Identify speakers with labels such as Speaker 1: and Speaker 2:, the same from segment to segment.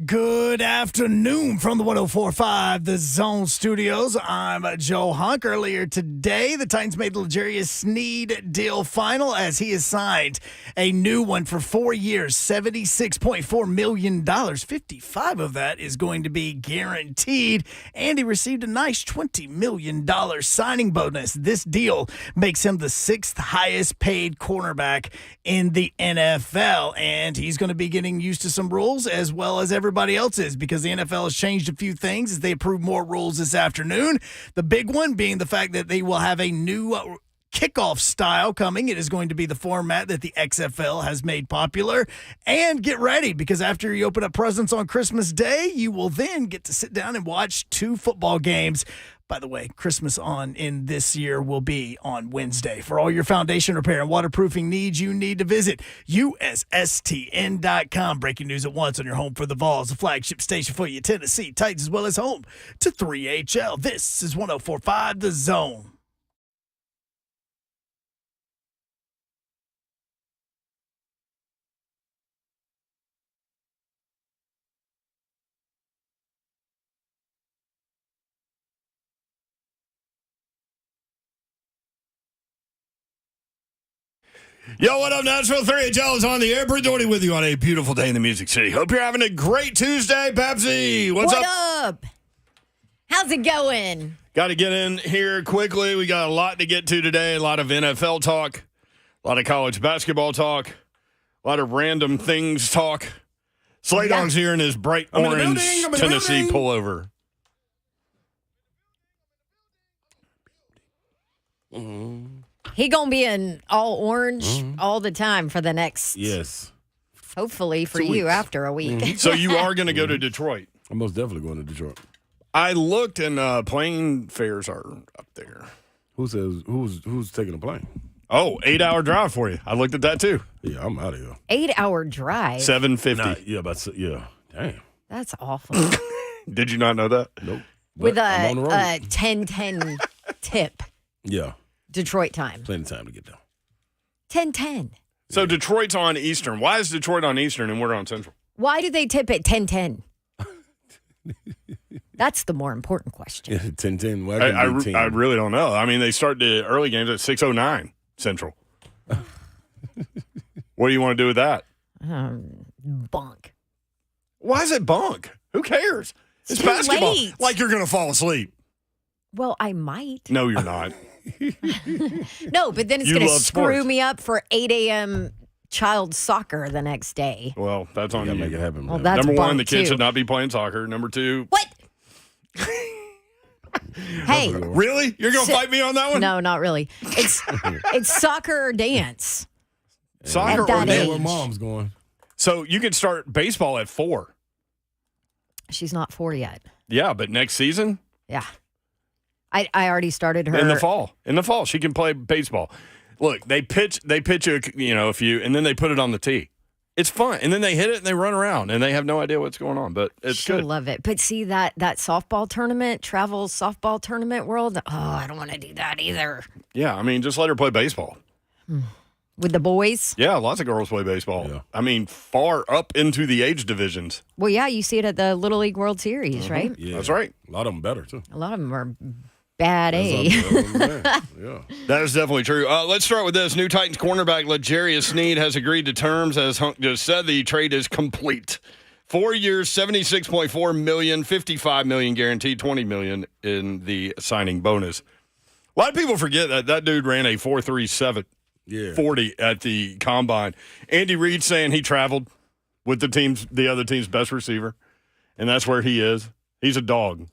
Speaker 1: Good afternoon from the 104.5 The Zone Studios. I'm Joe Hunk. Earlier today, the Titans made the luxurious Sneed deal final as he has signed a new one for 4 years, $76.4 million. 55 of that is going to be guaranteed, and he received a nice $20 million signing bonus. This deal makes him the sixth highest paid cornerback in the NFL, and he's going to be getting used to some rules as well as everybody else is, because the NFL has changed a few things as they approve more rules this afternoon. The big one being the fact that they will have a new kickoff style coming. It is going to be the format that the XFL has made popular. And get ready, because after you open up presents on Christmas Day, you will then get to sit down and watch 2 football games. By the way, Christmas in this year will be on Wednesday. For all your foundation repair and waterproofing needs, you need to visit USSTN.com. Breaking news at once on your home for the Vols, the flagship station for your Tennessee Titans, as well as home to 3HL. This is 104.5 The Zone.
Speaker 2: Yo, what up, Nashville? 3HL is on the air. Brent Doherty with you on a beautiful day in the Music City. Hope you're having a great Tuesday, Pepsi. What's
Speaker 3: up? How's it going?
Speaker 2: Got to get in here quickly. We got a lot to get to today. A lot of NFL talk, a lot of college basketball talk, a lot of random things talk. Slay Dog's here in his bright orange Tennessee pullover.
Speaker 3: He gonna be in all orange all the time for the next.
Speaker 4: Yes.
Speaker 3: Hopefully for you after a week.
Speaker 2: So you are going to go to Detroit.
Speaker 4: I'm most definitely going to Detroit.
Speaker 2: I looked, and plane fares are up there.
Speaker 4: Who says who's taking a plane?
Speaker 2: Oh, 8-hour drive for you. I looked at that too.
Speaker 4: Yeah, I'm out of here.
Speaker 3: 8-hour drive.
Speaker 2: $750.
Speaker 4: Yeah. Damn.
Speaker 3: That's awful.
Speaker 2: Did you not know that?
Speaker 4: Nope.
Speaker 3: With
Speaker 4: But I'm on the road.
Speaker 3: a 10-10 tip.
Speaker 4: Yeah.
Speaker 3: Detroit time.
Speaker 4: Plenty of time to get there.
Speaker 3: 10-10.
Speaker 2: So Detroit's on Eastern. Why is Detroit on Eastern and we're on Central?
Speaker 3: Why do they tip at 10-10? That's the more important question.
Speaker 4: Yeah, 10-10. Well,
Speaker 2: I really don't know. I mean, they start the early games at 6:09 Central. What do you want to do with that?
Speaker 3: Bunk.
Speaker 2: Why is it bunk? Who cares? It's
Speaker 3: too
Speaker 2: basketball.
Speaker 3: late.
Speaker 2: Like you're going to fall asleep.
Speaker 3: Well, I might.
Speaker 2: No, you're not.
Speaker 3: No, but then it's
Speaker 2: You
Speaker 3: going to
Speaker 2: love
Speaker 3: screw
Speaker 2: sports.
Speaker 3: me up for 8 a.m. child soccer the next day.
Speaker 2: Well, that's on
Speaker 4: You
Speaker 2: you.
Speaker 4: gotta make it happen,
Speaker 3: Well,
Speaker 4: man.
Speaker 3: that's
Speaker 2: Number one,
Speaker 3: bunk,
Speaker 2: the kids
Speaker 3: too.
Speaker 2: should not be playing soccer. Number two.
Speaker 3: What? Hey.
Speaker 2: Really? You're going to fight me on that one?
Speaker 3: No, not really. It's soccer or dance.
Speaker 2: Soccer
Speaker 3: At that
Speaker 2: or
Speaker 4: That's
Speaker 3: age.
Speaker 4: where mom's going.
Speaker 2: So you could start baseball at 4.
Speaker 3: She's not 4 yet.
Speaker 2: Yeah, but next season?
Speaker 3: Yeah. I already started her.
Speaker 2: In the fall. In the fall, she can play baseball. Look, they pitch you a few, and then they put it on the tee. It's fun. And then they hit it and they run around, and they have no idea what's going on, but it's
Speaker 3: She'll
Speaker 2: good.
Speaker 3: love it. But see, that softball tournament, travel softball tournament world, I don't want to do that either.
Speaker 2: Yeah, I mean, just let her play baseball.
Speaker 3: With the boys?
Speaker 2: Yeah, lots of girls play baseball.
Speaker 4: Yeah.
Speaker 2: I mean, far up into the age divisions.
Speaker 3: Well, yeah, you see it at the Little League World Series, right?
Speaker 4: Yeah.
Speaker 2: That's right.
Speaker 4: A lot of them better, too.
Speaker 3: A lot of them are bad A.
Speaker 4: Yeah.
Speaker 2: That is definitely true. Let's start with this. New Titans cornerback L'Jarius Sneed has agreed to terms. As Hunk just said, the trade is complete. 4 years, $76.4 million, $55 million guaranteed, $20 million in the signing bonus. A lot of people forget that dude ran a 4.37
Speaker 4: Yeah.
Speaker 2: 40 at the combine. Andy Reid saying he traveled with the other team's best receiver, and that's where he is. He's a dog.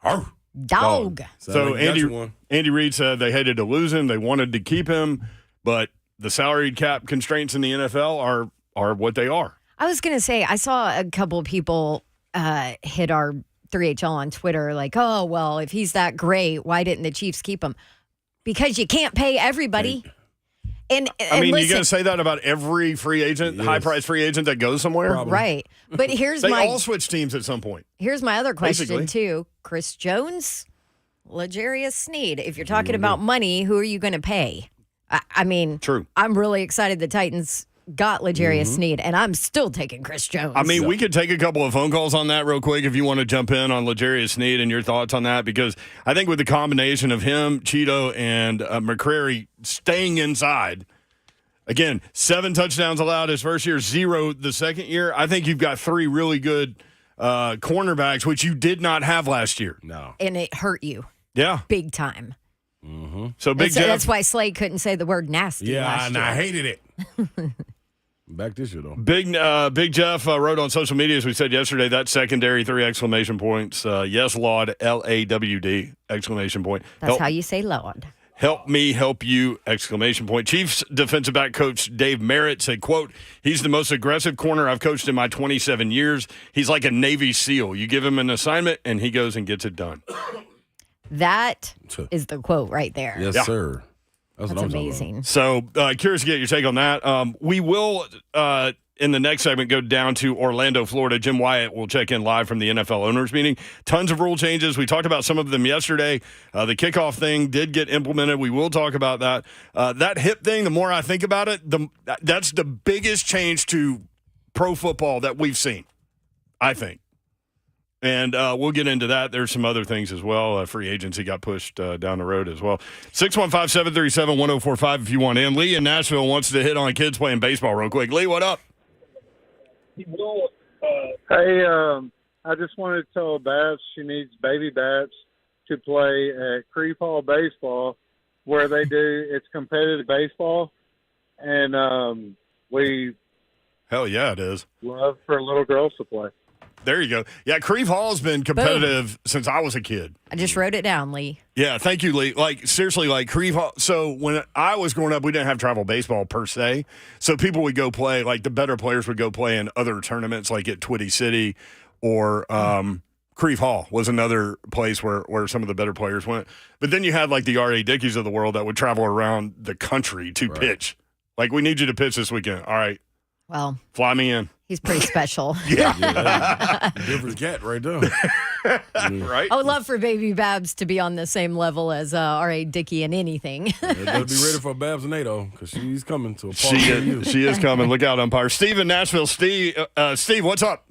Speaker 2: Arr.
Speaker 3: Dog.
Speaker 2: So
Speaker 4: like you got you one.
Speaker 2: Andy Reid said they hated to lose him. They wanted to keep him, but the salary cap constraints in the NFL are what they are.
Speaker 3: I was going to say, I saw a couple of people hit our 3HL on Twitter like, oh, well, if he's that great, why didn't the Chiefs keep him? Because you can't pay everybody. And
Speaker 2: I mean,
Speaker 3: listen,
Speaker 2: you're going to say that about every free agent,
Speaker 4: Yes.
Speaker 2: high-priced free agent that goes somewhere?
Speaker 4: Probably.
Speaker 3: right. But here's
Speaker 2: They
Speaker 3: my
Speaker 2: all switch teams at some point.
Speaker 3: here's my other question
Speaker 2: Basically.
Speaker 3: too. Chris Jones, L'Jarius Sneed. If you're talking about money, who are you going to pay? I mean,
Speaker 2: True.
Speaker 3: I'm really excited the Titans got L'Jarius Sneed, and I'm still taking Chris Jones.
Speaker 2: I mean, we could take a couple of phone calls on that real quick if you want to jump in on L'Jarius Sneed and your thoughts on that, because I think with the combination of him, Cheeto, and McCrary staying inside, again, 7 touchdowns allowed his first year, 0 the second year. I think you've got 3 really good cornerbacks, which you did not have last year.
Speaker 4: No.
Speaker 3: and it hurt you
Speaker 2: Yeah.
Speaker 3: big time.
Speaker 2: So Big Jeff.
Speaker 3: That's why Slade couldn't say the word nasty.
Speaker 4: Yeah,
Speaker 3: last
Speaker 4: and
Speaker 3: year.
Speaker 4: I hated it. Back this year, though.
Speaker 2: Big Jeff wrote on social media, as we said yesterday, that secondary 3 exclamation points. Yes, Lawd, L-A-W-D, exclamation point.
Speaker 3: That's how you say Lord.
Speaker 2: Help me help you, exclamation point. Chiefs defensive back coach Dave Merritt said, quote, he's the most aggressive corner I've coached in my 27 years. He's like a Navy SEAL. You give him an assignment, and he goes and gets it done.
Speaker 3: That is the quote right there.
Speaker 4: Yes,
Speaker 2: Yeah.
Speaker 4: sir. That's what
Speaker 3: That's
Speaker 4: I'm talking
Speaker 3: amazing.
Speaker 2: So curious to get your take on that. We will, in the next segment, go down to Orlando, Florida. Jim Wyatt will check in live from the NFL owners meeting. Tons of rule changes. We talked about some of them yesterday. The kickoff thing did get implemented. We will talk about that. That hip thing, the more I think about it, that's the biggest change to pro football that we've seen, I think. And we'll get into that. There's some other things as well. Free agency got pushed down the road as well. 615-737-1045 if you want in. Lee in Nashville wants to hit on kids playing baseball real quick. Lee, what up?
Speaker 5: Hey, I just wanted to tell Babs she needs baby Babs to play at Creve Hall Baseball, where it's competitive baseball, and we
Speaker 2: Hell yeah, it is.
Speaker 5: love for little girls to play.
Speaker 2: There you go. Yeah, Creve Hall's been competitive since I was a kid.
Speaker 3: I just wrote it down, Lee.
Speaker 2: Yeah, thank you, Lee. Like, seriously, like Creve Hall. So when I was growing up, we didn't have travel baseball per se. So people would go play, like the better players would go play in other tournaments, like at Twitty City or Creve Hall was another place where some of the better players went. But then you had like the R.A. Dickies of the world that would travel around the country to pitch. Like, we need you to pitch this weekend. All right,
Speaker 3: Well,
Speaker 2: fly me in.
Speaker 3: he's pretty special.
Speaker 4: Different cat right there.
Speaker 2: Right?
Speaker 3: I would love for Baby Babs to be on the same level as R.A. Dickey in anything.
Speaker 4: They'll be ready for Babs and Nato because she's coming to a party near you.
Speaker 2: She is coming. Look out, umpire. Steve in Nashville. Steve, what's up?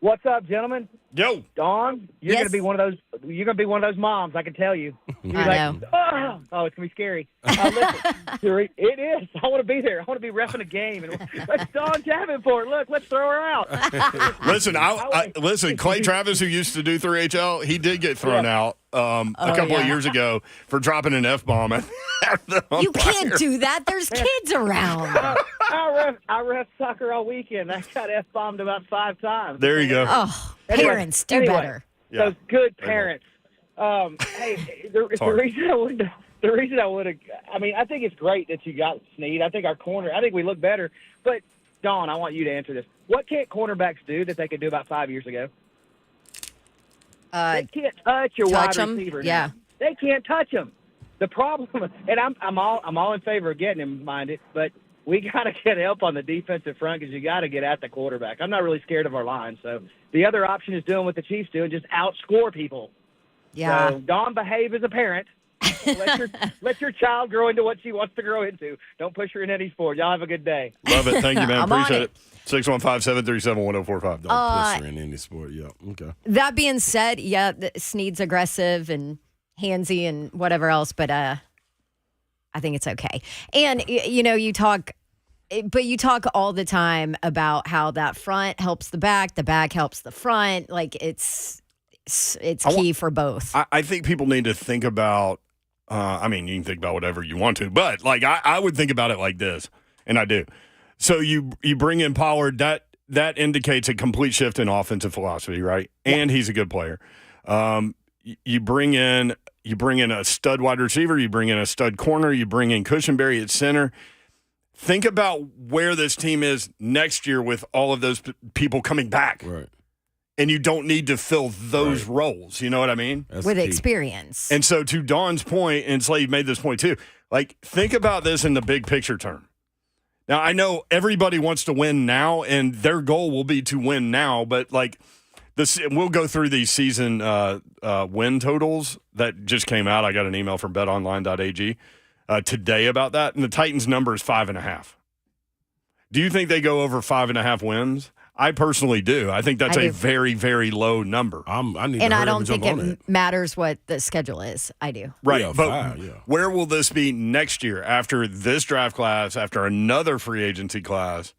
Speaker 6: What's up, gentlemen?
Speaker 2: Yo.
Speaker 6: Dawn, you're
Speaker 3: Yes.
Speaker 6: gonna be one of those. You're gonna be one of those moms. I can tell you. You're
Speaker 3: I know.
Speaker 6: Oh, it's gonna be scary. Listen, it is. I want to be there. I want to be reffing a game, and let's Dawn Davenport. Look, let's throw her out.
Speaker 2: Listen, listen. Clay Travis, who used to do 3HL, he did get thrown out a couple of years ago for dropping an F-bomb.
Speaker 3: You can't do that. There's kids around.
Speaker 6: I ref soccer all weekend. I got F-bombed about 5 times.
Speaker 2: There you go.
Speaker 3: Oh,
Speaker 6: Anyway,
Speaker 3: parents, do better.
Speaker 2: Yeah.
Speaker 6: Those good parents. Hey, the reason I would have, I mean, I think it's great that you got Sneed. I think our corner, I think we look better. But, Dawn, I want you to answer this. What can't cornerbacks do that they could do about 5 years ago? They can't touch your
Speaker 3: touch
Speaker 6: wide
Speaker 3: 'em?
Speaker 6: receiver.
Speaker 3: Yeah.
Speaker 6: Now. They can't touch them. The problem, and I'm all in favor of getting him minded, but we got to get help on the defensive front because you got to get at the quarterback. I'm not really scared of our line. So the other option is doing what the Chiefs do and just outscore people.
Speaker 3: Yeah.
Speaker 6: So Dawn, behave as a parent. Let your child grow into what she wants to grow into. Don't push her in any sport. Y'all have a good day.
Speaker 2: Love it. Thank you, man.
Speaker 3: I'm on
Speaker 2: Appreciate it. 615-737-1045.
Speaker 4: Don't push her in any sport. Yeah. Okay.
Speaker 3: That being said, yeah, Sneed's aggressive and handsy and whatever else, but I think it's okay. And you talk all the time about how that front helps the back helps the front. Like it's key for both.
Speaker 2: I think people need to think about, I mean, you can think about whatever you want to, but like I would think about it like this, and I do. So you bring in Pollard, that indicates a complete shift in offensive philosophy, right? And he's a good player. You bring in a stud wide receiver, you bring in a stud corner, you bring in Cushenberry at center. Think about where this team is next year with all of those people coming back.
Speaker 4: Right.
Speaker 2: And you don't need to fill those roles. You know what I mean?
Speaker 4: That's
Speaker 3: With
Speaker 4: key.
Speaker 3: experience.
Speaker 2: And so to Dawn's point, and Slade made this point too, like think about this in the big picture term. Now, I know everybody wants to win now, and their goal will be to win now, but like this, we'll go through these season win totals that just came out. I got an email from betonline.ag today about that, and the Titans number is 5.5. Do you think they go over 5.5 wins? I personally do. I think that's
Speaker 3: I
Speaker 2: a
Speaker 3: do.
Speaker 2: very, very low number.
Speaker 4: I need
Speaker 3: And
Speaker 4: to
Speaker 3: I
Speaker 4: hurry up
Speaker 3: don't
Speaker 4: and
Speaker 3: think
Speaker 4: jump on
Speaker 3: it matters what the schedule is. I do.
Speaker 2: Right.
Speaker 4: Yeah,
Speaker 2: but
Speaker 4: 5, yeah.
Speaker 2: where will this be next year after this draft class, after another free agency class,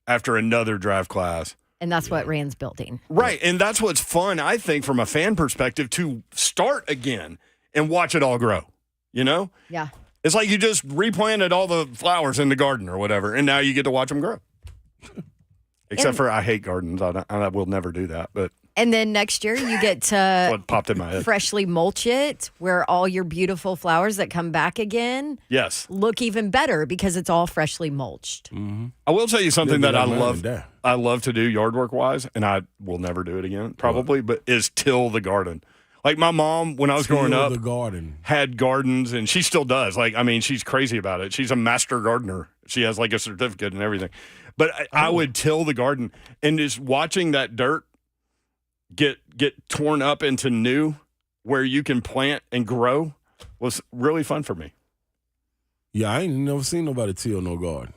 Speaker 2: after another draft class?
Speaker 3: And that's what Rand's building.
Speaker 2: Right. And that's what's fun, I think, from a fan perspective, to start again and watch it all grow. You know?
Speaker 3: Yeah.
Speaker 2: It's like you just replanted all the flowers in the garden or whatever, and now you get to watch them grow. Except for I hate gardens. I will never do that. But
Speaker 3: And then next year you get to
Speaker 2: what popped in my head.
Speaker 3: freshly mulch it, where all your beautiful flowers that come back again
Speaker 2: Yes.
Speaker 3: look even better because it's all freshly mulched.
Speaker 2: I will tell you something
Speaker 4: They'll
Speaker 2: that
Speaker 4: be
Speaker 2: I
Speaker 4: like mine
Speaker 2: love.
Speaker 4: and dad.
Speaker 2: I love to do yard work wise, and I will never do it again, probably. But is till the garden. Like my mom, when I was growing
Speaker 4: Till
Speaker 2: up,
Speaker 4: the garden.
Speaker 2: had gardens, and she still does. Like, I mean, she's crazy about it. She's a master gardener. She has like a certificate and everything. But I would till the garden, and just watching that dirt get torn up into new, where you can plant and grow, was really fun for me.
Speaker 4: Yeah, I ain't never seen nobody till no garden.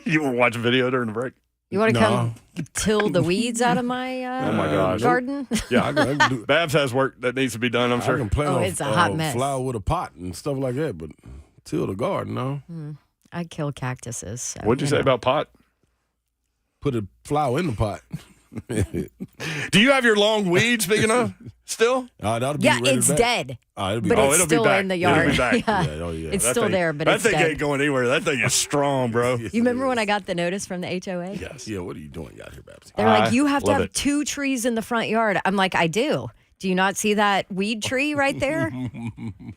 Speaker 2: You will watch a video during the break.
Speaker 3: You want to
Speaker 4: No.
Speaker 3: come till the weeds out of my,
Speaker 2: Oh my gosh.
Speaker 3: garden?
Speaker 2: Yeah,
Speaker 4: I can do.
Speaker 2: Babs has work that needs to be done. I'm
Speaker 4: I
Speaker 2: sure.
Speaker 4: can plant
Speaker 3: Oh,
Speaker 4: a
Speaker 3: it's a hot mess.
Speaker 4: flower with a pot and stuff like that, but till the garden, no.
Speaker 3: I kill cactuses. So,
Speaker 2: What'd you say
Speaker 3: know.
Speaker 2: about pot?
Speaker 4: Put a flower in the pot.
Speaker 2: Do you have your long weed? Speaking of, still?
Speaker 4: That'll be
Speaker 3: Yeah,
Speaker 4: ready
Speaker 3: it's
Speaker 4: back.
Speaker 3: dead.
Speaker 4: It'll be
Speaker 3: But
Speaker 4: back.
Speaker 3: it's
Speaker 2: it'll be
Speaker 3: still
Speaker 2: back.
Speaker 3: in the
Speaker 2: It'll
Speaker 3: yard.
Speaker 2: be back.
Speaker 3: Yeah.
Speaker 4: Yeah, oh, yeah.
Speaker 3: It's
Speaker 2: That
Speaker 3: still
Speaker 2: thing-
Speaker 3: there, but
Speaker 2: that
Speaker 3: it's
Speaker 2: thing
Speaker 3: dead.
Speaker 2: ain't going anywhere. That thing is strong, bro.
Speaker 3: You remember when I got the notice from the HOA?
Speaker 2: Yes.
Speaker 4: Yeah, what are you doing out here, Babs?
Speaker 3: They're like,
Speaker 2: I
Speaker 3: you have to
Speaker 2: love
Speaker 3: have
Speaker 2: it.
Speaker 3: 2 trees in the front yard. I'm like, I do. Do you not see that weed tree right there?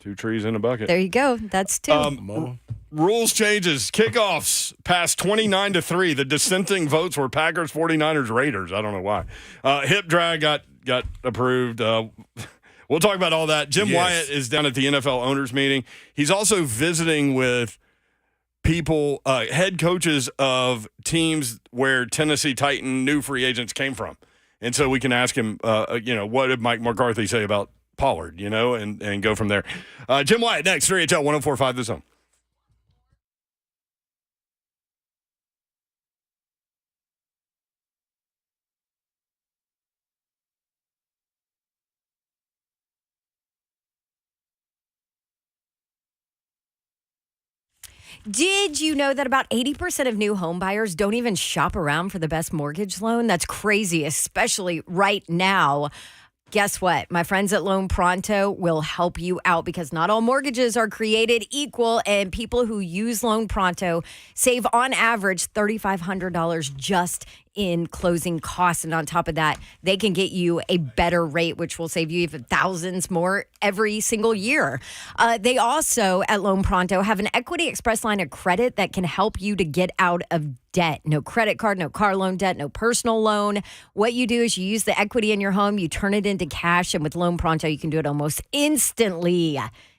Speaker 2: 2 trees in a bucket.
Speaker 3: There you go. That's 2.
Speaker 4: Mama.
Speaker 2: Rules changes. Kickoffs passed 29-3. The dissenting votes were Packers, 49ers, Raiders. I don't know why. Hip drag got approved. We'll talk about all that. Jim
Speaker 4: Yes.
Speaker 2: Wyatt is down at the NFL owners meeting. He's also visiting with people, head coaches of teams where Tennessee Titan new free agents came from. And so we can ask him, what did Mike McCarthy say about Pollard, and go from there. Jim Wyatt next, 3HL 104.5 The Zone.
Speaker 3: Did you know that about 80% of new home buyers don't even shop around for the best mortgage loan? That's crazy, especially right now. Guess what? My friends at Loan Pronto will help you out because not all mortgages are created equal, and people who use Loan Pronto save on average $3,500 just in closing costs. And on top of that, they can get you a better rate, which will save you even thousands more every single year. They also, at Loan Pronto, have an Equity Express line of credit that can help you to get out of debt. No credit card, no car loan debt, no personal loan. What you do is you use the equity in your home, you turn it into cash, and with Loan Pronto, you can do it almost instantly.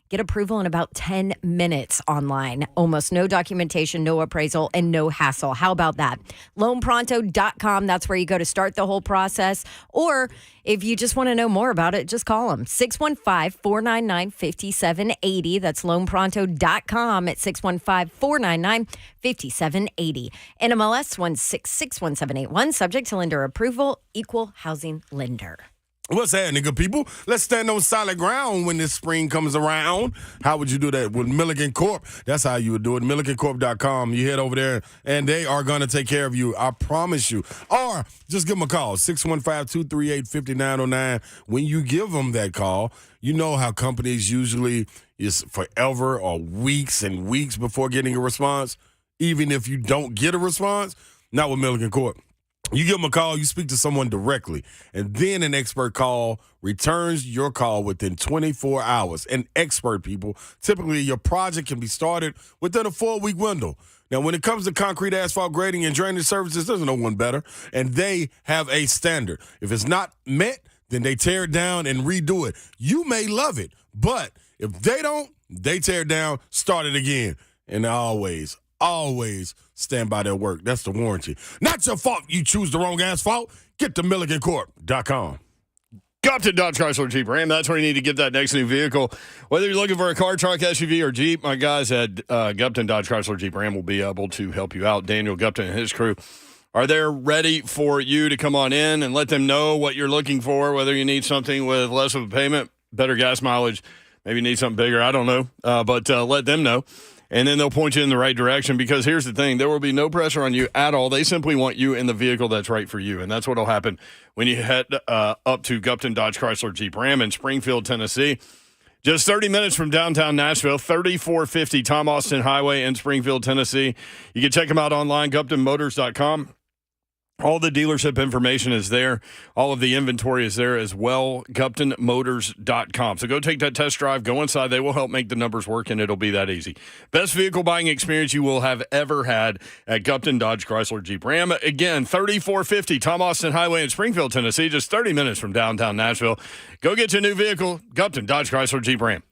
Speaker 3: Get approval in about 10 minutes online. Almost no documentation, no appraisal, and no hassle. How about that? LoanPronto.com. That's where you go to start the whole process. Or if you just want to know more about it, just call them. 615-499-5780. That's LoanPronto.com at 615-499-5780. NMLS 1661781. Subject to lender approval. Equal housing lender.
Speaker 4: What's happening, good people? Let's stand on solid ground when this spring comes around. How would you do that? With Milliken Corp, that's how you would do it. MillikenCorp.com. You head over there, and they are going to take care of you. I promise you. Or just give them a call, 615-238-5909. When you give them that call, you know how companies usually is forever or weeks and weeks before getting a response, even if you don't get a response. Not with Milliken Corp. You give them a call, you speak to someone directly, and then an expert call returns your call within 24 hours. And expert people, typically your project can be started within a 4-week window. Now, when it comes to concrete, asphalt, grading, and drainage services, there's no one better, and they have a standard. If it's not met, then they tear it down and redo it. You may love it, but if they don't, they tear it down, start it again, and always stand by their work. That's the warranty. Not your fault you choose the wrong asphalt. Get to MillikenCorp.com.
Speaker 2: Gupton Dodge Chrysler Jeep Ram. That's where you need to get that next new vehicle. Whether you're looking for a car, truck, SUV, or Jeep, my guys at Gupton Dodge Chrysler Jeep Ram will be able to help you out. Daniel Gupton and his crew are there ready for you to come on in and let them know what you're looking for, whether you need something with less of a payment, better gas mileage, maybe you need something bigger. I don't know, but let them know. And then they'll point you in the right direction because here's the thing. There will be no pressure on you at all. They simply want you in the vehicle that's right for you. And that's what will happen when you head up to Gupton Dodge Chrysler Jeep Ram in Springfield, Tennessee. Just 30 minutes from downtown Nashville, 3450 Tom Austin Highway in Springfield, Tennessee. You can check them out online, GuptonMotors.com. All the dealership information is there. All of the inventory is there as well, GuptonMotors.com. So go take that test drive. Go inside. They will help make the numbers work, and it'll be that easy. Best vehicle buying experience you will have ever had at Gupton Dodge Chrysler Jeep Ram. Again, 3450 Tom Austin Highway in Springfield, Tennessee, just 30 minutes from downtown Nashville. Go get your new vehicle, Gupton Dodge Chrysler Jeep Ram.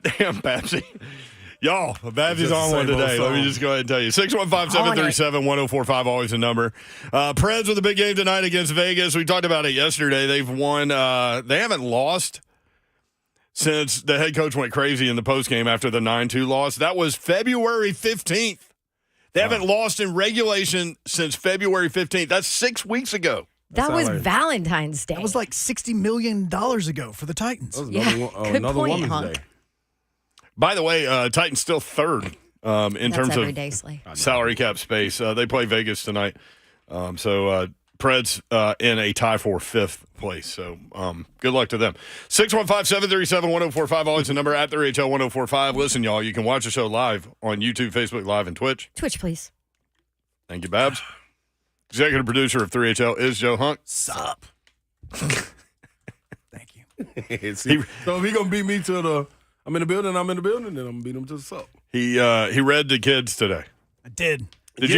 Speaker 2: Damn, Babsy. Y'all, Babsy's
Speaker 4: Just
Speaker 2: on
Speaker 4: the
Speaker 2: one
Speaker 4: same old
Speaker 2: today. Let me
Speaker 4: song.
Speaker 2: just go ahead and tell you. 615-737-1045, always a number. Preds with a big game tonight against Vegas. We talked about it yesterday. They've won. They haven't lost since the head coach went crazy in the postgame after the 9-2 loss. That was February 15th. They haven't lost in regulation since February 15th. That's 6 weeks ago.
Speaker 3: That was Valentine's Day.
Speaker 1: That was like $60 million ago for the Titans.
Speaker 4: That was
Speaker 3: Yeah, good
Speaker 4: another
Speaker 3: point,
Speaker 4: Woman's
Speaker 3: Hunk.
Speaker 4: Day.
Speaker 2: By the way, Titans still third in
Speaker 3: That's
Speaker 2: terms
Speaker 3: every
Speaker 2: of
Speaker 3: day, Slay.
Speaker 2: salary cap space. They play Vegas tonight. So Preds in a tie for fifth place. So good luck to them. 615-737-1045, always the number at the RHL 1045. Listen, y'all, you can watch the show live on YouTube, Facebook Live, and Twitch.
Speaker 3: Twitch, please.
Speaker 2: Thank you, Babs. Executive producer of 3HL is Joe Hunk.
Speaker 1: Sup. Thank you.
Speaker 4: See, so if he gonna beat me to the I'm in the building, then I'm gonna beat him to the sup.
Speaker 2: He read the kids today.
Speaker 1: I did.
Speaker 2: Did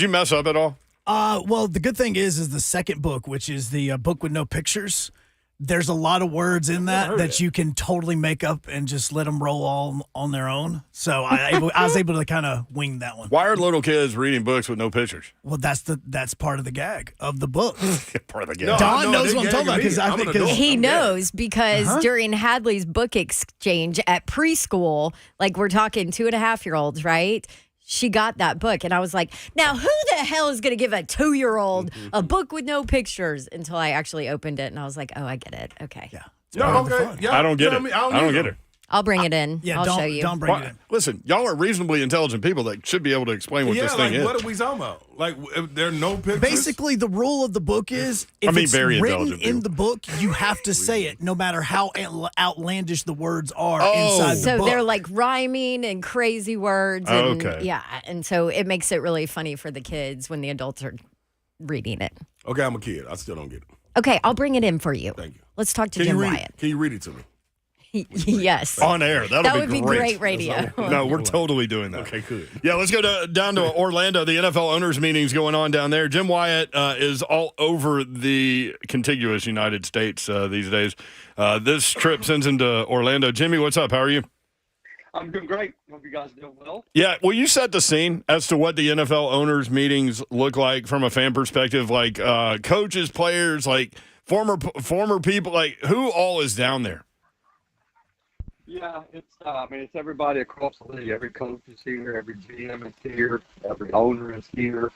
Speaker 2: you mess up at all?
Speaker 1: Well, the good thing is the second book, which is the book with no pictures. There's a lot of words in that you can totally make up and just let them roll all on their own. So I was able to kind of wing that one.
Speaker 2: Why are little kids reading books with no pictures?
Speaker 1: Well, that's part of the gag of the book.
Speaker 2: Part of the game.
Speaker 4: No,
Speaker 1: Don knows
Speaker 4: they
Speaker 1: what I'm talking about
Speaker 4: gagging
Speaker 1: because
Speaker 4: me.
Speaker 1: I
Speaker 4: I'm
Speaker 1: think
Speaker 4: an adult.
Speaker 3: He
Speaker 4: I'm
Speaker 3: knows because during Hadley's book exchange at preschool, like we're talking 2.5-year-olds, right? She got that book, and I was like, now who the hell is going to give a 2-year-old a book with no pictures? Until I actually opened it, and I was like, oh, I get it. Okay.
Speaker 1: Yeah.
Speaker 4: No, okay. Yeah,
Speaker 2: I don't get it.
Speaker 4: me,
Speaker 2: I don't get it.
Speaker 3: I'll bring it in.
Speaker 1: Yeah,
Speaker 3: I'll
Speaker 1: don't,
Speaker 3: show you.
Speaker 1: don't bring it in.
Speaker 2: Listen, y'all are reasonably intelligent people that should be able to explain what this thing
Speaker 4: like
Speaker 2: is.
Speaker 4: what are we talking about? Like if there are no pictures.
Speaker 1: Basically, the rule of the book is if it's
Speaker 2: very
Speaker 1: written
Speaker 2: intelligent
Speaker 1: in
Speaker 2: people.
Speaker 1: the book, you have to say it, no matter how outlandish the words are
Speaker 2: Oh.
Speaker 1: inside the
Speaker 3: So
Speaker 1: book.
Speaker 3: they're like rhyming and crazy words. And,
Speaker 2: Okay.
Speaker 3: Yeah. And so it makes it really funny for the kids when the adults are reading it.
Speaker 4: Okay, I'm a kid. I still don't get it.
Speaker 3: Okay. I'll bring it in for you.
Speaker 4: Thank you.
Speaker 3: Let's talk to
Speaker 4: Can
Speaker 3: Jim
Speaker 4: you read
Speaker 3: Wyatt.
Speaker 4: it? Can you read it to me?
Speaker 3: Yes.
Speaker 2: On air.
Speaker 3: That would be great radio.
Speaker 2: No, we're totally doing that.
Speaker 4: Okay, good.
Speaker 2: Yeah, let's go down to Orlando. The NFL owners meeting's going on down there. Jim Wyatt is all over the contiguous United States these days. This trip sends him to Orlando. Jimmy, what's up? How are you?
Speaker 7: I'm doing great. Hope you guys doing well.
Speaker 2: Yeah, will you set the scene as to what the NFL owners meetings look like from a fan perspective? Like coaches, players, like former people, like who all is down there?
Speaker 7: Yeah, it's everybody across the league. Every coach is here, every GM is here, every owner is here,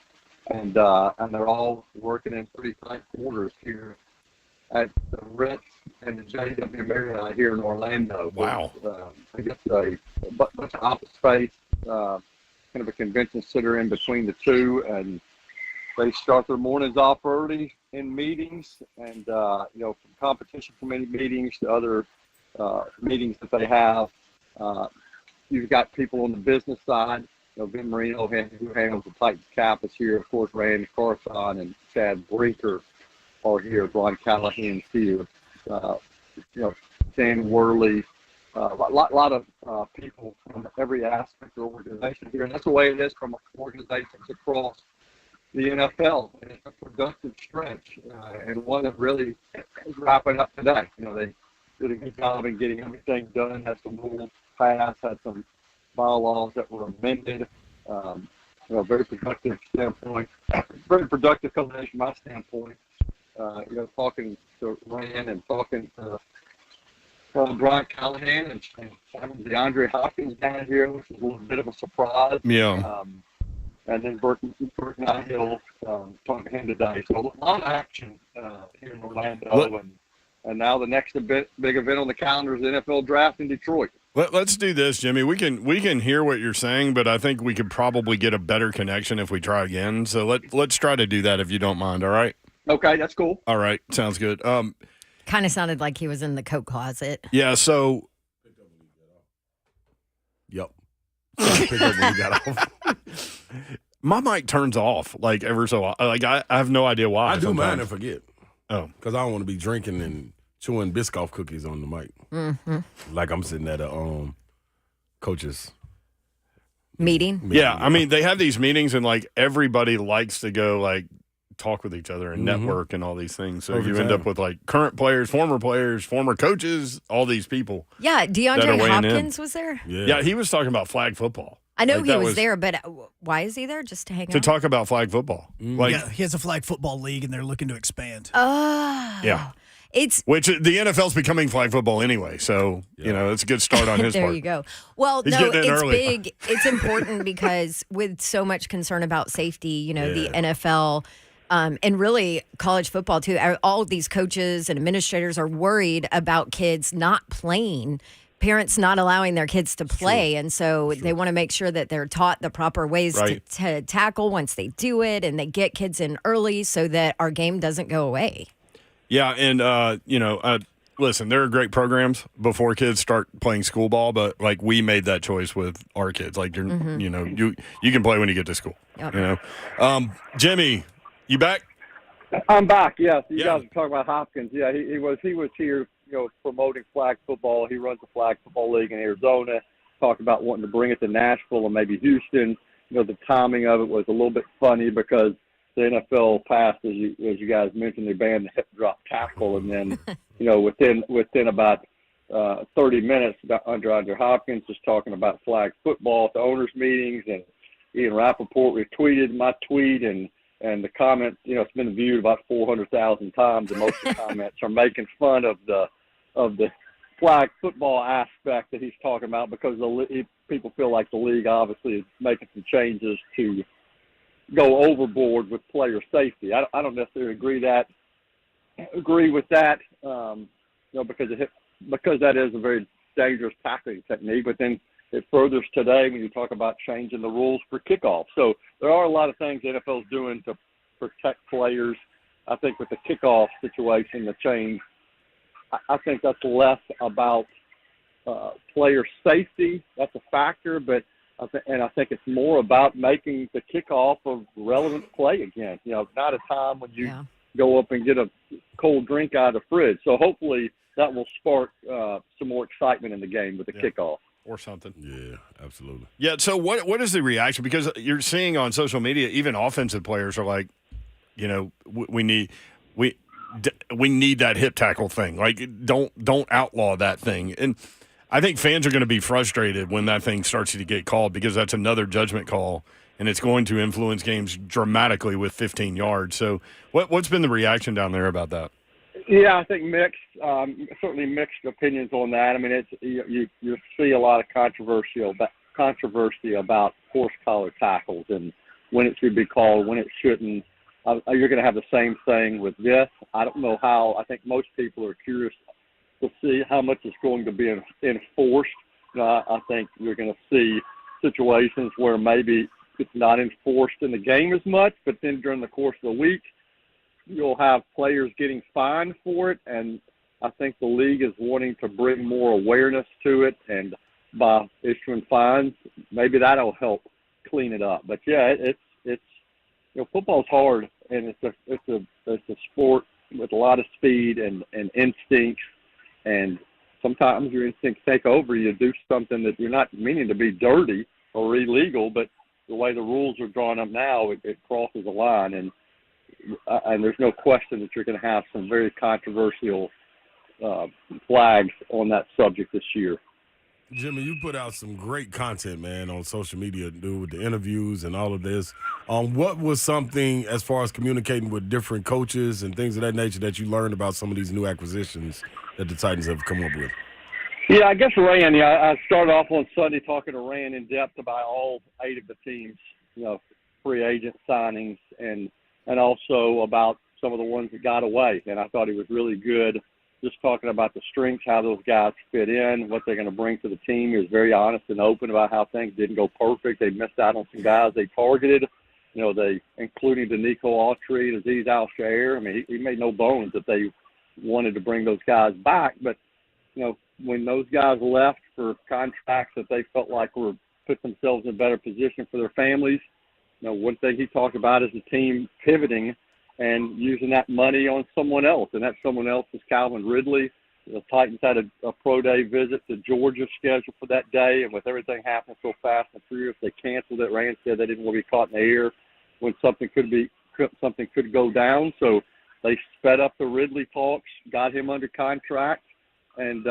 Speaker 7: and they're all working in pretty tight quarters here at the Ritz and the JW Marriott here in Orlando.
Speaker 2: Wow.
Speaker 7: I guess a bunch of office space, kind of a convention center in between the two, and they start their mornings off early in meetings, and from competition committee meetings to other meetings that they have. You've got people on the business side. Vin Marino, who handles the Titans campus here, of course, Randy Carson and Chad Brinker are here. Ron Callahan's here. Dan Worley. A lot of people from every aspect of the organization here, and that's the way it is from organizations across the NFL. And it's a productive stretch, and one that really is wrapping up today. They did a good job in getting everything done. Had some rules passed, had some bylaws that were amended. Very productive standpoint. Very productive combination from my standpoint. Talking to Rand and talking to Brian Callahan and having DeAndre Hopkins down here, which was a little bit of a surprise.
Speaker 2: Yeah.
Speaker 7: And then Burton Hill talking to him today. So a lot of action here in Orlando. And now the next big event on the calendar is the NFL draft in Detroit.
Speaker 2: Let's do this, Jimmy. We can hear what you're saying, but I think we could probably get a better connection if we try again. So let's try to do that if you don't mind. All right.
Speaker 7: Okay, that's cool.
Speaker 2: All right, sounds good.
Speaker 3: Kind of sounded like he was in the coat closet.
Speaker 2: Yeah. So.
Speaker 4: Yep. Pick up when we got off.
Speaker 2: My mic turns off like ever so often. Like I have no idea why.
Speaker 4: I do
Speaker 2: sometimes.
Speaker 4: mine and forget.
Speaker 2: Oh,
Speaker 4: because I don't want to be drinking and chewing Biscoff cookies on the mic.
Speaker 3: Mm-hmm.
Speaker 4: Like I'm sitting at a coach's
Speaker 3: Meeting.
Speaker 2: yeah. I mean, they have these meetings and like everybody likes to go like talk with each other and network and all these things. So
Speaker 4: Perfect
Speaker 2: you end
Speaker 4: time.
Speaker 2: up with like current players, former coaches, all these people.
Speaker 3: Yeah,
Speaker 2: that are
Speaker 3: DeAndre
Speaker 2: weighing
Speaker 3: Hopkins was there.
Speaker 2: Yeah, he was talking about flag football.
Speaker 3: I know
Speaker 2: Like,
Speaker 3: he
Speaker 2: that
Speaker 3: was there, but why is he there? Just to hang
Speaker 2: to
Speaker 3: out?
Speaker 2: talk about flag football. Like,
Speaker 1: Yeah, he has a flag football league, and they're looking to expand.
Speaker 3: Oh.
Speaker 2: yeah.
Speaker 3: It's
Speaker 2: Which the NFL's becoming flag football anyway, so you know it's a good start on his
Speaker 3: there
Speaker 2: part.
Speaker 3: you go. Well,
Speaker 2: He's
Speaker 3: no,
Speaker 2: getting in
Speaker 3: it's
Speaker 2: early.
Speaker 3: big. It's important because with so much concern about safety, you know, the NFL and really college football too. All of these coaches and administrators are worried about kids not playing. Parents not allowing their kids to play. And so they want to make sure that they're taught the proper ways to tackle once they do it, and they get kids in early so that our game doesn't go away.
Speaker 2: Yeah, and listen, there are great programs before kids start playing school ball, but like we made that choice with our kids. Like you can play when you get to school.
Speaker 3: Yep.
Speaker 2: You know, Jimmy, you back?
Speaker 7: I'm back. Yes, you
Speaker 2: Yeah.
Speaker 7: guys are talking about Hopkins. Yeah, he was here, promoting flag football. He runs the flag football league in Arizona. Talked about wanting to bring it to Nashville and maybe Houston. The timing of it was a little bit funny because the NFL passed, as you guys mentioned, they banned the hip drop tackle, and then within about 30 minutes, Andre Hopkins was talking about flag football at the owners' meetings, and Ian Rappaport retweeted my tweet, and the comment, it's been viewed about 400,000 times, and most of the comments are making fun of the flag football aspect that he's talking about because people feel like the league obviously is making some changes to go overboard with player safety. I don't necessarily agree with that, because that is a very dangerous tackling technique. But then it furthers today when you talk about changing the rules for kickoff. So there are a lot of things the NFL is doing to protect players. I think with the kickoff situation, the change, I think that's less about player safety. That's a factor, but I think it's more about making the kickoff a relevant play again. Not a time when you go up and get a cold drink out of the fridge. So hopefully that will spark some more excitement in the game with the kickoff.
Speaker 2: Or something.
Speaker 4: Yeah, absolutely.
Speaker 2: Yeah, so what is the reaction? Because you're seeing on social media, even offensive players are like, we need that hip tackle thing. Like, don't outlaw that thing. And I think fans are going to be frustrated when that thing starts to get called because that's another judgment call, and it's going to influence games dramatically with 15 yards. So what's been the reaction down there about that?
Speaker 7: Yeah, I think certainly mixed opinions on that. I mean, it's you see a lot of controversy about horse collar tackles and when it should be called, when it shouldn't. You're going to have the same thing with this. I don't know how. I think most people are curious to see how much is going to be enforced. I think you're going to see situations where maybe it's not enforced in the game as much, but then during the course of the week, you'll have players getting fined for it, and I think the league is wanting to bring more awareness to it, and by issuing fines, maybe that'll help clean it up. But yeah, it's football's hard, and it's a sport with a lot of speed and instincts, and sometimes your instincts take over. You do something that you're not meaning to be dirty or illegal, but the way the rules are drawn up now, it crosses a line, and there's no question that you're going to have some very controversial flags on that subject this year.
Speaker 4: Jimmy, you put out some great content, man, on social media, dude, with the interviews and all of this. What was something as far as communicating with different coaches and things of that nature that you learned about some of these new acquisitions that the Titans have come up with?
Speaker 7: Yeah, I guess Rand. I started off on Sunday talking to Rand in depth about all 8 of the teams, free agent signings, and also about some of the ones that got away. And I thought he was really good just talking about the strengths, how those guys fit in, what they're going to bring to the team. He was very honest and open about how things didn't go perfect. They missed out on some guys they targeted, including Danico Autry, Aziz Al-Shair. I mean, he made no bones that they wanted to bring those guys back. But, when those guys left for contracts that they felt like were put themselves in a better position for their families, one thing he talked about is the team pivoting and using that money on someone else, and that someone else is Calvin Ridley. The Titans had a pro day visit to Georgia scheduled for that day, and with everything happening so fast and furious, they canceled it. Rand said they didn't want to be caught in the air when something could something could go down. So they sped up the Ridley talks, got him under contract, and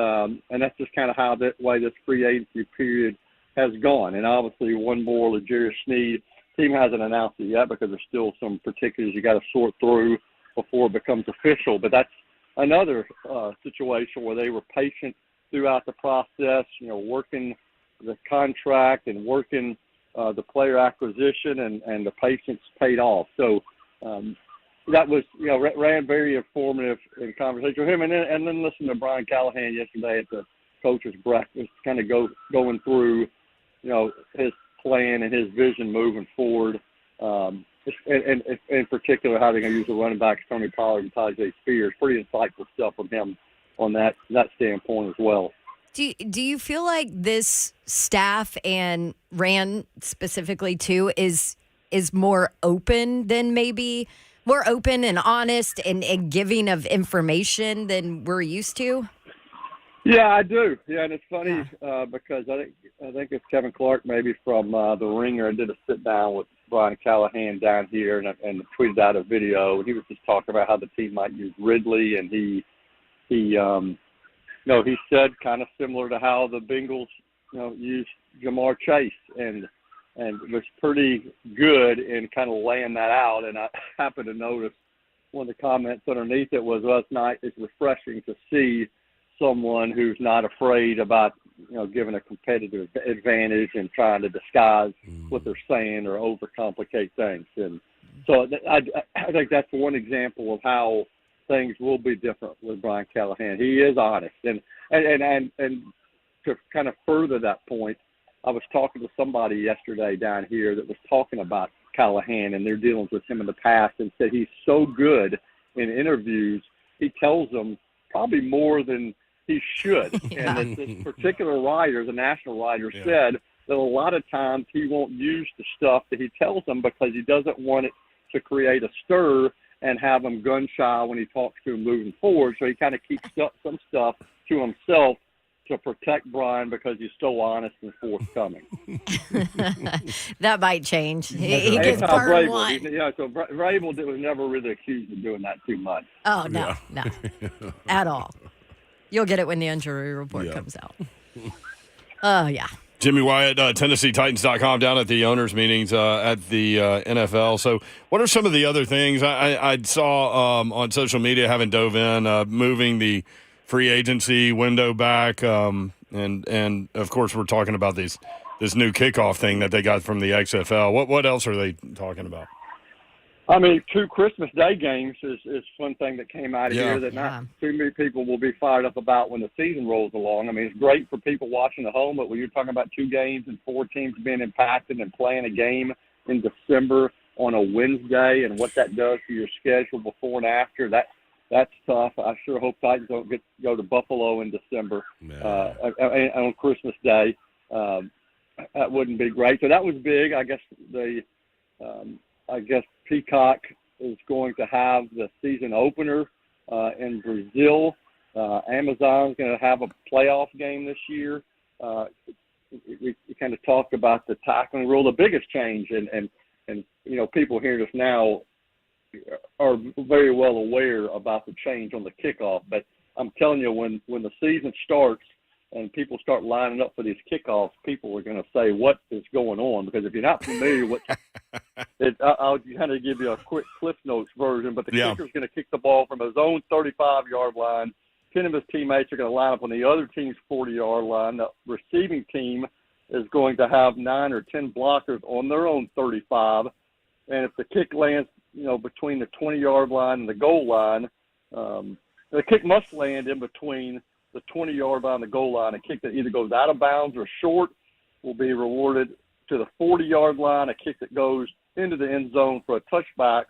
Speaker 7: that's just kind of how that way this free agency period has gone. And obviously, one more, L'Jarius Sneed. Team hasn't announced it yet because there's still some particulars you got to sort through before it becomes official. But that's another situation where they were patient throughout the process, working the contract and working the player acquisition, and the patience paid off. So that was, ran very informative in conversation with him. And then listen to Brian Callahan yesterday at the coach's breakfast, kind of going through, his plan and his vision moving forward. And in particular, how they're going to use the running backs, Tony Pollard and Tyjae Spears. Pretty insightful stuff from him on that standpoint as well.
Speaker 3: Do you feel like this staff and Rand specifically too is more open than maybe more open and honest and giving of information than we're used to?
Speaker 7: Yeah, I do. Yeah, and it's funny because I think it's Kevin Clark maybe from The Ringer. I did a sit down with Brian Callahan down here and tweeted out a video. He was just talking about how the team might use Ridley, and he said kind of similar to how the Bengals used Jamar Chase, and was pretty good in kind of laying that out. And I happened to notice one of the comments underneath it was, last night it's refreshing to see someone who's not afraid about giving a competitive advantage and trying to disguise what they're saying or overcomplicate things. And so I think that's one example of how things will be different with Brian Callahan. He is honest, and to kind of further that point, I was talking to somebody yesterday down here that was talking about Callahan and their dealings with him in the past, and said he's so good in interviews. He tells them probably more than he should. And this particular writer, the national writer, said that a lot of times he won't use the stuff that he tells them because he doesn't want it to create a stir and have them gun shy when he talks to him moving forward. So he kind of keeps some stuff to himself to protect Brian because he's so honest and forthcoming.
Speaker 3: That might change. He gets burned one.
Speaker 7: So Vrabel was never really accused of doing that too much.
Speaker 3: Oh, no, no, at all. You'll get it when the injury report comes out. Oh, yeah.
Speaker 2: Jimmy Wyatt, TennesseeTitans.com, down at the owners' meetings at the NFL. So what are some of the other things? I saw on social media, having dove in, moving the free agency window back. And of course, we're talking about this new kickoff thing that they got from the XFL. What else are they talking about?
Speaker 7: I mean, 2 Christmas Day games is one thing that came out of here that not too many people will be fired up about when the season rolls along. I mean, it's great for people watching at home, but when you're talking about 2 games and 4 teams being impacted and playing a game in December on a Wednesday and what that does to your schedule before and after, that's tough. I sure hope Titans don't go to Buffalo in December on Christmas Day. That wouldn't be great. So that was big. I guess Peacock is going to have the season opener in Brazil. Amazon's going to have a playoff game this year. We kind of talked about the tackling rule. The biggest change, and people hearing this now are very well aware about the change on the kickoff. But I'm telling you, when the season starts and people start lining up for these kickoffs, people are going to say, what is going on? Because if you're not familiar with it, I'll kind of give you a quick Cliff Notes version, but the kicker's going to kick the ball from his own 35-yard line. 10 of his teammates are going to line up on the other team's 40-yard line. The receiving team is going to have 9 or 10 blockers on their own 35. And if the kick lands, between the 20-yard line and the goal line, the kick must land in between the 20-yard line and the goal line. A kick that either goes out of bounds or short will be rewarded to the 40-yard line. A kick that goes into the end zone for a touchback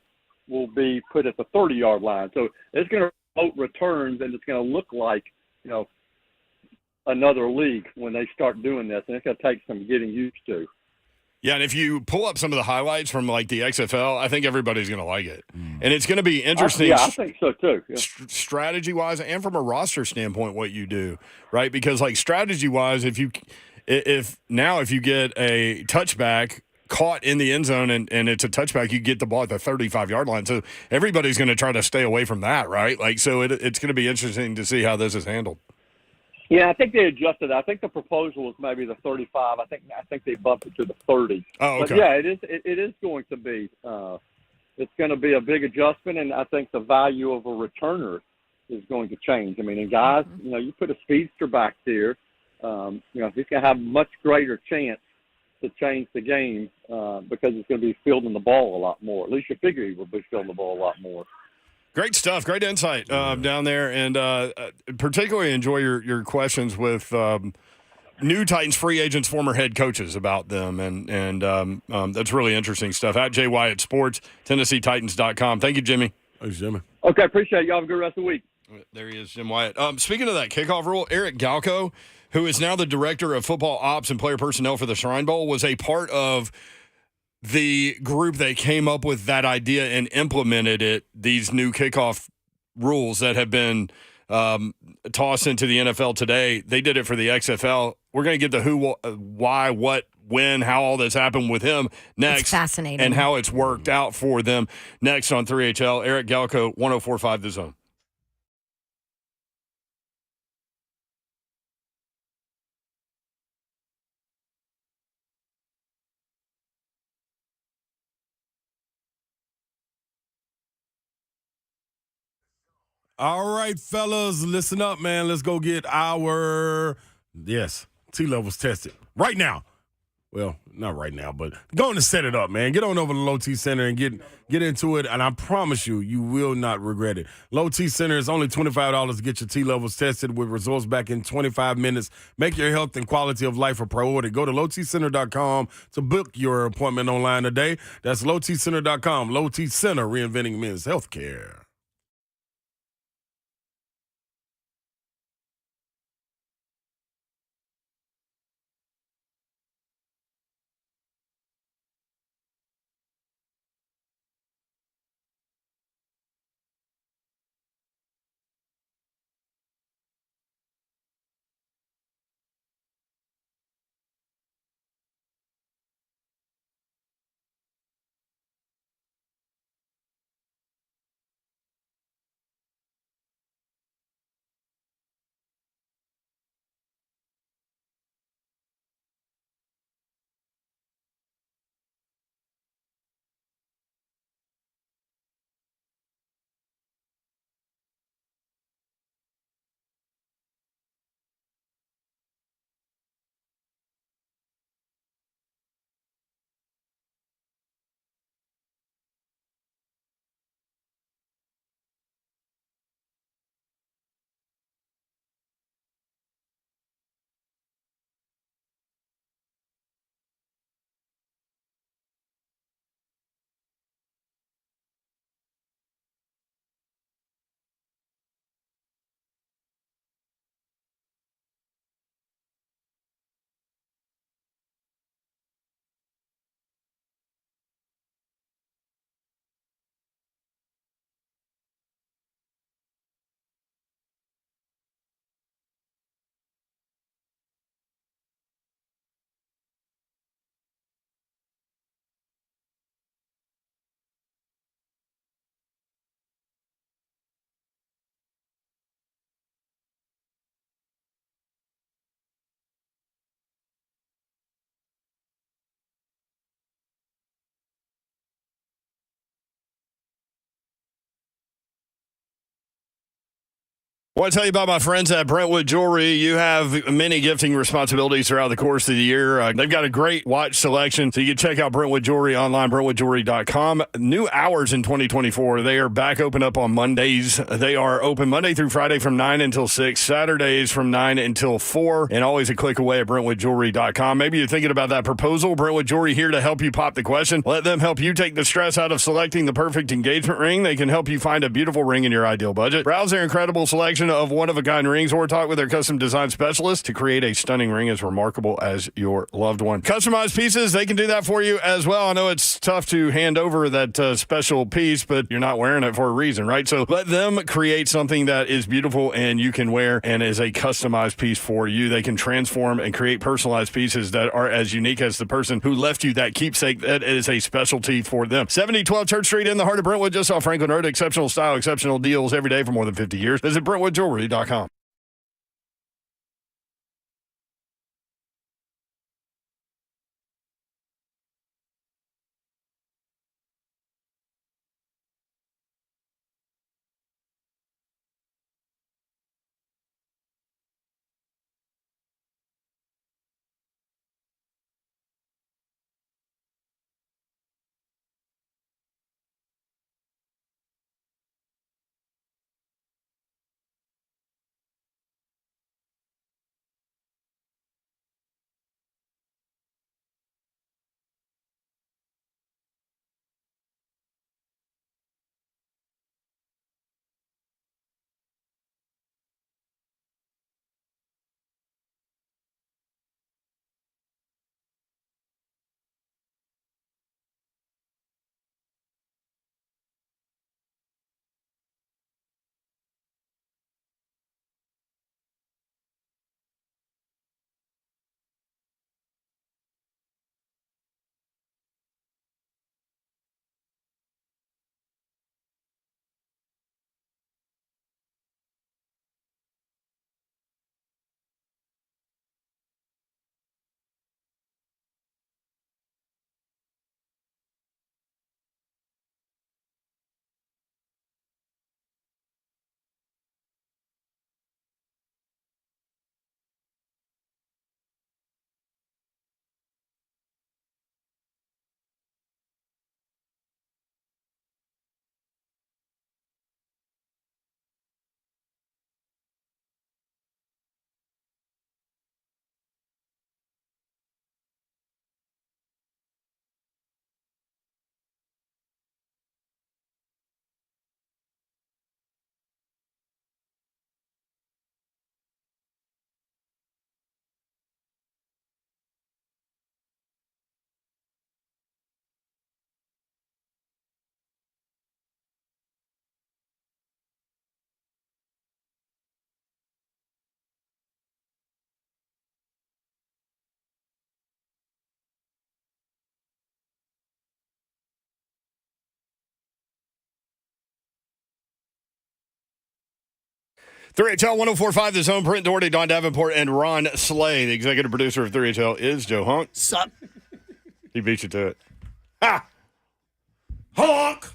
Speaker 7: will be put at the 30-yard line. So it's going to promote returns, and it's going to look like, another league when they start doing this, and it's going to take some getting used to.
Speaker 2: Yeah, and if you pull up some of the highlights from, the XFL, I think everybody's going to like it. And it's going to be interesting.
Speaker 7: I think so, too. Yeah.
Speaker 2: Strategy-wise and from a roster standpoint, what you do, right? Because, strategy-wise, if you get a touchback caught in the end zone and it's a touchback, you get the ball at the 35-yard line. So everybody's going to try to stay away from that, right? Like, so it's going to be interesting to see how this is handled.
Speaker 7: Yeah, I think they adjusted. I think the proposal was maybe the 35. I think they bumped it to the 30.
Speaker 2: Oh, okay.
Speaker 7: But yeah, it is going to be. It's going to be a big adjustment, and I think the value of a returner is going to change. I mean, and guys, you put a speedster back there, he's going to have much greater chance to change the game because he's going to be fielding the ball a lot more. At least you figure he will be fielding the ball a lot more.
Speaker 2: Great stuff. Great insight down there. And particularly enjoy your questions with new Titans free agents, former head coaches about them. And that's really interesting stuff. At J. Wyatt Sports, TennesseeTitans.com. Thank you, Jimmy.
Speaker 4: Thanks, Jimmy.
Speaker 7: Okay, appreciate it. Y'all have a good rest of the week.
Speaker 2: There he is, Jim Wyatt. Speaking of that kickoff rule, Eric Galko, who is now the director of football ops and player personnel for the Shrine Bowl, was a part of the group that came up with that idea and implemented it, these new kickoff rules that have been tossed into the NFL today. They did it for the XFL. We're going to get the who, why, what, when, how all this happened with him next.
Speaker 3: It's fascinating.
Speaker 2: And how it's worked out for them next on 3HL. Eric Galko, 104.5 The Zone.
Speaker 4: All right, fellas, listen up, man. Let's go get our, T-levels tested right now. Well, not right now, but go on and set it up, man. Get on over to Low T Center and get into it, and I promise you, you will not regret it. Low T Center is only $25 to get your T-levels tested with results back in 25 minutes. Make your health and quality of life a priority. Go to lowtcenter.com to book your appointment online today. That's lowtcenter.com. Low T Center, reinventing men's healthcare.
Speaker 2: I want to tell you about my friends at Brentwood Jewelry. You have many gifting responsibilities throughout the course of the year. They've got a great watch selection, so you can check out Brentwood Jewelry online, brentwoodjewelry.com. New hours in 2024. They are back open up on Mondays. They are open Monday through Friday from 9 until 6, Saturdays from 9 until 4, and always a click away at brentwoodjewelry.com. Maybe you're thinking about that proposal. Brentwood Jewelry here to help you pop the question. Let them help you take the stress out of selecting the perfect engagement ring. They can help you find a beautiful ring in your ideal budget. Browse their incredible selection selection of one-of-a-kind rings or talk with their custom design specialist to create a stunning ring as remarkable as your loved one. Customized pieces, they can do that for you as well. I know it's tough to hand over that special piece, but you're not wearing it for a reason, right? So let them create something that is beautiful and you can wear and is a customized piece for you. They can transform and create personalized pieces that are as unique as the person who left you that keepsake. That is a specialty for them. 7012 Church Street in the heart of Brentwood, just off Franklin Road. Exceptional style, exceptional deals every day for more than 50 years. Visit BrentwoodJewelry.com. HL 1045, The Zone. Brent Doherty, Don Davenport, and Ron Slay. The executive producer of 3HL is Joe Hunk.
Speaker 1: Sup?
Speaker 2: He beat you to it. Ha! Honk!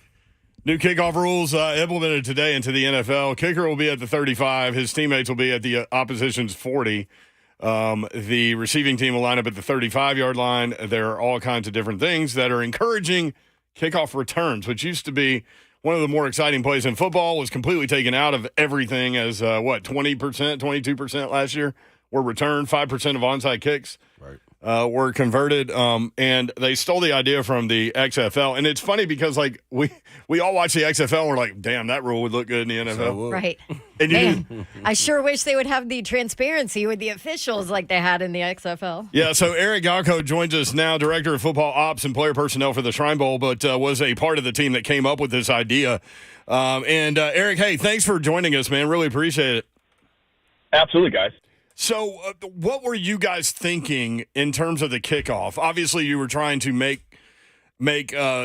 Speaker 2: New kickoff rules implemented today into the NFL. Kicker will be at the 35. His teammates will be at the opposition's 40. The receiving team will line up at the 35-yard line. There are all kinds of different things that are encouraging kickoff returns, which used to be one of the more exciting plays in football, was completely taken out of everything as, 20%, 22% last year were returned, 5% of onside kicks were converted, and they stole the idea from the XFL. And it's funny because, like, we all watch the XFL and we're like, damn, that rule would look good in the NFL.
Speaker 3: Right.
Speaker 2: And
Speaker 3: Man, I sure wish they would have the transparency with the officials like they had in the XFL.
Speaker 2: Yeah, so Eric Galko joins us now, Director of Football Ops and Player Personnel for the Shrine Bowl, but was a part of the team that came up with this idea. Eric, hey, thanks for joining us, man. Really appreciate it.
Speaker 8: Absolutely, guys.
Speaker 2: So what were you guys thinking in terms of the kickoff? Obviously, you were trying to make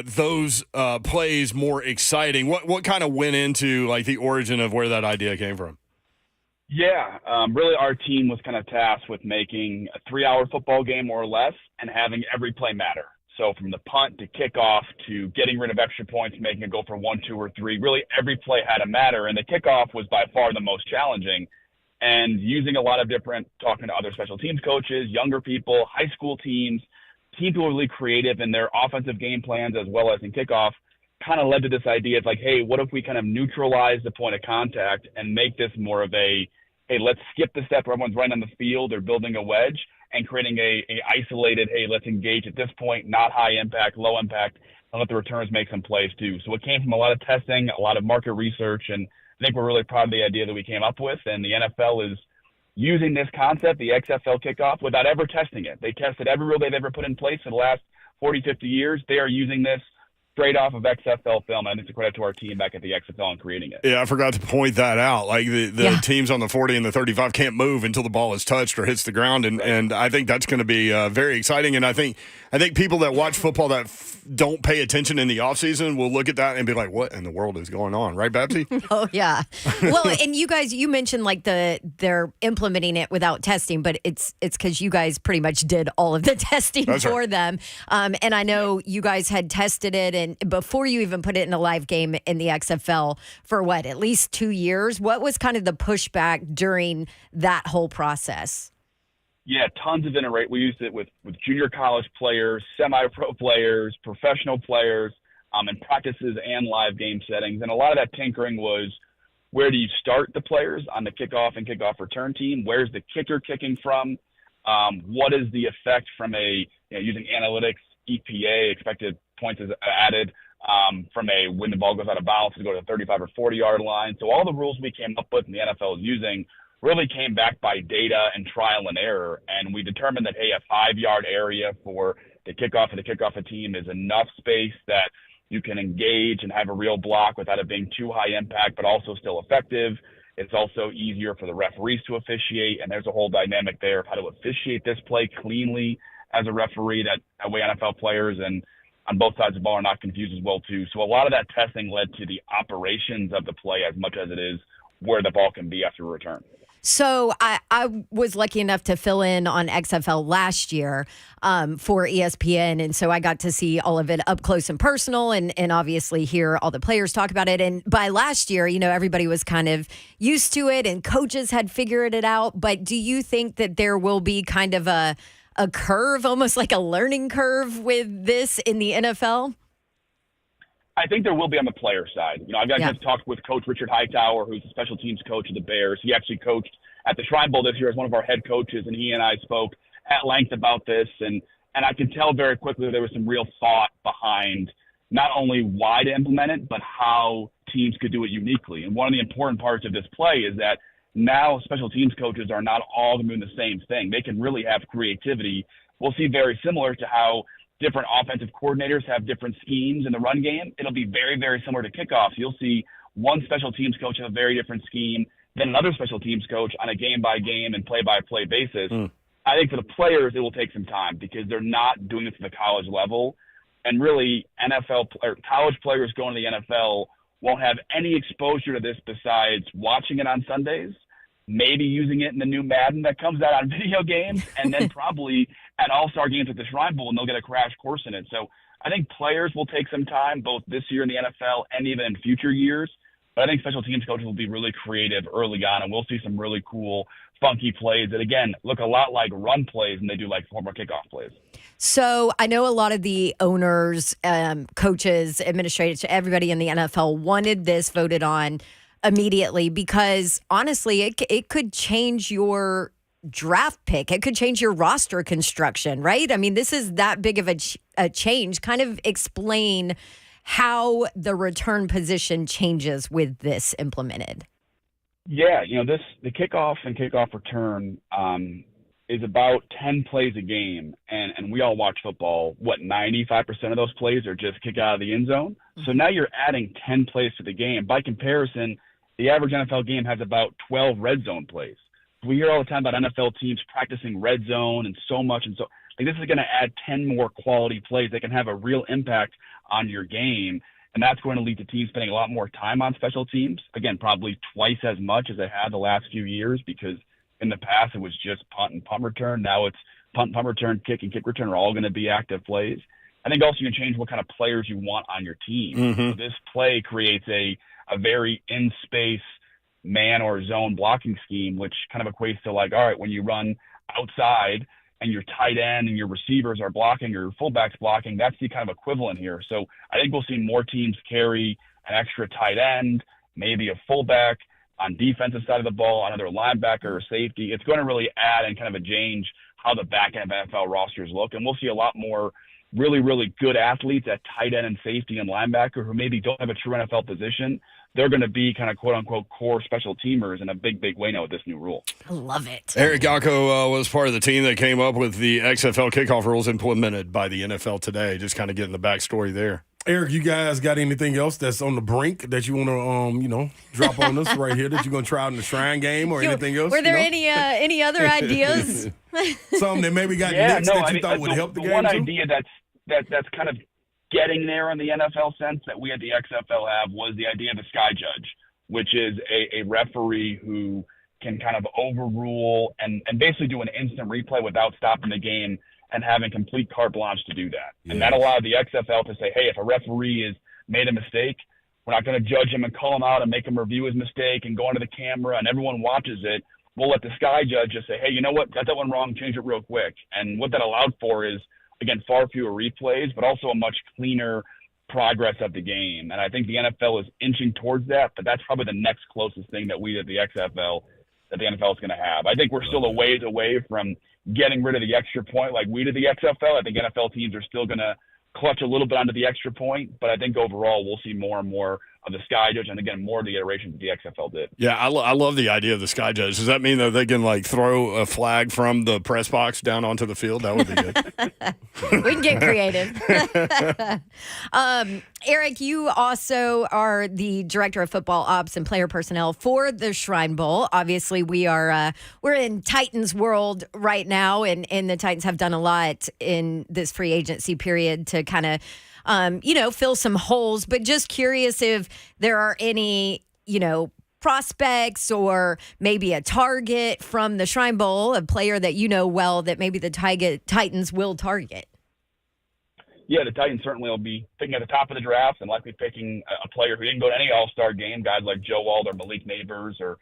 Speaker 2: those plays more exciting. What kind of went into, like, the origin of where that idea came from?
Speaker 8: Yeah, really our team was kind of tasked with making a 3-hour football game or less and having every play matter. So from the punt to kickoff to getting rid of extra points, making it go for 1, 2, or 3, really every play had to matter. And the kickoff was by far the most challenging. And using a lot of talking to other special teams coaches, younger people, high school teams who are really creative in their offensive game plans as well as in kickoff, kind of led to this idea of like, hey, what if we kind of neutralize the point of contact and make this more of a, hey, let's skip the step where everyone's right on the field or building a wedge and creating a isolated, hey, let's engage at this point, not high impact, low impact, and let the returns make some plays too. So it came from a lot of testing, a lot of market research, and I think we're really proud of the idea that we came up with, and the NFL is using this concept, the XFL kickoff, without ever testing it. They tested every rule they've ever put in place for the last 40, 50 years. They are using this straight off of XFL film. And it's a credit to our team back at the XFL in creating it.
Speaker 2: Yeah, I forgot to point that out. Like the teams on the 40 and the 35 can't move until the ball is touched or hits the ground, and I think that's going to be very exciting. And I think people that watch football that don't pay attention in the offseason will look at that and be like, "What in the world is going on?" Right, Babsy?
Speaker 3: Oh yeah. Well, and you guys, you mentioned like they're implementing it without testing, but it's because you guys pretty much did all of the testing for them. And I know you guys had tested it, and before you even put it in a live game in the XFL for at least 2 years. What was kind of the pushback during that whole process?
Speaker 8: Yeah, tons of iterate. We used it with junior college players, semi-pro players, professional players, in practices and live game settings. And a lot of that tinkering was, where do you start the players on the kickoff and kickoff return team? Where's the kicker kicking from? What is the effect from using analytics, EPA, expected points is added, from when the ball goes out of bounds to go to the 35 or 40-yard line. So all the rules we came up with and the NFL is using really came back by data and trial and error. And we determined that, a 5-yard area for the kickoff and the kickoff a team is enough space that you can engage and have a real block without it being too high impact, but also still effective. It's also easier for the referees to officiate, and there's a whole dynamic there of how to officiate this play cleanly as a referee, that way NFL players and on both sides of the ball are not confused as well too. So a lot of that testing led to the operations of the play as much as it is where the ball can be after a return.
Speaker 3: So I was lucky enough to fill in on XFL last year for ESPN, and so I got to see all of it up close and personal, and obviously hear all the players talk about it. And by last year, everybody was kind of used to it, and coaches had figured it out. But do you think that there will be kind of a curve, almost like a learning curve with this in the NFL?
Speaker 8: I think there will be on the player side. I've just talked with Coach Richard Hightower, who's the special teams coach of the Bears. He actually coached at the Shrine Bowl this year as one of our head coaches, and he and I spoke at length about this. And I can tell very quickly there was some real thought behind not only why to implement it, but how teams could do it uniquely. And one of the important parts of this play is that now special teams coaches are not all doing the same thing. They can really have creativity. We'll see very similar to how different offensive coordinators have different schemes in the run game. It'll be very, very similar to kickoffs. You'll see one special teams coach have a very different scheme than another special teams coach on a game-by-game and play-by-play basis. I think for the players, it will take some time because they're not doing it to the college level. And really, NFL or college players going to the NFL won't have any exposure to this besides watching it on Sundays, maybe using it in the new Madden that comes out on video games, and then probably at all-star games at the Shrine Bowl, and they'll get a crash course in it. So I think players will take some time, both this year in the NFL and even in future years. But I think special teams coaches will be really creative early on, and we'll see some really cool, funky plays that, again, look a lot like run plays than they do like former kickoff plays.
Speaker 3: So I know a lot of the owners, coaches, administrators, everybody in the NFL wanted this voted on immediately because, honestly, it could change your draft pick. It could change your roster construction, right? I mean, this is that big of a change. Kind of explain how the return position changes with this implemented.
Speaker 8: Yeah, the kickoff and kickoff return is about 10 plays a game, and we all watch football. 95% of those plays are just kick out of the end zone. So now you're adding 10 plays to the game. By comparison, the average NFL game has about 12 red zone plays. We hear all the time about NFL teams practicing red zone and so much. And so this is going to add 10 more quality plays that can have a real impact on your game. And that's going to lead to teams spending a lot more time on special teams. Again, probably twice as much as they had the last few years, because in the past it was just punt and punt return. Now it's punt, punt return, kick, and kick return are all going to be active plays. I think also you can change what kind of players you want on your team. So this play creates a very in-space man or zone blocking scheme, which kind of equates to all right, when you run outside and your tight end and your receivers are blocking or your fullbacks blocking, that's the kind of equivalent here. So I think we'll see more teams carry an extra tight end, maybe a fullback on defensive side of the ball, another linebacker or safety. It's going to really add and kind of change how the back end of NFL rosters look. And we'll see a lot more really, really good athletes at tight end and safety and linebacker who maybe don't have a true NFL position, they're going to be kind of quote unquote core special teamers in a big, big way now with this new rule.
Speaker 3: I love it.
Speaker 2: Eric Galko was part of the team that came up with the XFL kickoff rules implemented by the NFL today. Just kind of getting the backstory there.
Speaker 4: Eric, you guys got anything else that's on the brink that you want to, drop on us right here that you're going to try out in the Shrine game or anything else?
Speaker 3: Were there any other ideas?
Speaker 4: Something that maybe got next that you thought would help the game
Speaker 8: one
Speaker 4: too?
Speaker 8: idea that's kind of getting there in the NFL sense that we at the XFL have was the idea of a sky judge, which is a referee who can kind of overrule and basically do an instant replay without stopping the game and having complete carte blanche to do that.
Speaker 4: Yes.
Speaker 8: And that allowed the XFL to say, hey, if a referee has made a mistake, we're not going to judge him and call him out and make him review his mistake and go onto the camera and everyone watches it. We'll let the sky judge just say, hey, you know what, got that one wrong, change it real quick. And what that allowed for is, again, far fewer replays, but also a much cleaner progress of the game. And I think the NFL is inching towards that, but that's probably the next closest thing that we at the XFL, that the NFL is going to have. I think we're still a ways away from getting rid of the extra point like we did the XFL. I think NFL teams are still going to clutch a little bit onto the extra point, but I think overall we'll see more and more of the sky judge and, again, more of the iterations that the XFL did.
Speaker 2: Yeah, I love the idea of the sky judge. Does that mean that they can, throw a flag from the press box down onto the field? That would be good.
Speaker 3: We can get creative. Eric, you also are the director of football ops and player personnel for the Shrine Bowl. Obviously, we're in Titans world right now, and the Titans have done a lot in this free agency period to kind of fill some holes, but just curious if there are any, prospects or maybe a target from the Shrine Bowl, a player that you know well that maybe the Titans will target.
Speaker 8: Yeah, the Titans certainly will be picking at the top of the draft and likely picking a player who didn't go to any All-Star game, guys like Joe Wald or Malik Neighbors or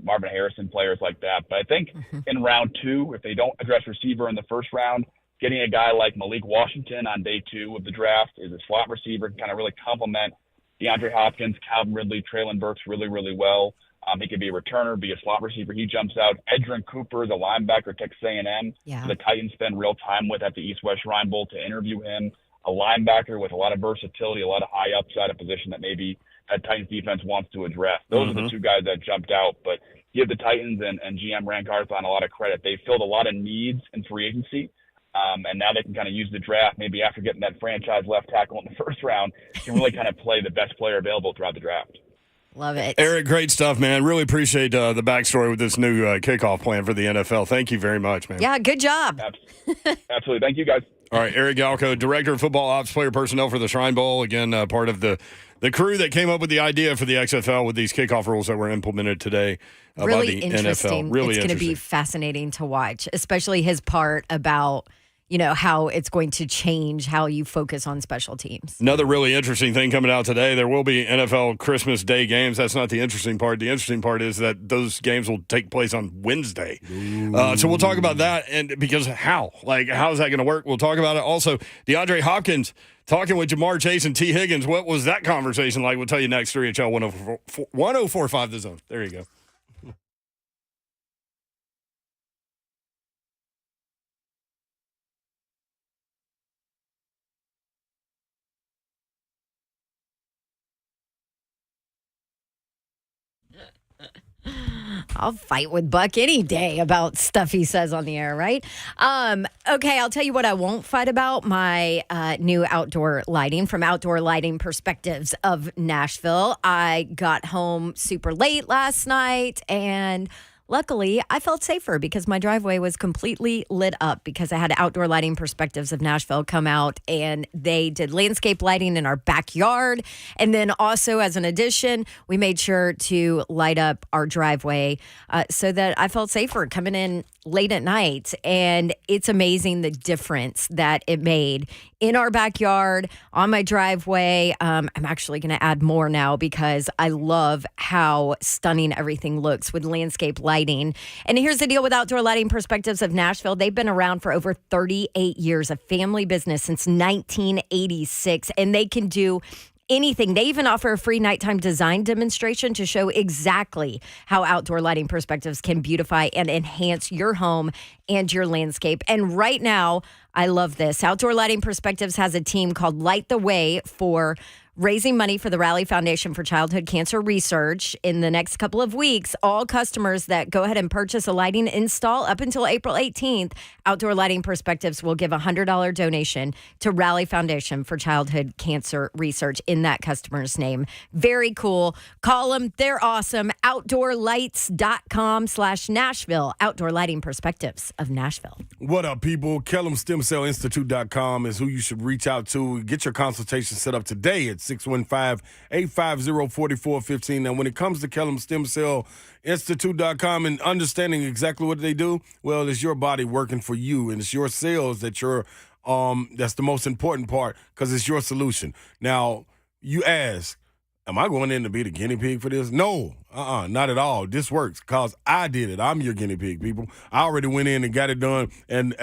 Speaker 8: Marvin Harrison, players like that. But I think in round 2, if they don't address receiver in the first round, getting a guy like Malik Washington on day 2 of the draft is a slot receiver, can kind of really complement DeAndre Hopkins, Calvin Ridley, Traylon Burks really, really well. He could be a returner, be a slot receiver. He jumps out. Edrin Cooper, the linebacker, Texas A&M.
Speaker 3: Yeah.
Speaker 8: The Titans spend real time with at the East-West Shrine Bowl to interview him. A linebacker with a lot of versatility, a lot of high upside, a position that maybe that Titans defense wants to address. Those are the two guys that jumped out. But give the Titans and GM Rand Carthon a lot of credit. They filled a lot of needs in free agency. And now they can kind of use the draft, maybe after getting that franchise left tackle in the first round, can really kind of play the best player available throughout the draft.
Speaker 3: Love it.
Speaker 2: Eric, great stuff, man. Really appreciate the backstory with this new kickoff plan for the NFL. Thank you very much, man.
Speaker 3: Yeah, good job.
Speaker 8: Absolutely. Thank you, guys.
Speaker 2: All right, Eric Galko, Director of Football Ops, Player Personnel for the Shrine Bowl. Again, part of the crew that came up with the idea for the XFL with these kickoff rules that were implemented today by
Speaker 3: Really
Speaker 2: the
Speaker 3: interesting.
Speaker 2: NFL. Really
Speaker 3: it's going to be fascinating to watch, especially his part about how it's going to change how you focus on special teams.
Speaker 2: Another really interesting thing coming out today, there will be NFL Christmas Day games. That's not the interesting part. The interesting part is that those games will take place on Wednesday. So we'll talk about that, and because how is that going to work? We'll talk about it. Also, DeAndre Hopkins talking with Jamar Chase and T. Higgins. What was that conversation like? We'll tell you next. 3HL 1045 The Zone. There you go.
Speaker 3: I'll fight with Buck any day about stuff he says on the air, right? Okay, I'll tell you what I won't fight about. My new outdoor lighting from Outdoor Lighting Perspectives of Nashville. I got home super late last night, and luckily, I felt safer because my driveway was completely lit up because I had Outdoor Lighting Perspectives of Nashville come out, and they did landscape lighting in our backyard. And then also, as an addition, we made sure to light up our driveway so that I felt safer coming in late at night. And it's amazing the difference that it made in our backyard, on my driveway. I'm actually going to add more now because I love how stunning everything looks with landscape lighting. And here's the deal with Outdoor Lighting Perspectives of Nashville. They've been around for over 38 years, a family business since 1986, and they can do anything. They even offer a free nighttime design demonstration to show exactly how Outdoor Lighting Perspectives can beautify and enhance your home and your landscape. And right now, I love this. Outdoor Lighting Perspectives has a team called Light the Way for raising money for the Rally Foundation for Childhood Cancer Research. In the next couple of weeks, all customers that go ahead and purchase a lighting install up until April 18th, Outdoor Lighting Perspectives will give a $100 donation to Rally Foundation for Childhood Cancer Research in that customer's name. Very cool. Call them. They're awesome. OutdoorLights.com/Nashville. Outdoor Lighting Perspectives of Nashville.
Speaker 4: What up, people? KellumStemCellInstitute.com is who you should reach out to. Get your consultation set up today at 615-850-4415. Now, when it comes to KellumStemCellInstitute.com and understanding exactly what they do, well, it's your body working for you, and it's your cells that's the most important part because it's your solution. Now, you ask, am I going in to be the guinea pig for this? No, not at all. This works because I did it. I'm your guinea pig, people. I already went in and got it done, and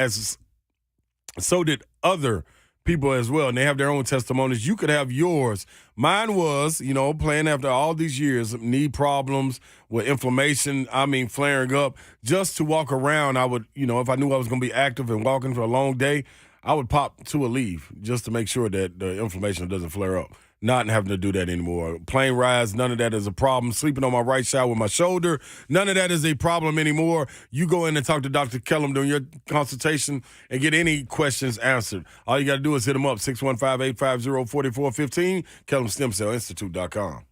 Speaker 4: so did other people as well, and they have their own testimonies. You could have yours. Mine was, playing after all these years, knee problems with inflammation, flaring up. Just to walk around, I would, if I knew I was going to be active and walking for a long day, I would pop to a leaf just to make sure that the inflammation doesn't flare up. Not having to do that anymore. Plane rides, none of that is a problem. Sleeping on my right side with my shoulder, none of that is a problem anymore. You go in and talk to Dr. Kellum during your consultation and get any questions answered. All you got to do is hit him up, 615-850-4415, KellumStemCellInstitute.com.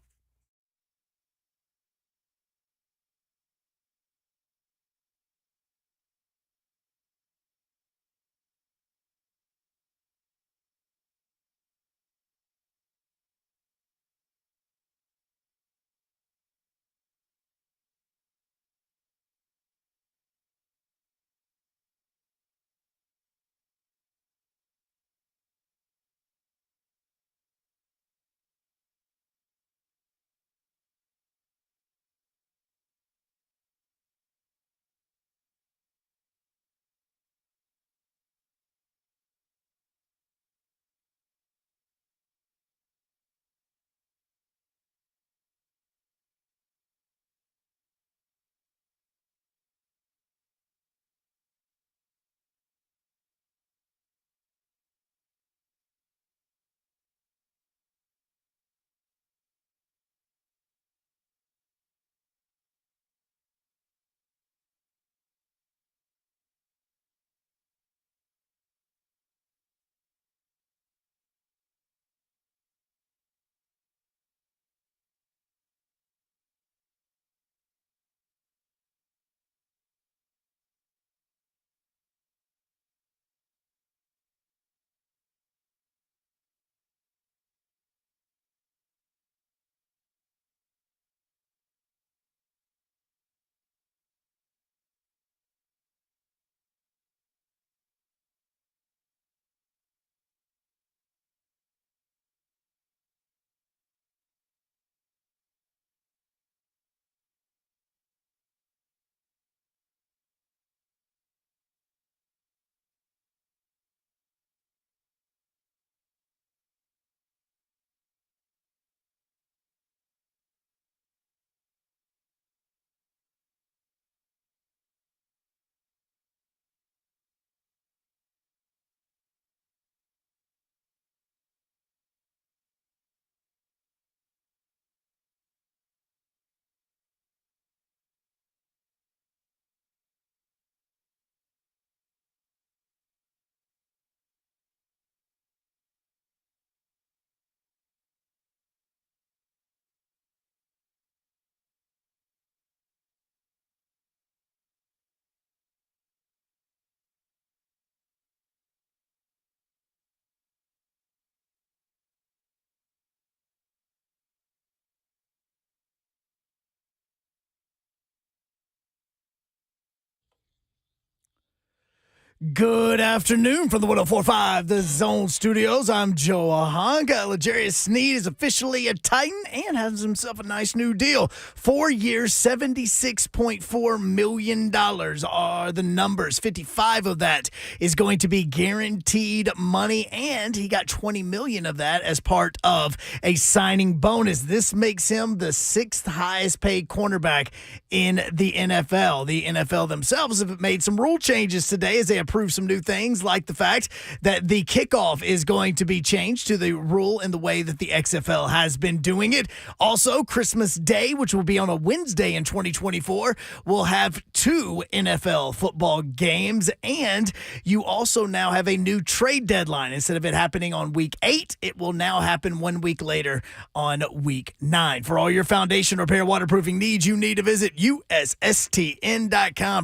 Speaker 1: Good afternoon from the 104.5 The Zone Studios. I'm Joe Ahanga. L'Jarius Sneed is officially a Titan and has himself a nice new deal. 4 years, $76.4 million are the numbers. 55 of that is going to be guaranteed money, and he got $20 million of that as part of a signing bonus. This makes him the sixth highest paid cornerback in the NFL. The NFL themselves have made some rule changes today as they approve some new things, like the fact that the kickoff is going to be changed to the rule in the way that the XFL has been doing it. Also, Christmas Day, which will be on a Wednesday in 2024, will have 2 NFL football games. And you also now have a new trade deadline. Instead of it happening on week 8, it will now happen 1 week later on week 9. For all your foundation repair waterproofing needs, you need to visit USSTN.com.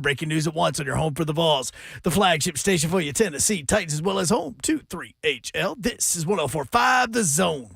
Speaker 1: Breaking news at once on your home for the Vols, the flagship station for your Tennessee Titans, as well as home to 3HL. This is 104.5 The Zone.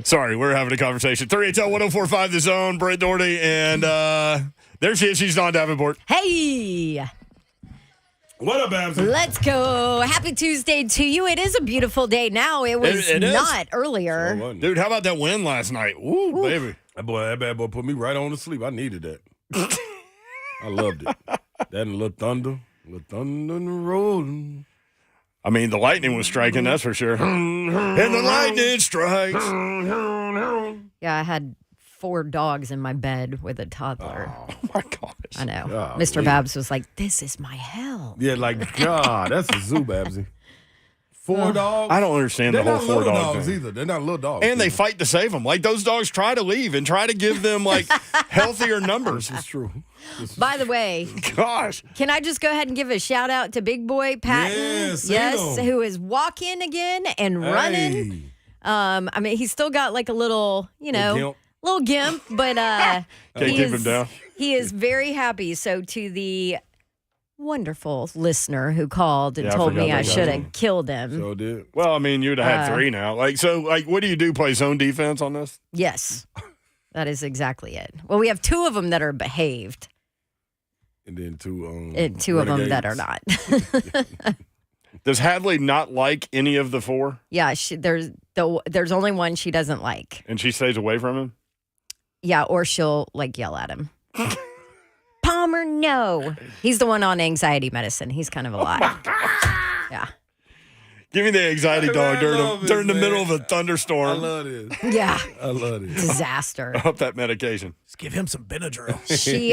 Speaker 2: Sorry, we're having a conversation. 3HL 104.5 The Zone, Brent Doherty, and there she is. She's Dawn Davenport.
Speaker 3: Hey,
Speaker 4: What up, Babs?
Speaker 3: let's go. Happy Tuesday to you. It is a beautiful day now. It was
Speaker 2: It is.
Speaker 3: not earlier.
Speaker 2: Dude, how about that win last night? Woo, baby.
Speaker 4: That bad boy put me right on to sleep. I needed that. I loved it. That and a little thunder rolling.
Speaker 2: I mean, the lightning was striking, that's for sure. And the lightning strikes.
Speaker 3: Yeah, I had 4 dogs in my bed with a toddler.
Speaker 2: Oh, my gosh.
Speaker 3: I know.
Speaker 4: Golly.
Speaker 3: Mr. Babs was like, this is my hell.
Speaker 4: Yeah, like, God, that's a zoo, Babsy. 4 dogs?
Speaker 2: I don't understand
Speaker 4: They're
Speaker 2: the whole
Speaker 4: not
Speaker 2: 4
Speaker 4: little
Speaker 2: dog
Speaker 4: dogs
Speaker 2: thing.
Speaker 4: either. They're not little dogs.
Speaker 2: And they fight to save them. Like, those dogs try to leave and try to give them, like, healthier numbers.
Speaker 4: It's true.
Speaker 3: By the way,
Speaker 2: Gosh.
Speaker 3: can I just go ahead and give a shout out to Big Boy Patton?
Speaker 4: Yes,
Speaker 3: who is walking again and running.
Speaker 4: Hey.
Speaker 3: I mean, he's still got like a little,
Speaker 4: gimp.
Speaker 3: little gimp, but
Speaker 2: Can't keep him down.
Speaker 3: he is very happy. So to the wonderful listener who called and
Speaker 2: Yeah, I
Speaker 3: told me
Speaker 2: forgot
Speaker 3: I
Speaker 2: that guy.
Speaker 3: should have killed him.
Speaker 4: So did.
Speaker 2: Well, I mean, you'd have had 3 now. Like, so, like, what do you do? Play zone defense on this?
Speaker 3: Yes, that is exactly it. Well, we have 2 of them that are behaved
Speaker 4: And then 2
Speaker 3: and 2 of them that are not.
Speaker 2: Does Hadley not like any of the 4?
Speaker 3: Yeah, there's only one she doesn't like.
Speaker 2: And she stays away from him?
Speaker 3: Yeah, or she'll like yell at him. Palmer, no. He's the one on anxiety medicine. He's kind of a lot. Yeah.
Speaker 2: Give me the anxiety dog during the middle of a
Speaker 4: I
Speaker 2: thunderstorm.
Speaker 4: love this.
Speaker 3: Yeah.
Speaker 4: I love this.
Speaker 3: Disaster.
Speaker 2: Up that medication.
Speaker 1: Let's give him some Benadryl.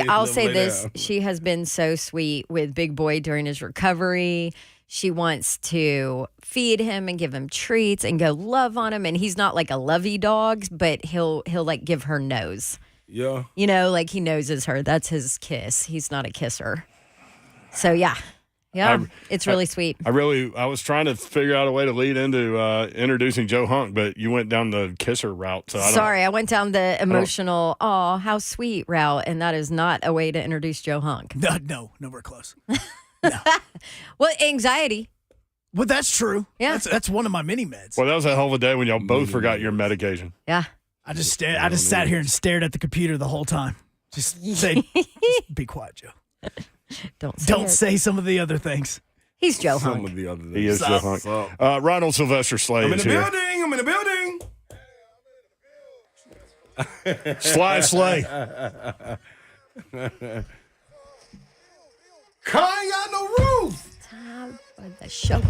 Speaker 3: I'll
Speaker 4: Let him
Speaker 3: say
Speaker 4: lay
Speaker 3: this,
Speaker 4: down.
Speaker 3: she has been so sweet with Big Boy during his recovery. She wants to feed him and give him treats and go love on him. And he's not like a lovey dog, but he'll like give her nose.
Speaker 4: Yeah.
Speaker 3: Like he noses her. That's his kiss. He's not a kisser. So yeah. It's really sweet.
Speaker 2: I was trying to figure out a way to lead into introducing Joe Hunk, but you went down the kisser route. So
Speaker 3: Sorry, I went down the emotional, oh, how sweet route, and that is not a way to introduce Joe Hunk.
Speaker 1: No, nowhere close.
Speaker 3: Well, anxiety.
Speaker 1: Well, that's true.
Speaker 3: Yeah.
Speaker 1: That's one of my mini meds.
Speaker 2: Well, that was a hell of a day when y'all both forgot your medication.
Speaker 3: Yeah.
Speaker 1: I just sat here and stared at the computer the whole time. Just just be quiet, Joe. Don't say some of the other things.
Speaker 3: He's Joe
Speaker 4: Some
Speaker 3: Hunk.
Speaker 4: of the other
Speaker 2: He is Joe Hunk.
Speaker 4: Sup?
Speaker 2: Ronald Sylvester Slay
Speaker 4: I'm in
Speaker 2: is
Speaker 4: the
Speaker 2: here.
Speaker 4: building. I'm in the building.
Speaker 2: Slide Slay.
Speaker 4: I ain't got no roof.
Speaker 3: Time for the show.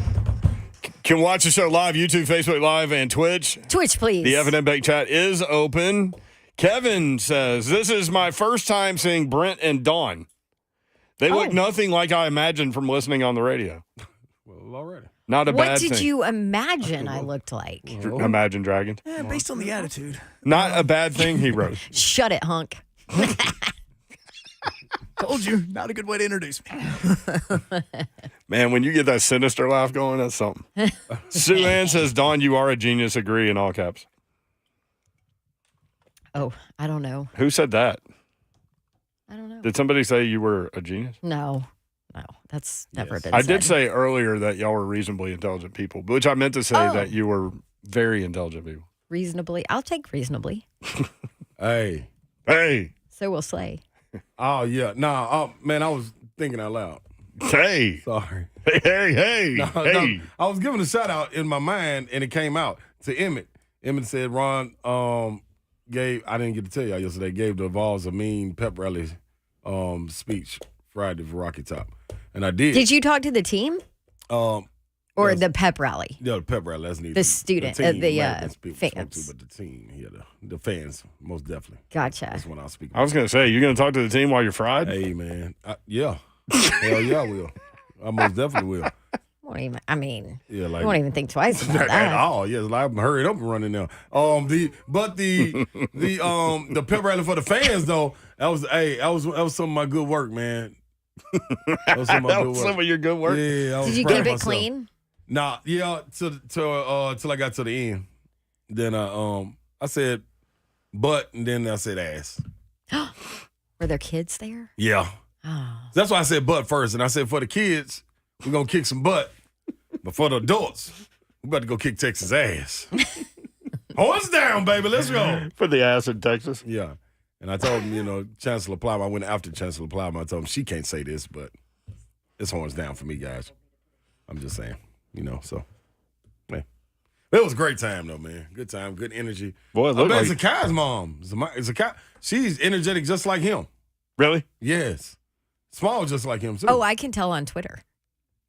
Speaker 2: Can watch the show live, YouTube, Facebook Live, and Twitch.
Speaker 3: Twitch, please.
Speaker 2: The F&M Bank chat is open. Kevin says, this is my first time seeing Brent and Dawn. They look nothing like I imagined from listening on the radio.
Speaker 4: Well, already.
Speaker 2: Not a
Speaker 3: What
Speaker 2: bad
Speaker 3: did
Speaker 2: thing.
Speaker 3: you imagine I looked like?
Speaker 2: Imagine Dragons.
Speaker 1: Based on the attitude.
Speaker 2: Not a bad thing, he wrote.
Speaker 3: Shut it, Hunk.
Speaker 1: Told you, not a good way to introduce me.
Speaker 2: Man, when you get that sinister laugh going, that's something. Sue Ann says, Dawn, you are a genius. Agree in all caps.
Speaker 3: Oh, I don't know.
Speaker 2: Who said that?
Speaker 3: I don't know.
Speaker 2: Did somebody say you were a genius?
Speaker 3: No, that's never been
Speaker 2: I
Speaker 3: said.
Speaker 2: did say earlier that y'all were reasonably intelligent people, which I meant to say that you were very intelligent people.
Speaker 3: Reasonably. I'll take reasonably.
Speaker 4: Hey.
Speaker 2: Hey.
Speaker 3: So we'll slay.
Speaker 4: Oh, yeah. Nah, man, I was thinking out loud.
Speaker 2: Hey.
Speaker 4: Sorry.
Speaker 2: Hey.
Speaker 4: No, I was giving a shout out in my mind, and it came out to Emmett. Emmett said Ron gave, I didn't get to tell y'all yesterday, gave the Vols a mean pep rally speech Friday for Rocky Top. And I did.
Speaker 3: Did you talk to the team? Or the pep rally?
Speaker 4: Yeah, the pep rally. That's needed.
Speaker 3: The student,
Speaker 4: the
Speaker 3: fans.
Speaker 4: But the team, the fans, most definitely.
Speaker 3: Gotcha.
Speaker 4: That's what I'll speak about.
Speaker 2: I was going to say, you're going to talk to the team while you're fried?
Speaker 4: Hey, man. Yeah. Hell yeah, I will. I most definitely will.
Speaker 3: You won't even think twice about that.
Speaker 4: At all. Yes, I'm hurried up and running now. The pep rally for the fans though, that was some of my good work, man. That was some
Speaker 2: of your good work.
Speaker 4: Yeah.
Speaker 3: Did you keep it clean?
Speaker 4: Nah, yeah, till I got to the end. Then I said butt, and then I said ass.
Speaker 3: Were there kids there?
Speaker 4: Yeah.
Speaker 3: Oh.
Speaker 4: That's why I said butt first, and I said for the kids, we're gonna kick some butt, but for the adults, we're about to go kick Texas ass. Horns down, baby, let's go.
Speaker 2: For the ass in Texas.
Speaker 4: Yeah, and I told him, Chancellor Plowman. I went after Chancellor Plowman. I told him she can't say this, but it's horns down for me, guys. I'm just saying. So, man. It was a great time, though, man. Good time, good energy.
Speaker 2: Boy, it looked like...
Speaker 4: Zakai's mom. Zakai, she's energetic just like him.
Speaker 2: Really?
Speaker 4: Yes. Small just like him, too.
Speaker 3: Oh, I can tell on Twitter.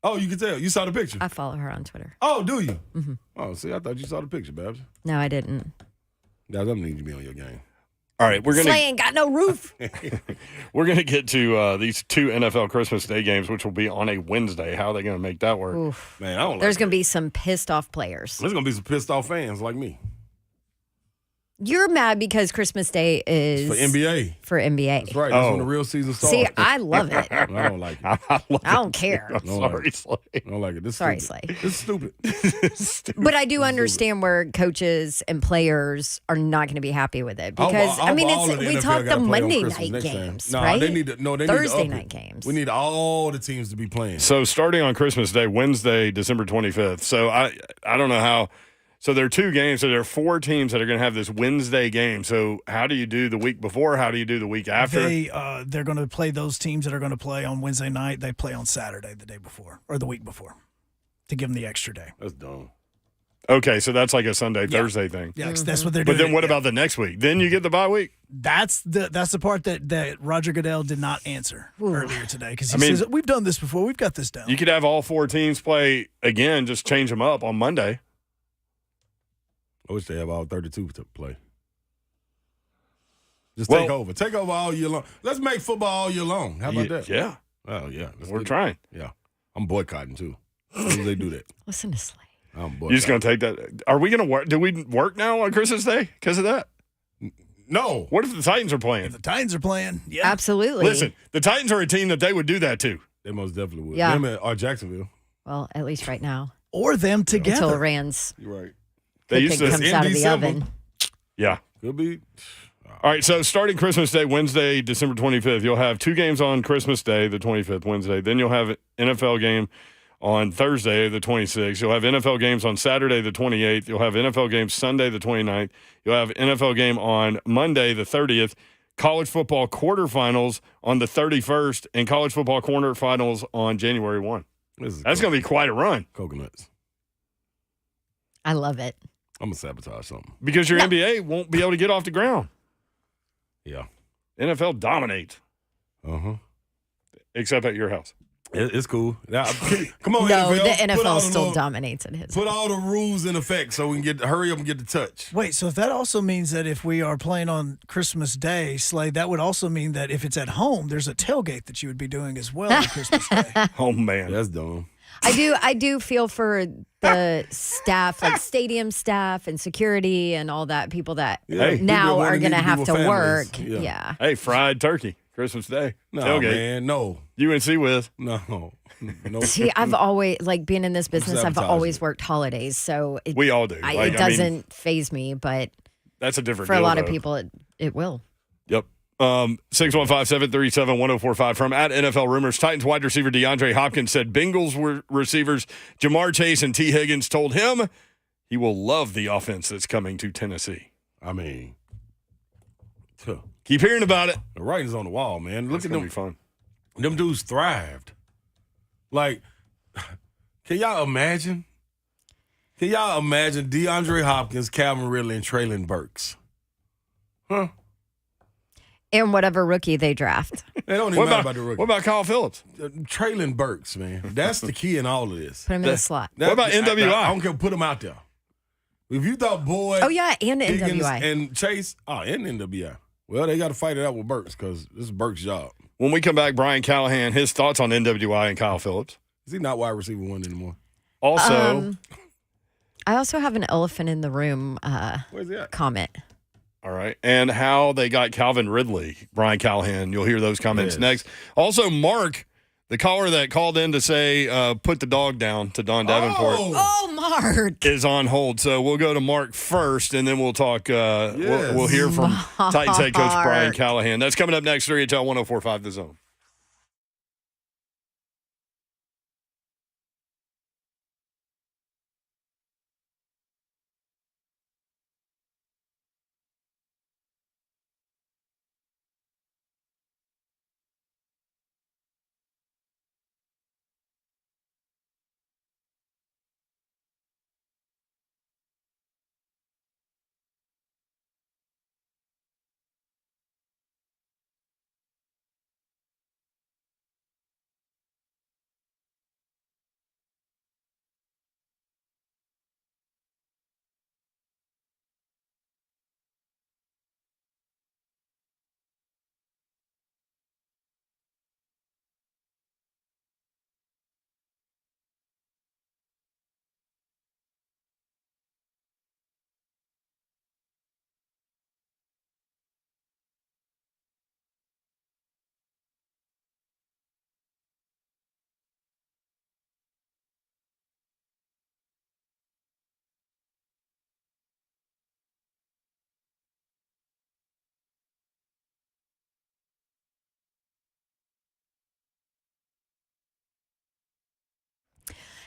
Speaker 4: Oh, you can tell. You saw the picture?
Speaker 3: I follow her on Twitter.
Speaker 4: Oh, do you?
Speaker 3: Mm-hmm.
Speaker 4: Oh, see, I thought you saw the picture, Babs.
Speaker 3: No, I didn't.
Speaker 4: Guys, I'm need to be on your game.
Speaker 2: All right, we're gonna.
Speaker 3: Slay ain't got no roof.
Speaker 2: We're gonna get to these 2 NFL Christmas Day games, which will be on a Wednesday. How are they gonna make that work?
Speaker 3: Oof.
Speaker 4: Man, I don't.
Speaker 3: There's gonna be some pissed off players.
Speaker 4: There's gonna be some pissed off fans like me.
Speaker 3: You're mad because Christmas Day is
Speaker 4: for NBA.
Speaker 3: For NBA.
Speaker 4: That's right. That's when the real season starts.
Speaker 3: See, I love it.
Speaker 4: I don't like it.
Speaker 3: I don't care.
Speaker 2: Sorry, Slay.
Speaker 4: I don't like it. This
Speaker 3: Sorry,
Speaker 4: stupid.
Speaker 3: Slay.
Speaker 4: This is stupid.
Speaker 3: But I do understand where coaches and players are not going to be happy with it because we talk the Monday night games, right?
Speaker 4: They need
Speaker 3: Thursday night games.
Speaker 4: We need all the teams to be playing.
Speaker 2: So starting on Christmas Day, Wednesday, December 25th. So I don't know how. So there are 2 games. So there are 4 teams that are going to have this Wednesday game. So how do you do the week before? How do you do the week after?
Speaker 1: They're going to play those teams that are going to play on Wednesday night. They play on Saturday the day before or the week before to give them the extra day.
Speaker 4: That's dumb.
Speaker 2: Okay, so that's like a Sunday, Thursday thing.
Speaker 1: Yeah, that's what they're doing.
Speaker 2: But then what about the next week? Then you get the bye week?
Speaker 1: That's the part that Roger Goodell did not answer earlier today because he says, we've done this before. We've got this down.
Speaker 2: You could have all 4 teams play again, just change them up on Monday.
Speaker 4: I wish they have all 32 to play. Just take over. Take over all year long. Let's make football all year long. How about that?
Speaker 2: Yeah.
Speaker 4: Oh, yeah.
Speaker 2: We're trying.
Speaker 4: Yeah. I'm boycotting, too. How do they do that?
Speaker 3: Listen to Slay.
Speaker 4: I'm boycotting.
Speaker 2: You're just going to take that. Are we going to work? Do we work now on Christmas Day because of that?
Speaker 4: No.
Speaker 2: What if the Titans are playing?
Speaker 1: If the Titans are playing, yeah.
Speaker 3: Absolutely.
Speaker 2: Listen, the Titans are a team that they would do that to.
Speaker 4: They most definitely would.
Speaker 3: Yeah.
Speaker 4: Them or Jacksonville.
Speaker 3: Well, at least right now.
Speaker 1: Or them together.
Speaker 3: Until Rand's
Speaker 4: You're right.
Speaker 2: They used to
Speaker 3: comes out of the oven.
Speaker 2: Yeah.
Speaker 4: Could be.
Speaker 2: All right, so starting Christmas Day, Wednesday, December 25th, you'll have 2 games on Christmas Day, the 25th, Wednesday. Then you'll have an NFL game on Thursday, the 26th. You'll have NFL games on Saturday, the 28th. You'll have NFL games Sunday, the 29th. You'll have NFL game on Monday, the 30th. College football quarterfinals on the 31st, and college football quarterfinals on January 1. That's going to be quite a run.
Speaker 4: Coconuts.
Speaker 3: I love it.
Speaker 4: I'm going to sabotage something.
Speaker 2: Because your NBA won't be able to get off the ground.
Speaker 4: Yeah.
Speaker 2: NFL dominates.
Speaker 4: Uh-huh.
Speaker 2: Except at your house.
Speaker 4: It's cool. Now, come on,
Speaker 3: no,
Speaker 4: NFL.
Speaker 3: The NFL still dominates at his
Speaker 4: Put
Speaker 3: house.
Speaker 4: all the rules in effect so we can hurry up and get the touch.
Speaker 1: Wait, so if that also means that if we are playing on Christmas Day, Slade, that would also mean that if it's at home, there's a tailgate that you would be doing as well on Christmas Day.
Speaker 2: Oh, man.
Speaker 4: That's dumb.
Speaker 3: I do feel for the staff, like stadium staff and security and all that, people that now are going to have to work. Yeah.
Speaker 2: Hey, fried turkey, Christmas Day.
Speaker 4: No,
Speaker 2: tailgate.
Speaker 4: man, no.
Speaker 2: UNC with.
Speaker 4: No.
Speaker 3: See, I've always, like, being in this business, I've always worked holidays, so
Speaker 2: we all do.
Speaker 3: It doesn't faze me, but
Speaker 2: that's a different
Speaker 3: for
Speaker 2: deal,
Speaker 3: a lot of
Speaker 2: though.
Speaker 3: people, it will.
Speaker 2: Yep. 615-737-1045 from at NFL Rumors. Titans wide receiver DeAndre Hopkins said Bengals receivers Jamar Chase and T. Higgins told him he will love the offense that's coming to Tennessee.
Speaker 4: I mean,
Speaker 2: keep hearing about it.
Speaker 4: The writing's on the wall, man. Look at them.
Speaker 2: Be fun.
Speaker 4: Them dudes thrived. Like, can y'all imagine? Can y'all imagine DeAndre Hopkins, Calvin Ridley, and Traylon Burks? Huh?
Speaker 3: And whatever rookie they draft.
Speaker 4: They don't even matter about the rookie.
Speaker 2: What about Kyle Phillips?
Speaker 4: Traylon Burks, man. That's the key in all of this.
Speaker 3: Put him in the slot.
Speaker 2: What about NWI?
Speaker 4: I don't care. Put him out there. If you thought Boyd.
Speaker 3: Oh, yeah, and
Speaker 4: Higgins,
Speaker 3: NWI.
Speaker 4: and Chase. Oh, and NWI. Well, they got to fight it out with Burks because this is Burks' job.
Speaker 2: When we come back, Brian Callahan, his thoughts on NWI and Kyle Phillips.
Speaker 4: Is he not wide receiver one anymore?
Speaker 2: Also,
Speaker 3: I also have an elephant in the room
Speaker 4: Where's he at?
Speaker 3: comment.
Speaker 2: all right, and how they got Calvin Ridley, Brian Callahan. You'll hear those comments
Speaker 4: Yes.
Speaker 2: next. Also, Mark, the caller that called in to say put the dog down to Don Davenport.
Speaker 3: Oh, Mark.
Speaker 2: Is on hold, so we'll go to Mark first, and then we'll talk.
Speaker 4: Yes.
Speaker 2: We'll hear from Titans head coach Brian
Speaker 3: Mark.
Speaker 2: Callahan. That's coming up next. 3HL 104.5 The Zone.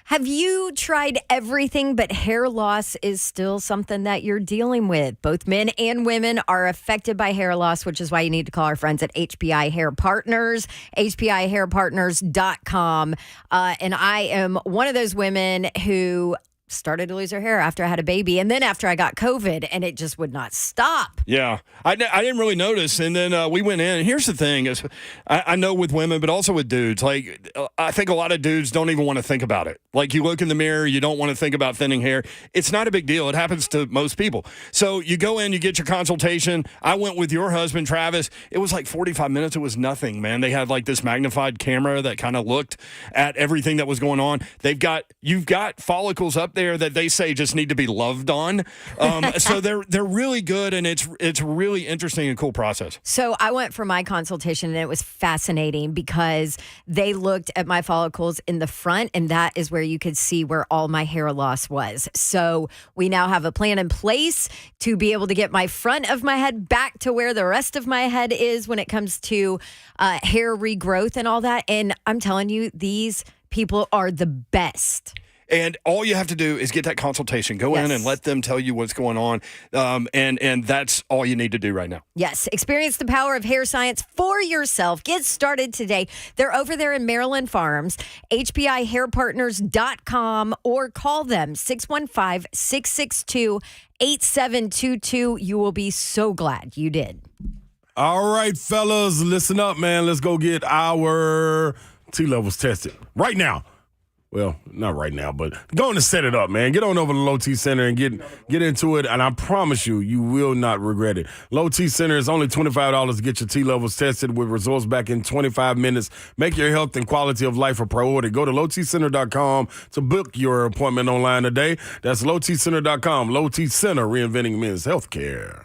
Speaker 3: Have you tried everything but hair loss is still something that you're dealing with? Both men and women are affected by hair loss, which is why you need to call our friends at HPI Hair Partners, HPIHairPartners.com. And I am one of those women who started to lose her hair after I had a baby and then after I got COVID, and it just would not stop.
Speaker 2: Yeah, I didn't really notice, and then we went in. And here's the thing: is I know with women, but also with dudes. Like I think a lot of dudes don't even want to think about it. Like you look in the mirror, you don't want to think about thinning hair. It's not a big deal. It happens to most people. So you go in, you get your consultation. I went with your husband, Travis. It was like 45 minutes. It was nothing, man. They had like this magnified camera that kind of looked at everything that was going on. You've got follicles up there that they say just need to be loved on. So they're really good, and it's really interesting and cool process.
Speaker 3: So I went for my consultation, and it was fascinating because they looked at my follicles in the front, and that is where you could see where all my hair loss was. So we now have a plan in place to be able to get my front of my head back to where the rest of my head is when it comes to hair regrowth and all that. And I'm telling you, these people are the best.
Speaker 2: And all you have to do is get that consultation. Go in and let them tell you what's going on. And that's all you need to do right now.
Speaker 3: Yes. Experience the power of hair science for yourself. Get started today. They're over there in Maryland Farms, HPIHairPartners.com, or call them 615-662-8722. You will be so glad you did.
Speaker 4: All right, fellas, listen up, man. Let's go get our T-levels tested right now. Well, not right now, but go on and set it up, man. Get on over to Low T Center and get into it, and I promise you, you will not regret it. Low T Center is only $25 to get your T-levels tested with results back in 25 minutes. Make your health and quality of life a priority. Go to lowtcenter.com to book your appointment online today. That's lowtcenter.com. Low T Center, reinventing men's healthcare.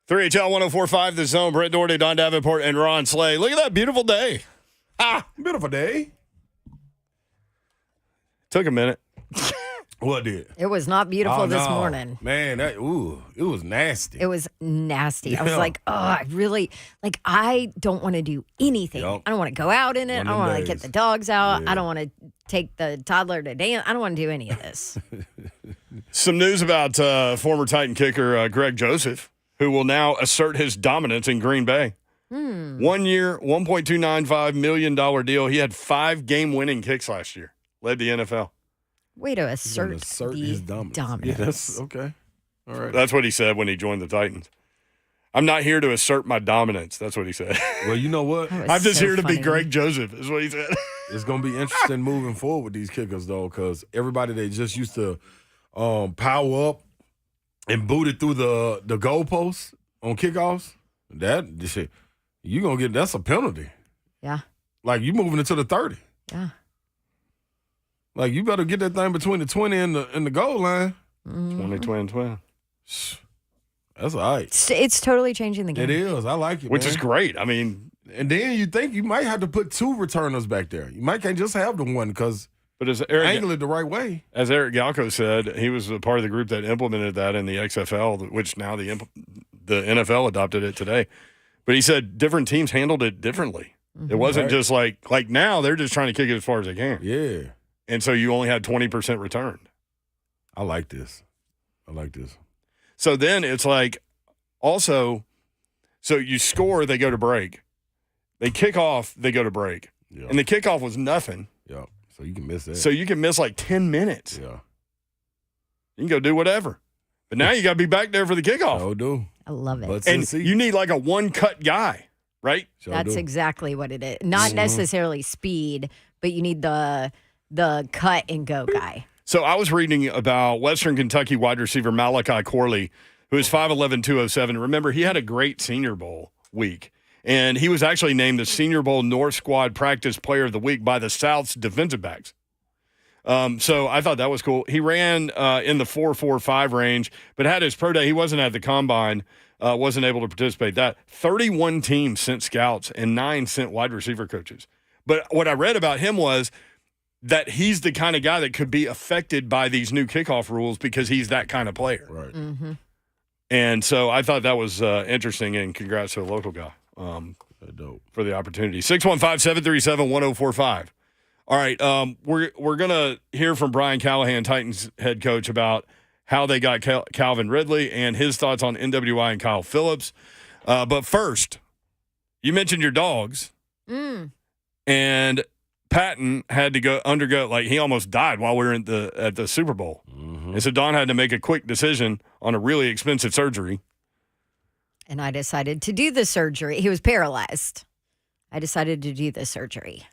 Speaker 2: 3HL 104.5, The Zone. Brett Doherty, Don Davenport, and Ron Slay. Look at that beautiful day.
Speaker 4: Beautiful day.
Speaker 2: Took a minute.
Speaker 4: What did?
Speaker 3: It was not beautiful this
Speaker 4: no.
Speaker 3: morning.
Speaker 4: Man, it was nasty.
Speaker 3: It was nasty. I was
Speaker 4: Yeah.
Speaker 3: like, I don't want to do anything.
Speaker 4: Yep.
Speaker 3: I don't want to go out in it.
Speaker 4: One
Speaker 3: I
Speaker 4: of
Speaker 3: don't
Speaker 4: them
Speaker 3: want to get
Speaker 4: days.
Speaker 3: the dogs out.
Speaker 4: Yeah.
Speaker 3: I don't want to take the toddler to dance. I don't want to do any of this.
Speaker 2: Some news about former Titan kicker Greg Joseph, who will now assert his dominance in Green Bay. 1 year, $1.295 million deal. He had 5 game-winning kicks last year. Led the NFL.
Speaker 3: Way to
Speaker 4: He's gonna
Speaker 3: assert
Speaker 4: his
Speaker 3: the
Speaker 4: dominance.
Speaker 3: dominance.
Speaker 4: Yeah, that's okay. All right.
Speaker 2: That's what he said when he joined the Titans. I'm not here to assert my dominance. That's what he said.
Speaker 4: Well, you know what?
Speaker 3: That was
Speaker 2: I'm just
Speaker 3: so
Speaker 2: here to
Speaker 3: funny.
Speaker 2: be Greg Joseph, is what he said.
Speaker 4: It's gonna be interesting moving forward with these kickers though, because everybody they just used to power up and boot it through the goalposts on kickoffs. That shit, you gonna get that's a penalty.
Speaker 3: Yeah.
Speaker 4: Like you moving it to the 30.
Speaker 3: Yeah.
Speaker 4: Like you better get that thing between the 20 and the goal line.
Speaker 2: 20.
Speaker 4: That's all right.
Speaker 3: It's totally changing the game.
Speaker 4: It is. I like it,
Speaker 2: Which
Speaker 4: man.
Speaker 2: is great. I mean,
Speaker 4: And then you think you might have to put 2 returners back there. You might can't just have the one because
Speaker 2: but as Eric
Speaker 4: angle it the right way.
Speaker 2: Galko said, he was a part of the group that implemented that in the XFL, which now the NFL adopted it today. But he said different teams handled it differently. It wasn't
Speaker 4: Right.
Speaker 2: just like now they're just trying to kick it as far as they can.
Speaker 4: Yeah.
Speaker 2: And so you only had 20% returned.
Speaker 4: I like this.
Speaker 2: So then it's like also, so you score, they go to break. They kick off, they go to break.
Speaker 4: Yeah.
Speaker 2: And the kickoff was nothing.
Speaker 4: Yeah. So you can miss that.
Speaker 2: So you can miss like 10 minutes.
Speaker 4: yeah.
Speaker 2: You can go do whatever. But now you got to be back there for the kickoff.
Speaker 4: Sure do.
Speaker 3: I love it.
Speaker 4: But
Speaker 2: And
Speaker 4: see,
Speaker 2: you need like a one-cut guy, right?
Speaker 4: sure
Speaker 3: That's
Speaker 4: do.
Speaker 3: exactly what it is. Not necessarily speed, but you need the cut and go guy.
Speaker 2: So I was reading about Western Kentucky wide receiver Malachi Corley, who is 5'11", 207. Remember, he had a great Senior Bowl week. And he was actually named the Senior Bowl North Squad Practice Player of the Week by the South's defensive backs. So I thought that was cool. He ran in the 4.45 range, but had his pro day. He wasn't at the combine, wasn't able to participate. 31 teams sent scouts and 9 sent wide receiver coaches. But what I read about him was that he's the kind of guy that could be affected by these new kickoff rules because he's that kind of player.
Speaker 4: Right.
Speaker 2: And so I thought that was interesting, and congrats to the local guy
Speaker 4: That's dope.
Speaker 2: for the opportunity. 615-737-1045. All right, we're going to hear from Brian Callahan, Titans head coach, about how they got Calvin Ridley and his thoughts on NWI and Kyle Phillips. But first, you mentioned your dogs, and Patton had to undergo, like he almost died while we were at the Super Bowl. And so Don had to make a quick decision on a really expensive surgery.
Speaker 3: And I decided to do the surgery. He was paralyzed. I decided to do the surgery.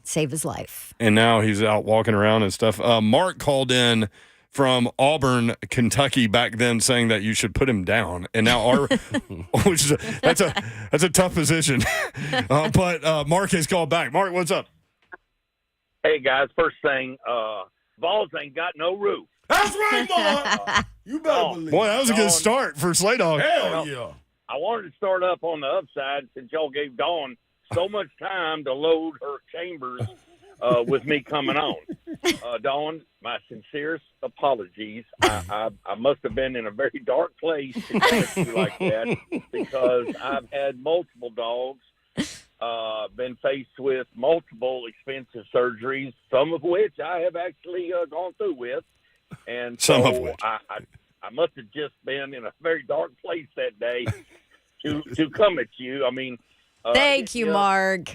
Speaker 3: Save his life.
Speaker 2: And now he's out walking around and stuff. Mark called in from Auburn, Kentucky back then saying that you should put him down. And now which is that's a tough position. But Mark has called back. Mark, what's up?
Speaker 9: Hey guys, first thing, balls ain't got no roof.
Speaker 4: That's right, Mark. You better believe.
Speaker 2: Boy, that was a good start for Slay Dog.
Speaker 4: Hell yeah.
Speaker 9: I wanted to start up on the upside since y'all gave Dawn so much time to load her chambers with me coming on. Dawn, my sincerest apologies. I must have been in a very dark place to catch you like that because I've had multiple dogs, been faced with multiple expensive surgeries, some of which I have actually gone through with. And so
Speaker 2: Some of which.
Speaker 9: I must have just been in a very dark place that day to come at you. I mean,
Speaker 3: Thank you, Mark.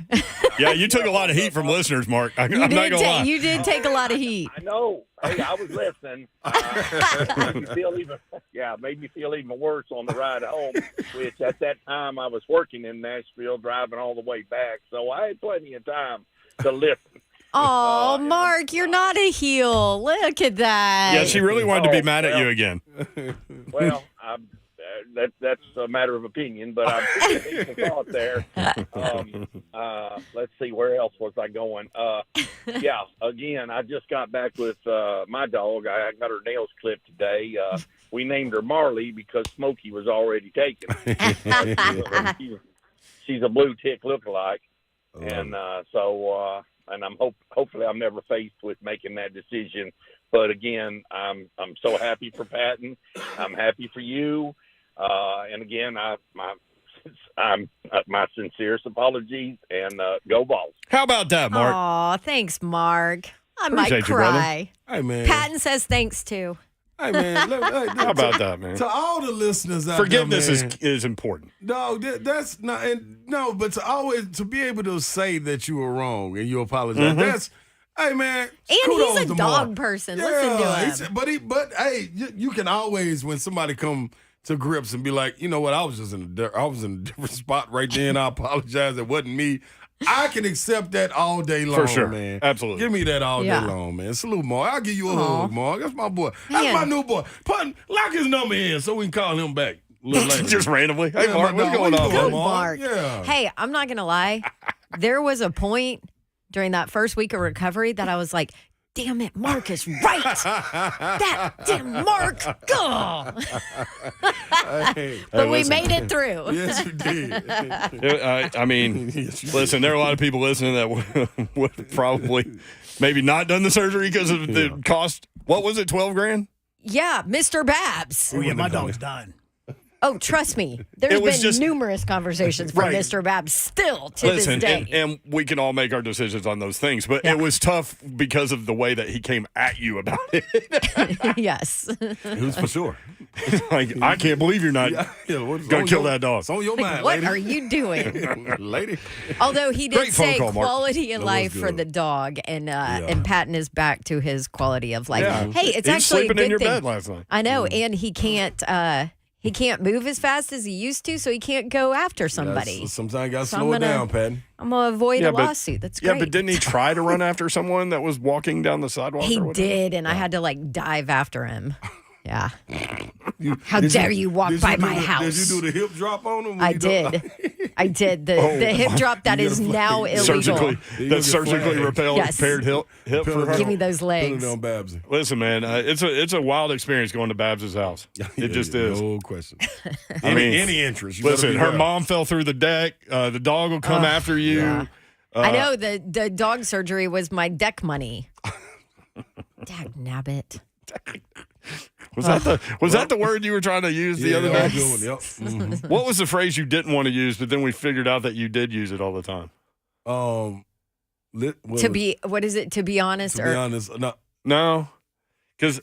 Speaker 2: Yeah, you took a lot of heat from listeners, Mark. I'm not going to lie.
Speaker 3: You did take a lot of heat.
Speaker 9: I know. Hey, I was listening. Made me feel even worse on the ride home, which at that time I was working in Nashville, driving all the way back. So I had plenty of time to listen.
Speaker 3: Oh, Mark, you're not a heel. Look at that.
Speaker 2: Yeah, she really wanted to be mad at you again.
Speaker 9: Well, that's a matter of opinion, but I'm taking the thought there. Let's see, where else was I going? Yeah, again, I just got back with my dog. I got her nails clipped today. We named her Marley because Smokey was already taken. She's a blue tick lookalike, and and hopefully I'm never faced with making that decision. But again, I'm so happy for Patton. I'm happy for you. And again, my sincerest apologies, and go Vols.
Speaker 2: How about that, Mark?
Speaker 3: Aw, thanks, Mark. I
Speaker 2: Appreciate
Speaker 3: might
Speaker 2: you, brother.
Speaker 3: cry.
Speaker 4: Hey, man.
Speaker 3: Patton says thanks too.
Speaker 4: Hey, man.
Speaker 2: How about that, man?
Speaker 4: To all the listeners out
Speaker 2: Forgiveness
Speaker 4: there, man,
Speaker 2: is important.
Speaker 4: No, that's not. And no, but to be able to say that you were wrong and you apologize. That's. Hey, man.
Speaker 3: And
Speaker 4: kudos
Speaker 3: he's a
Speaker 4: to
Speaker 3: dog
Speaker 4: Mark.
Speaker 3: person. Listen to him.
Speaker 4: But hey, you can always, when somebody come to grips and be like, you know what, I was in a different spot right then. I apologize. It wasn't me. I can accept that all day long,
Speaker 2: For sure.
Speaker 4: man.
Speaker 2: Absolutely.
Speaker 4: Give me that all
Speaker 3: Yeah.
Speaker 4: day long, man. Salute, Mark. I'll give you a
Speaker 3: Aw.
Speaker 4: hug, Mark. That's my boy. That's
Speaker 3: Man.
Speaker 4: my new boy. Lock his number in so we can call him back a little later.
Speaker 2: Just randomly. Hey,
Speaker 4: Yeah,
Speaker 2: Mark,
Speaker 4: my
Speaker 2: what's
Speaker 4: dog,
Speaker 2: going
Speaker 4: what
Speaker 2: on,
Speaker 4: you
Speaker 2: bro?
Speaker 4: doing,
Speaker 3: Good Mark.
Speaker 4: Yeah.
Speaker 3: Hey, I'm not going to lie. There was a point during that first week of recovery that I was like, damn it, Mark is right. That damn Mark. Ugh.
Speaker 4: Hey.
Speaker 3: But we
Speaker 2: listen.
Speaker 3: made it through.
Speaker 4: Yes, you did.
Speaker 2: I mean,
Speaker 4: Yes, you
Speaker 2: listen, there are a lot of people listening that would have probably maybe not done the surgery because of the cost. What was it, 12 grand?
Speaker 3: Yeah, Mr. Babs.
Speaker 1: Oh, yeah, my dog's dying.
Speaker 3: Oh, trust me. There's
Speaker 2: It was
Speaker 3: been
Speaker 2: just-
Speaker 3: numerous conversations from
Speaker 2: Right.
Speaker 3: Mr. Babs still to
Speaker 2: Listen,
Speaker 3: this day.
Speaker 2: and we can all make our decisions on those things, but it was tough because of the way that he came at you about it.
Speaker 3: Yes.
Speaker 4: Who's for sure?
Speaker 2: Like, I can't believe you're not
Speaker 4: What's
Speaker 2: gonna
Speaker 4: on
Speaker 2: kill
Speaker 4: your-
Speaker 2: that dog.
Speaker 4: It's on your
Speaker 3: Like,
Speaker 4: mind,
Speaker 3: what
Speaker 4: lady.
Speaker 3: are you doing?
Speaker 4: Lady.
Speaker 3: Although he did
Speaker 2: Great phone
Speaker 3: say
Speaker 2: call, Mark.
Speaker 3: quality of
Speaker 4: That was
Speaker 3: life for
Speaker 4: good.
Speaker 3: the dog, and Patton is back to his quality of life.
Speaker 2: Yeah.
Speaker 3: Hey, it's
Speaker 2: He was
Speaker 3: actually
Speaker 2: sleeping
Speaker 3: a good
Speaker 2: in your
Speaker 3: thing.
Speaker 2: bed last night.
Speaker 3: I know, and he can't move as fast as he used to, so he can't go after somebody.
Speaker 4: Sometimes you got to
Speaker 3: So
Speaker 4: slow it
Speaker 3: I'm gonna-
Speaker 4: down, Patton.
Speaker 3: I'm gonna avoid
Speaker 2: Yeah,
Speaker 3: a
Speaker 2: but-
Speaker 3: lawsuit. That's great.
Speaker 2: Yeah, but didn't he try to run after someone that was walking down the sidewalk?
Speaker 3: He
Speaker 2: or whatever?
Speaker 3: did, and I had to like dive after him. Yeah. How
Speaker 4: Did
Speaker 3: dare you walk
Speaker 4: did
Speaker 3: by
Speaker 4: do
Speaker 3: my
Speaker 4: the-
Speaker 3: house?
Speaker 4: Did you do the hip drop on him? when
Speaker 3: I
Speaker 4: you go-
Speaker 3: did. I did. The hip drop that
Speaker 4: You
Speaker 3: is
Speaker 4: gotta
Speaker 3: now
Speaker 4: flag-
Speaker 3: illegal.
Speaker 2: Surgically,
Speaker 4: You
Speaker 2: that
Speaker 4: get
Speaker 2: surgically
Speaker 4: flagged.
Speaker 2: repaired
Speaker 3: Yes.
Speaker 2: paired hip for her.
Speaker 3: Give me those
Speaker 4: Put it
Speaker 3: legs.
Speaker 4: on Babsy.
Speaker 2: Listen, man, it's a wild experience going to Babs's house. It just is.
Speaker 4: No question.
Speaker 2: I mean,
Speaker 4: any interest. You better
Speaker 2: Listen,
Speaker 4: be
Speaker 2: her
Speaker 4: there.
Speaker 2: mom fell through the deck. The dog will come after you.
Speaker 4: yeah.
Speaker 3: I know the dog surgery was my deck money. Dag nabbit.
Speaker 2: Was that the word you were trying to use the other
Speaker 4: Yeah,
Speaker 2: day?
Speaker 4: good one, yep. Mhm.
Speaker 2: What was the phrase you didn't want to use, but then we figured out that you did use it all the time?
Speaker 3: To be honest,
Speaker 4: To be honest, no.
Speaker 2: No, because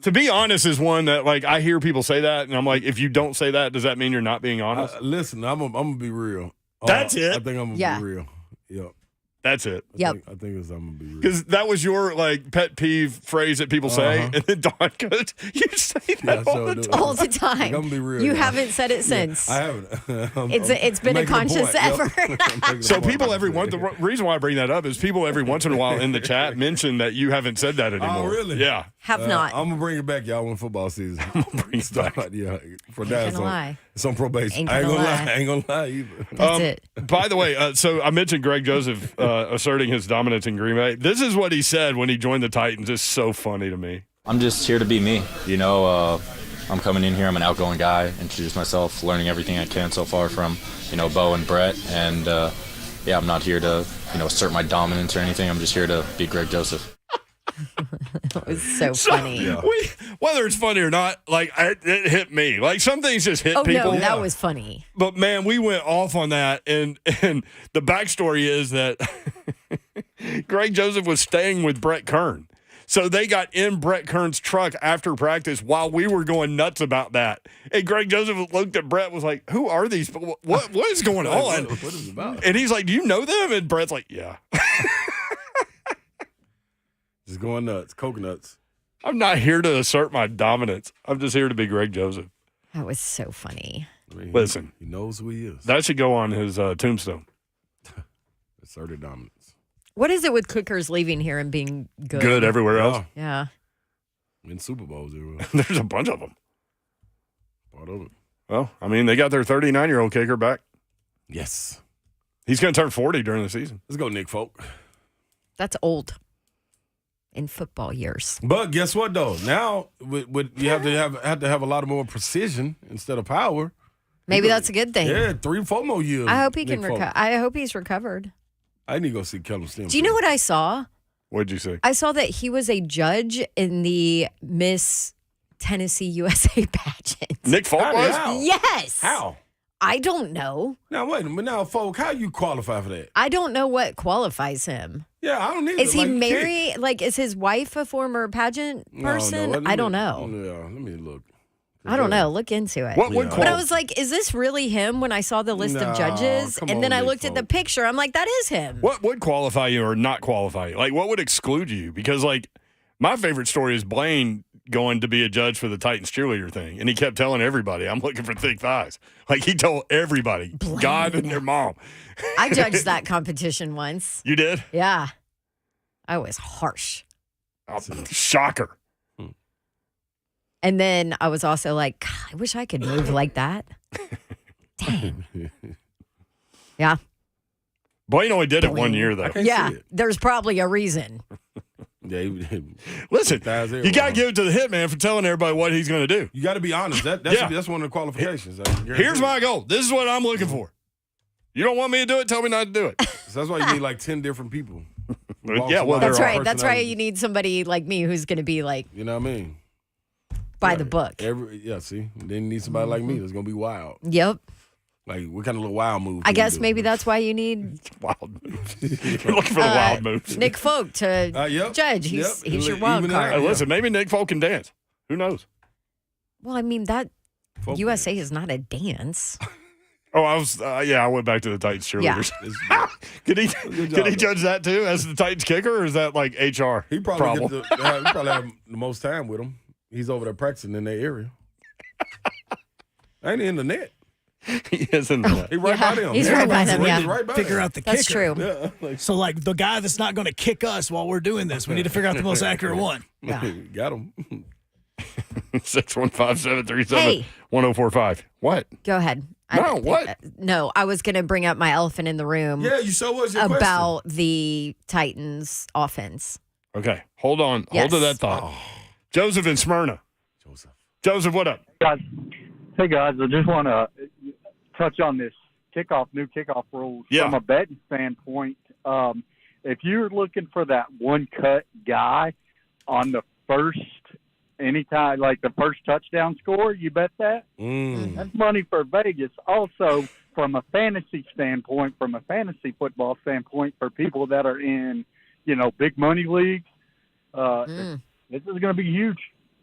Speaker 2: to be honest is one that like I hear people say that, and I'm like, if you don't say that, does that mean you're not being honest?
Speaker 4: Listen, I'm gonna be real.
Speaker 2: That's it?
Speaker 4: I think I'm gonna
Speaker 3: Yeah.
Speaker 4: be real. Yep.
Speaker 2: That's it.
Speaker 3: Yep.
Speaker 4: I think it's I'm gonna be real.
Speaker 2: Because that was your like pet peeve phrase that people say,
Speaker 4: Uh-huh.
Speaker 2: and then Don goes, "You say that
Speaker 4: Yeah,
Speaker 2: all
Speaker 4: so
Speaker 2: the
Speaker 4: do.
Speaker 2: time."
Speaker 3: all the time.
Speaker 4: I'm gonna be real.
Speaker 3: You
Speaker 4: yeah.
Speaker 3: haven't said it since.
Speaker 4: I haven't.
Speaker 3: It's been a
Speaker 4: making
Speaker 3: conscious
Speaker 4: point. Yep.
Speaker 3: effort.
Speaker 4: I'm making a
Speaker 2: So
Speaker 4: point.
Speaker 2: people every once the reason why I bring that up is people every once in a while in the chat mention that you haven't said that anymore.
Speaker 4: really?
Speaker 2: Yeah.
Speaker 3: Have not.
Speaker 4: I'm gonna bring it back, y'all, when football season.
Speaker 2: Bring it back.
Speaker 4: Yeah, for now it's
Speaker 3: gonna
Speaker 4: on,
Speaker 3: lie.
Speaker 4: it's on probation.
Speaker 3: Ain't
Speaker 4: I ain't
Speaker 3: gonna
Speaker 4: gonna
Speaker 3: lie.
Speaker 4: lie. I ain't gonna lie either.
Speaker 3: That's it.
Speaker 2: By the way, so I mentioned Greg Joseph asserting his dominance in Green Bay. This is what he said when he joined the Titans. It's so funny to me.
Speaker 10: I'm just here to be me. You know, I'm coming in here. I'm an outgoing guy. Introduce myself, learning everything I can so far from, Bo and Brett. And, I'm not here to, assert my dominance or anything. I'm just here to be Greg Joseph.
Speaker 3: It was so funny.
Speaker 2: Whether it's funny or not, like it hit me. Like some things just hit
Speaker 3: Oh
Speaker 2: people.
Speaker 3: no, that was funny.
Speaker 2: But man, we went off on that, and the backstory is that Greg Joseph was staying with Brett Kern. So they got in Brett Kern's truck after practice while we were going nuts about that. And Greg Joseph looked at Brett, was like, "Who are these? What is going on?"
Speaker 4: What is it about?
Speaker 2: And he's like, "Do you know them?" And Brett's like, "Yeah."
Speaker 4: Just going nuts. Coconuts.
Speaker 2: I'm not here to assert my dominance. I'm just here to be Greg Joseph.
Speaker 3: That was so funny.
Speaker 4: I mean,
Speaker 2: Listen.
Speaker 4: he knows who he is.
Speaker 2: That should go on his tombstone.
Speaker 4: Asserted dominance.
Speaker 3: What is it with Cookers leaving here and being good?
Speaker 2: Good everywhere else.
Speaker 3: Yeah.
Speaker 4: In Super Bowls, everywhere.
Speaker 2: There's a bunch of them.
Speaker 4: Part of it.
Speaker 2: Well, I mean, they got their 39-year-old kicker back.
Speaker 4: Yes.
Speaker 2: He's going to turn 40 during the season.
Speaker 4: Let's go, Nick Folk.
Speaker 3: That's old in football years.
Speaker 4: But guess what, though? Now you have to have a lot more precision instead of power.
Speaker 3: Maybe that's a good thing.
Speaker 4: Yeah, 3-4 more years.
Speaker 3: I hope he
Speaker 4: Nick
Speaker 3: can
Speaker 4: Folk.
Speaker 3: recover. I hope he's recovered.
Speaker 4: I need to go see Kellen Stem.
Speaker 3: Do you know what I saw?
Speaker 2: What'd you say?
Speaker 3: I saw that he was a judge in the Miss Tennessee USA pageant.
Speaker 2: Nick Folk was?
Speaker 4: How?
Speaker 3: Yes.
Speaker 4: How?
Speaker 3: I don't know.
Speaker 4: Now, wait a minute. Now, Folk, how you qualify for that?
Speaker 3: I don't know what qualifies him.
Speaker 4: Yeah, I don't need
Speaker 3: Is he
Speaker 4: like,
Speaker 3: married? Like, is his wife a former pageant person?
Speaker 4: No.
Speaker 3: I don't know.
Speaker 4: Yeah, let me look.
Speaker 3: I don't know. Look into it.
Speaker 2: What would
Speaker 3: But I was like, is this really him when I saw the list of judges?
Speaker 4: come
Speaker 3: And then
Speaker 4: on,
Speaker 3: I
Speaker 4: Nick
Speaker 3: looked at the
Speaker 4: Folk.
Speaker 3: picture. I'm like, that is him.
Speaker 2: What would qualify you or not qualify you? Like, what would exclude you? Because, like, my favorite story is Blaine going to be a judge for the Titans cheerleader thing. And he kept telling everybody, I'm looking for thick thighs. Like, he told everybody, God and their mom.
Speaker 3: I judged that competition once.
Speaker 2: You did?
Speaker 3: Yeah. I was harsh.
Speaker 2: Oh, shocker.
Speaker 3: And then I was also like, God, I wish I could move like that. Dang. Yeah.
Speaker 2: Blaine only did it 1 year, though.
Speaker 4: can't
Speaker 3: Yeah.
Speaker 4: see it.
Speaker 3: There's probably a reason.
Speaker 4: Yeah,
Speaker 2: Listen,
Speaker 4: thighs
Speaker 2: you got to give it to the hitman for telling everybody what he's going to do.
Speaker 4: You got to be honest. That's one of the qualifications.
Speaker 2: Here's my goal. This is what I'm looking for. You don't want me to do it? Tell me not to do it.
Speaker 4: So that's why you need like 10 different people.
Speaker 2: Yeah, well,
Speaker 3: That's
Speaker 2: there
Speaker 3: right.
Speaker 2: are.
Speaker 3: That's right. You need somebody like me who's going to be like
Speaker 4: You know what I mean?
Speaker 3: by the book.
Speaker 4: See? Then you need somebody like me that's going to be wild.
Speaker 3: Yep.
Speaker 4: Like, what kind of little wild move?
Speaker 3: I guess maybe that's why you need
Speaker 2: Wild moves. You're looking for the wild moves.
Speaker 3: Nick Folk to
Speaker 4: Yep.
Speaker 3: judge. He's your
Speaker 4: Even
Speaker 3: wild
Speaker 4: that.
Speaker 3: card.
Speaker 2: Hey, listen, maybe Nick Folk can dance. Who knows?
Speaker 3: Well, I mean, that
Speaker 4: Folk
Speaker 3: USA is not a dance.
Speaker 2: Oh, I went back to the Titans cheerleaders. Could he judge that too as the Titans kicker, or is that like HR
Speaker 4: He probably
Speaker 2: problem?
Speaker 4: he probably have the most time with him. He's over there practicing in their area. Ain't he in the net?
Speaker 2: He is in the
Speaker 4: He right by them.
Speaker 3: He's right by them, yeah.
Speaker 4: He's right by
Speaker 1: Figure
Speaker 4: them.
Speaker 1: out the
Speaker 3: That's
Speaker 1: kicker.
Speaker 3: true.
Speaker 4: Yeah,
Speaker 1: So, like, the guy that's not going to kick us while we're doing this, we need to figure out the most accurate one.
Speaker 3: Yeah.
Speaker 4: Got him.
Speaker 2: 615-737-1045. What?
Speaker 3: Go ahead.
Speaker 2: No, what?
Speaker 3: No, I was going to bring up my elephant in the room
Speaker 4: Yeah, you so was your
Speaker 3: about the Titans offense.
Speaker 2: Okay, hold on.
Speaker 3: Yes.
Speaker 2: Hold to that thought. Joseph in Smyrna.
Speaker 4: question.
Speaker 2: Joseph, what up?
Speaker 5: Guys, hey guys, I just want to touch on this new kickoff rules
Speaker 2: Yeah.
Speaker 5: from a betting standpoint. If you're looking for that one cut guy on the first anytime, like the first touchdown score, you bet that. That's money for Vegas. Also, from a fantasy standpoint, from a fantasy football standpoint, for people that are in, big money leagues, this is going to be huge.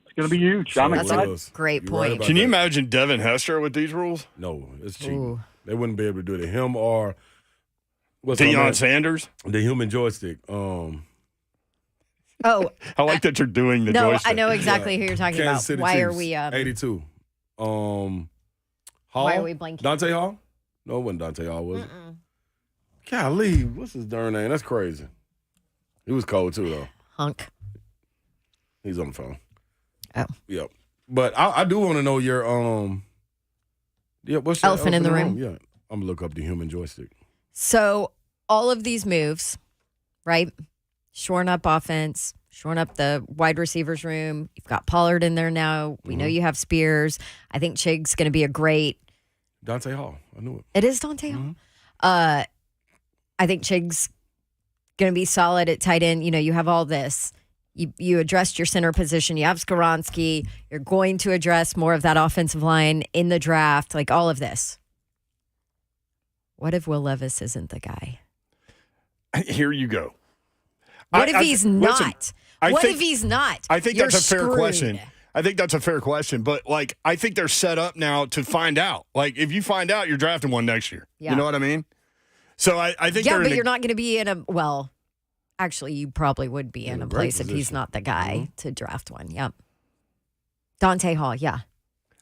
Speaker 5: It's going to be huge. I'm
Speaker 3: That's
Speaker 5: excited.
Speaker 3: a great point.
Speaker 2: Can you imagine Devin Hester with these rules?
Speaker 4: No, it's cheap.
Speaker 3: Ooh.
Speaker 4: They wouldn't be able to do it to him or
Speaker 2: Deion Sanders?
Speaker 4: the human joystick.
Speaker 3: Oh,
Speaker 2: I like that you're doing the
Speaker 3: no,
Speaker 2: joystick.
Speaker 3: I know exactly who you're talking
Speaker 4: Kansas
Speaker 3: about.
Speaker 4: City
Speaker 3: Why
Speaker 4: Chiefs,
Speaker 3: are we
Speaker 4: 82. Hall?
Speaker 3: Why are we blanking?
Speaker 4: Dante Hall? No, it wasn't Dante Hall, was it? Golly, what's his darn name? That's crazy. He was cold too, though.
Speaker 3: Hunk?
Speaker 4: He's on the phone.
Speaker 3: Oh.
Speaker 4: Yep. But I do want to know your what's your
Speaker 3: Elephant in the room?
Speaker 4: Yeah. I'm gonna look up the human joystick.
Speaker 3: So all of these moves, right? Shoring up offense, shoring up the wide receivers room. You've got Pollard in there now. We know you have Spears. I think Chig's going to be a great.
Speaker 4: Dante Hall. I knew it.
Speaker 3: It is Dante Hall. I think Chig's going to be solid at tight end. You have all this. You addressed your center position. You have Skoronski. You're going to address more of that offensive line in the draft, like all of this. What if Will Levis isn't the guy?
Speaker 2: Here you go.
Speaker 3: What if he's not?
Speaker 2: listen,
Speaker 3: What if he's not?
Speaker 2: I think
Speaker 3: You're
Speaker 2: that's a fair
Speaker 3: screwed.
Speaker 2: question. I think that's a fair question, but I think they're set up now to find out. Like, if you find out, you're drafting one next year.
Speaker 3: Yeah.
Speaker 2: You know what I mean? So I think
Speaker 3: Yeah,
Speaker 2: they're
Speaker 3: but
Speaker 2: in
Speaker 3: you're not going to be in a actually, you probably would be in a
Speaker 4: great
Speaker 3: place if he's
Speaker 4: position.
Speaker 3: not the guy to draft one. Yep. Dante Hall, yeah.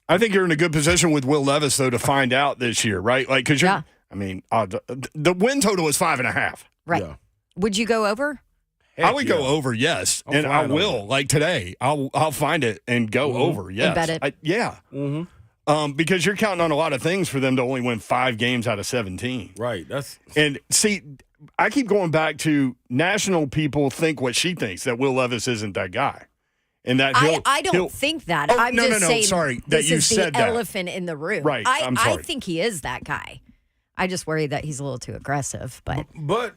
Speaker 2: I think you're in a good position with Will Levis though to find out this year, right? Like, because you're.
Speaker 3: Yeah.
Speaker 2: I mean, the win total is 5.5.
Speaker 3: Right.
Speaker 4: Yeah.
Speaker 3: Would you go over?
Speaker 2: I would go over, yes,
Speaker 4: I'm
Speaker 2: and I
Speaker 4: flying
Speaker 2: will.
Speaker 4: over.
Speaker 2: Like today, I'll find it and go over. Yes,
Speaker 3: bet it.
Speaker 2: Yeah.
Speaker 4: Mm-hmm.
Speaker 2: because you're counting on a lot of things for them to only win 5 games out of 17.
Speaker 4: Right.
Speaker 2: And see, I keep going back to national people think what she thinks, that Will Levis isn't that guy. And that
Speaker 3: I don't think that.
Speaker 2: Oh,
Speaker 3: I'm
Speaker 2: no,
Speaker 3: just saying
Speaker 2: sorry, that
Speaker 3: this
Speaker 2: you
Speaker 3: is
Speaker 2: said
Speaker 3: the
Speaker 2: that.
Speaker 3: elephant in the room.
Speaker 2: Right, I'm
Speaker 3: I
Speaker 2: sorry.
Speaker 3: think he is that guy. I just worry that he's a little too aggressive. But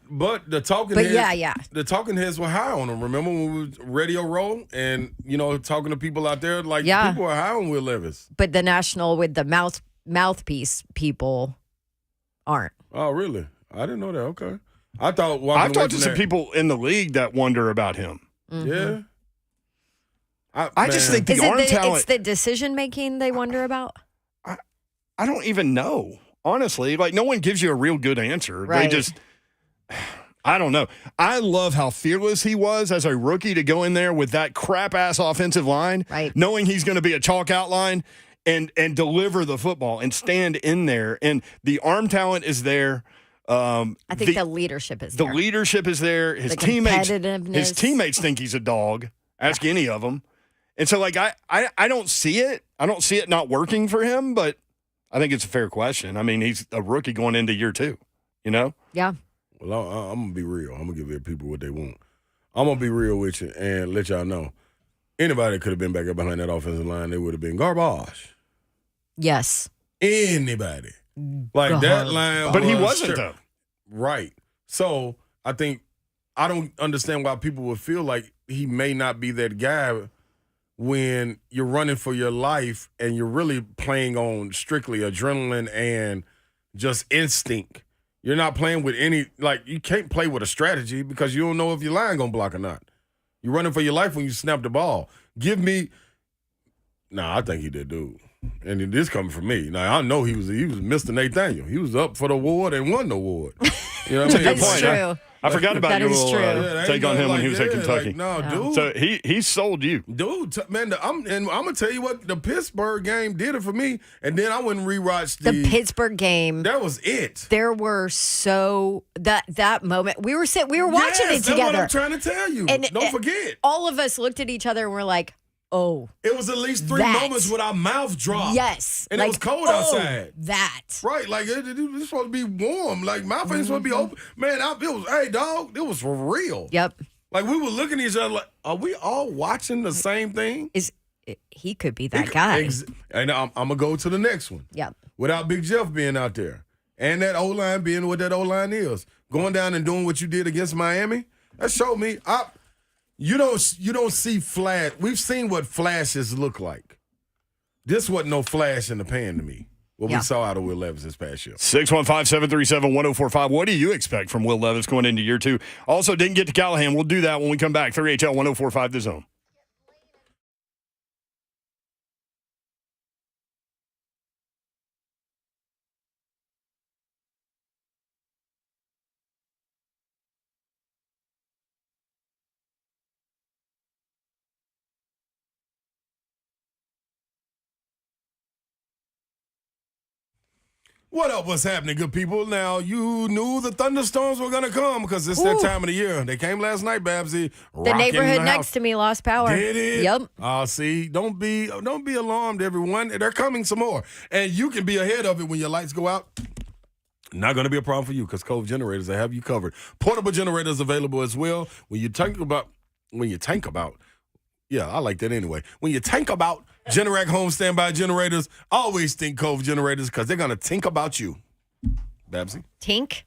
Speaker 4: the talking heads,
Speaker 3: yeah.
Speaker 4: the talking heads were high on him. Remember when we was Radio Row and talking to people out there, like people are high on Will Levis.
Speaker 3: But the national with the mouthpiece people aren't.
Speaker 4: Oh, really? I didn't know that. Okay. I've
Speaker 2: talked to some people in the league that wonder about him.
Speaker 3: Mm-hmm.
Speaker 4: Yeah.
Speaker 2: I just think the arm talent.
Speaker 3: It's the decision making they wonder about.
Speaker 2: I don't even know, honestly. Like, no one gives you a real good answer.
Speaker 3: Right.
Speaker 2: They just, I don't know. I love how fearless he was as a rookie to go in there with that crap ass offensive line,
Speaker 3: right,
Speaker 2: knowing he's going to be a chalk outline and deliver the football and stand in there. And the arm talent is there.
Speaker 3: I think the leadership is there.
Speaker 2: The leadership is there. His teammates think he's a dog. Ask any of them. And so, like, I don't see it. I don't see it not working for him, but I think it's a fair question. I mean, he's a rookie going into year 2,
Speaker 3: Yeah.
Speaker 4: Well, I'm going to be real. I'm going to give the people what they want. I'm going to be real with you and let y'all know. Anybody that could have been back up behind that offensive line, they would have been garbage.
Speaker 3: Yes.
Speaker 4: Anybody. Like that line.
Speaker 2: But he wasn't, though.
Speaker 4: Right. So I don't understand why people would feel like he may not be that guy when you're running for your life and you're really playing on strictly adrenaline and just instinct. You're not playing with you can't play with a strategy because you don't know if your line going to block or not. You're running for your life when you snap the ball. I think he did, dude. And this coming from me. Now, I know he was Mr. Nathaniel. He was up for the award and won the award. You know what I mean?
Speaker 3: That's true.
Speaker 2: I forgot about your little take on him when he was at
Speaker 4: Like,
Speaker 2: Kentucky.
Speaker 4: no, dude.
Speaker 2: So he sold you.
Speaker 4: Dude, man, I'm going to tell you what, the Pittsburgh game did it for me, and then I went and rewatched
Speaker 3: the Pittsburgh game.
Speaker 4: That was it.
Speaker 3: There were that moment. We were watching it together.
Speaker 4: That's what I'm trying to tell you.
Speaker 3: And
Speaker 4: don't forget.
Speaker 3: All of us looked at each other and were like, oh.
Speaker 4: It was at least 3 moments with our mouth dropped.
Speaker 3: Yes.
Speaker 4: And it was cold outside.
Speaker 3: That.
Speaker 4: Right. Like, it was supposed to be warm. Like, mouth ain't supposed to be open. Man, hey, dog, it was for real.
Speaker 3: Yep.
Speaker 4: Like, we were looking at each other like, are we all watching the same thing?
Speaker 3: He could be that guy.
Speaker 4: And I'm going to go to the next one.
Speaker 3: Yep.
Speaker 4: Without Big Jeff being out there. And that O-line being what that O-line is. Going down and doing what you did against Miami. That showed me. You don't see flash. We've seen what flashes look like. This wasn't no flash in the pan to me. What we saw out of Will Levis this past year.
Speaker 2: 615-737-1045. What do you expect from Will Levis going into year 2? Also, didn't get to Callahan. We'll do that when we come back. 3HL 1045 The Zone.
Speaker 4: What up? What's happening, good people? Now, you knew the thunderstorms were going to come because it's that time of the year. They came last night, Babsy.
Speaker 3: The neighborhood next to me lost power.
Speaker 4: Did it?
Speaker 3: Yep.
Speaker 4: See, don't be alarmed, everyone. They're coming some more. And you can be ahead of it when your lights go out. Not going to be a problem for you because Cove Generators, they have you covered. Portable generators available as well. When you think about, yeah, I like that anyway. When you think about Generac home standby generators, always think Cove Generators because they're going to think about you. Babsy?
Speaker 3: Tink?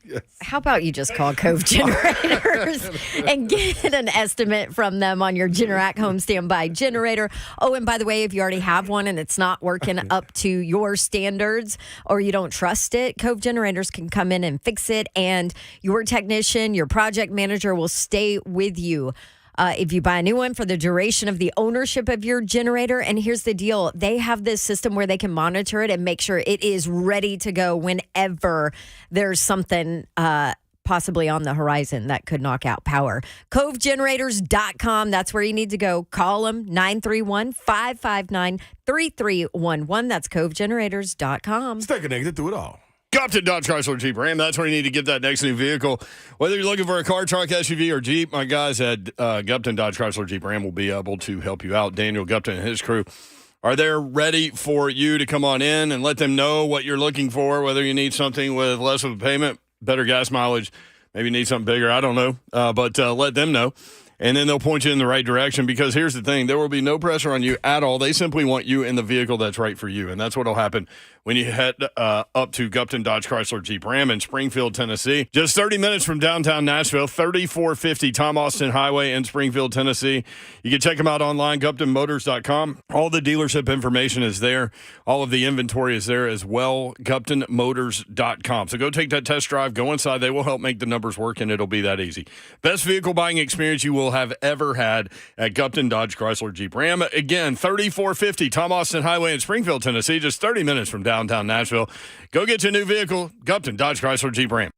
Speaker 4: Yes.
Speaker 3: How about you just call Cove Generators and get an estimate from them on your Generac home standby generator. Oh, and by the way, if you already have one and it's not working up to your standards or you don't trust it, Cove Generators can come in and fix it, and your technician, your project manager will stay with you. If you buy a new one for the duration of the ownership of your generator. And here's the deal. They have this system where they can monitor it and make sure it is ready to go whenever there's something possibly on the horizon that could knock out power. CoveGenerators.com. That's where you need to go. Call them 931-559-3311. That's CoveGenerators.com.
Speaker 4: Stay connected through it all.
Speaker 2: Gupton Dodge Chrysler Jeep Ram. That's where you need to get that next new vehicle. Whether you're looking for a car, truck, SUV, or Jeep, my guys at Gupton Dodge Chrysler Jeep Ram will be able to help you out. Daniel Gupton and his crew are there ready for you to come on in and let them know what you're looking for, whether you need something with less of a payment, better gas mileage, maybe you need something bigger. I don't know, but let them know. And then they'll point you in the right direction because here's the thing. There will be no pressure on you at all. They simply want you in the vehicle that's right for you. And that's what will happen when you head up to Gupton Dodge Chrysler Jeep Ram in Springfield, Tennessee. Just 30 minutes from downtown Nashville, 3450 Tom Austin Highway in Springfield, Tennessee. You can check them out online, GuptonMotors.com. All the dealership information is there. All of the inventory is there as well, GuptonMotors.com. So go take that test drive. Go inside. They will help make the numbers work, and it'll be that easy. Best vehicle buying experience you will have ever had at Gupton Dodge Chrysler Jeep Ram. Again, 3450 Tom Austin Highway in Springfield, Tennessee, just 30 minutes from downtown Nashville. Go get your new vehicle, Gupton Dodge Chrysler Jeep Ram.